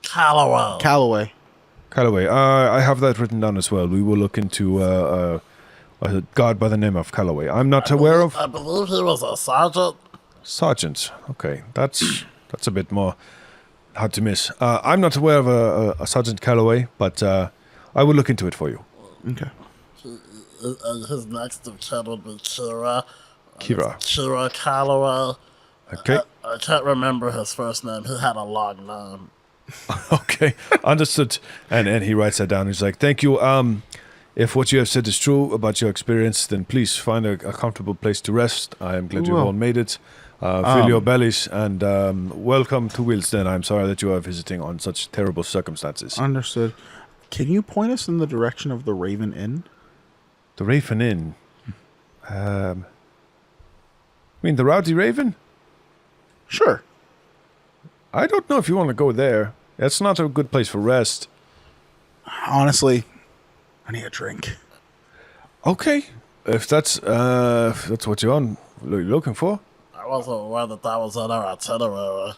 Speaker 5: Callaway.
Speaker 4: Callaway.
Speaker 1: I have that written down as well. We will look into a god by the name of Callaway. I'm not aware of...
Speaker 5: I believe he was a sergeant.
Speaker 1: Sergeant. Okay, that's a bit more hard to miss. I'm not aware of a Sergeant Callaway, but I will look into it for you.
Speaker 4: Okay.
Speaker 5: His next of kin would be Kira.
Speaker 1: Kira.
Speaker 5: Kira Callaway.
Speaker 1: Okay.
Speaker 5: I can't remember his first name. He had a long name.
Speaker 1: Okay, understood. And he writes that down. He's like, thank you. If what you have said is true about your experience, then please find a comfortable place to rest. I am glad you've all made it. Fill your bellies, and welcome to Wilsden. I'm sorry that you are visiting on such terrible circumstances.
Speaker 4: Understood. Can you point us in the direction of the Raven Inn?
Speaker 1: The Raven Inn? I mean, the Rowdy Raven?
Speaker 4: Sure.
Speaker 1: I don't know if you want to go there. That's not a good place for rest.
Speaker 4: Honestly, I need a drink.
Speaker 1: Okay, if that's what you're looking for.
Speaker 5: I wasn't aware that was on our itinerary.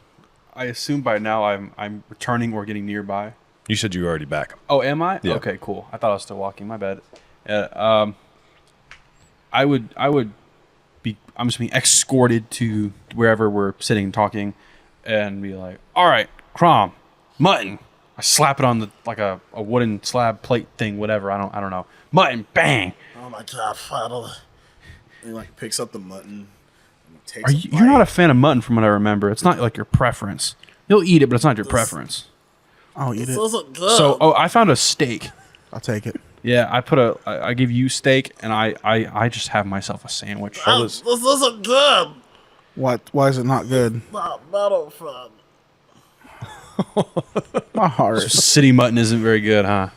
Speaker 2: I assume by now I'm returning or getting nearby.
Speaker 1: You said you were already back.
Speaker 2: Oh, am I?
Speaker 1: Yeah.
Speaker 2: Okay, cool. I thought I was still walking. My bad. I would be. I'm just being escorted to wherever we're sitting and talking, and be like, "All right, Khrom, mutton." I slap it on the a wooden slab plate thing, whatever. I don't know. Mutton, bang.
Speaker 5: Oh my god, finally.
Speaker 3: He picks up the mutton. And takes
Speaker 2: Are you, you're not a fan of mutton, from what I remember. It's not like your preference. You'll eat it, but it's not your preference.
Speaker 4: I'll eat
Speaker 5: This
Speaker 4: it.
Speaker 5: isn't good.
Speaker 2: So, I found a steak.
Speaker 4: I'll take it.
Speaker 2: Yeah, I give you steak, and I just have myself a sandwich.
Speaker 5: this isn't good.
Speaker 4: What? Why is it not good?
Speaker 5: Not metal fun.
Speaker 4: My heart.
Speaker 2: City mutton isn't very good, huh?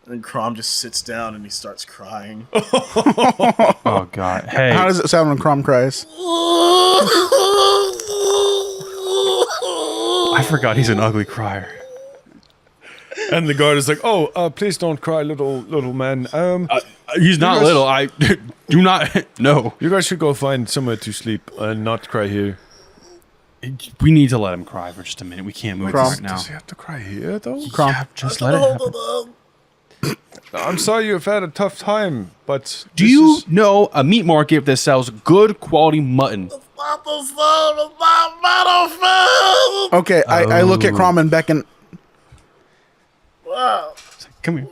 Speaker 3: And Khrom just sits down and he starts crying.
Speaker 2: Oh God. Hey.
Speaker 4: How does it sound when Khrom cries?
Speaker 2: I forgot he's an ugly crier.
Speaker 1: And the guard is like, "Oh, please don't cry, little man.
Speaker 2: He's not
Speaker 1: guys-
Speaker 2: little. I do not. No.
Speaker 1: You guys should go find somewhere to sleep and not cry here."
Speaker 2: We need to let him cry for just a minute. We can't move
Speaker 4: Khrom,
Speaker 2: right now.
Speaker 1: Does he have to cry here, though?
Speaker 4: Khrom.
Speaker 2: Yeah, just let it happen.
Speaker 1: I'm sorry you've had a tough time, but
Speaker 2: Do you know a meat market that sells good quality mutton?
Speaker 5: Not the same. It's not battlefield.
Speaker 4: Okay, I look at Khrom and beckon.
Speaker 5: Wow.
Speaker 2: Come here.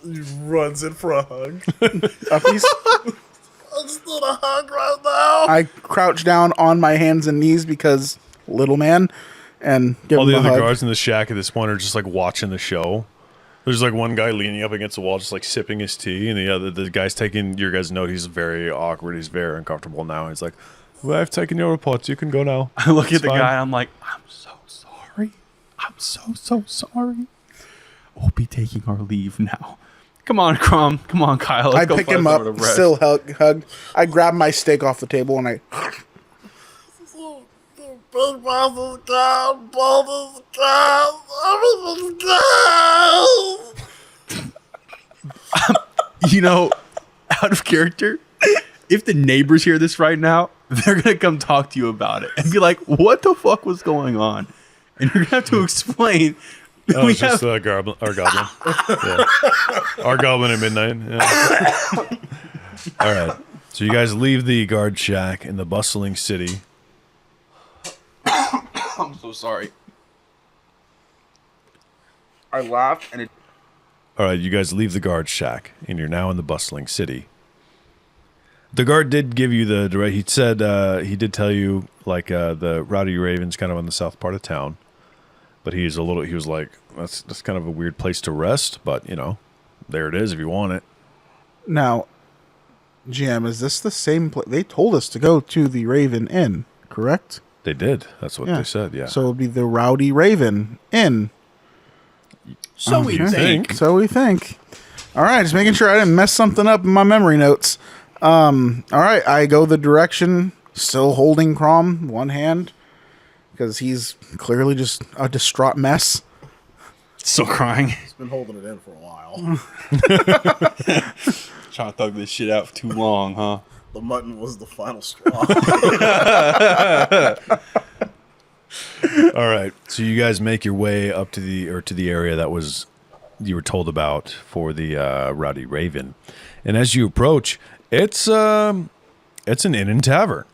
Speaker 3: He runs in for a hug.
Speaker 4: Uppies.
Speaker 5: I just need a hug right now.
Speaker 4: I crouch down on my hands and knees because little man, and give
Speaker 1: all
Speaker 4: him
Speaker 1: the
Speaker 4: a
Speaker 1: other
Speaker 4: hug.
Speaker 1: guards in the shack at this point are just like watching the show. There's like one guy leaning up against the wall, just like sipping his tea, and the guy's taking your guys' note. He's very awkward. He's very uncomfortable now. He's like, "Well, I've taken your reports. You can go now."
Speaker 2: I look at
Speaker 1: It's
Speaker 2: the
Speaker 1: fine.
Speaker 2: guy. I'm like, I'm so sorry. I'm so sorry. We'll be taking our leave now. Come on, Khrom. Come on, Kyle. Let's
Speaker 4: I
Speaker 2: go
Speaker 4: pick
Speaker 2: find
Speaker 4: him
Speaker 2: somewhere
Speaker 4: up,
Speaker 2: to rest.
Speaker 4: still hug. I grab my steak off the table and I.
Speaker 5: Big boss is gone. Bolt is gone. Everything's gone.
Speaker 2: You know, out of character, if the neighbors hear this right now, they're gonna come talk to you about it and be like, "What the fuck was going on?" And you're gonna have to explain.
Speaker 1: Oh,
Speaker 2: We
Speaker 1: it's just
Speaker 2: have-
Speaker 1: our goblin. Yeah. Our goblin at midnight. Yeah. All right. So you guys leave the guard shack in the bustling city.
Speaker 2: I'm so sorry. I laughed and it.
Speaker 1: All right, you guys leave the guard shack, and you're now in the bustling city. The guard did give you the direct. He said he did tell you like the Rowdy Raven's kind of on the south part of town, but he was like that's kind of a weird place to rest, but you know, there it is if you want it.
Speaker 4: Now, GM, is this the same place? They told us to go to the Raven Inn, correct?
Speaker 1: They did. That's what they said. Yeah.
Speaker 4: So it'll be the Rowdy Raven Inn.
Speaker 2: So we
Speaker 4: Okay.
Speaker 2: think.
Speaker 4: So we think. All right, just making sure I didn't mess something up in my memory notes. All right, I go the direction, still holding Khrom, one hand, because he's clearly just a distraught mess.
Speaker 2: Still crying.
Speaker 3: He's been holding it in for a while.
Speaker 2: Trying to thug this shit out for too long, huh?
Speaker 3: The mutton was the final straw.
Speaker 1: All right. So you guys make your way up to the area that was you were told about for the Rowdy Raven, and as you approach, it's an inn and tavern.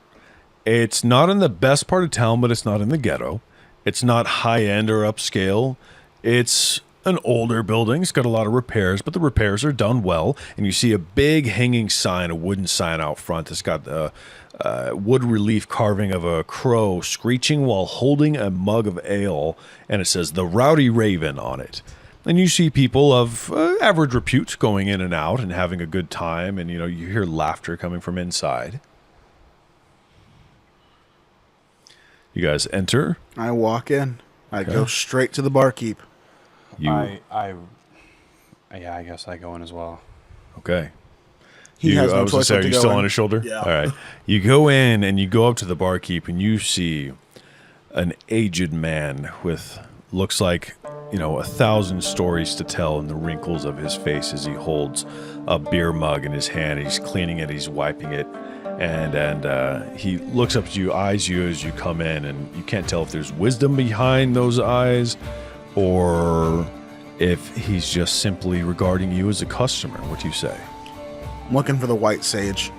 Speaker 1: It's not in the best part of town, but it's not in the ghetto. It's not high end or upscale. It's an older building. It's got a lot of repairs, but the repairs are done well. And you see a big hanging sign, a wooden sign out front. It's got the wood relief carving of a crow screeching while holding a mug of ale, and it says "The Rowdy Raven" on it. And you see people of average repute going in and out and having a good time, and you know you hear laughter coming from inside. You guys enter.
Speaker 4: I walk in. I go straight to the barkeep.
Speaker 1: You
Speaker 2: I guess I go in as well.
Speaker 1: okay?
Speaker 4: He has no
Speaker 1: I was gonna
Speaker 4: choice
Speaker 1: say,
Speaker 4: but
Speaker 1: are
Speaker 4: to
Speaker 1: you
Speaker 4: go
Speaker 1: still
Speaker 4: in.
Speaker 1: on his shoulder?
Speaker 3: Yeah.
Speaker 1: All right. You go in and you go up to the barkeep and you see an aged man with looks like 1,000 stories to tell in the wrinkles of his face as he holds a beer mug in his hand. He's cleaning it. He's wiping it. And he looks up at you, eyes you as you come in, and you can't tell if there's wisdom behind those eyes or if he's just simply regarding you as a customer. What do you say?
Speaker 4: I'm looking for the white sage.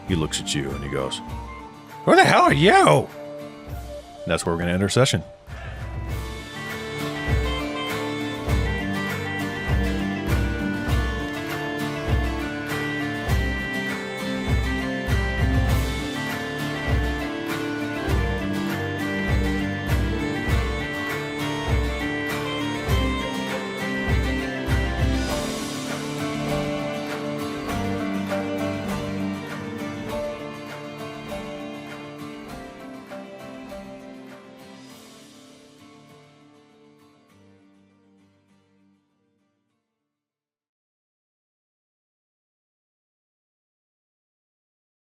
Speaker 1: He looks at you and he goes, "Who the hell are you?" And that's where we're going to end our session.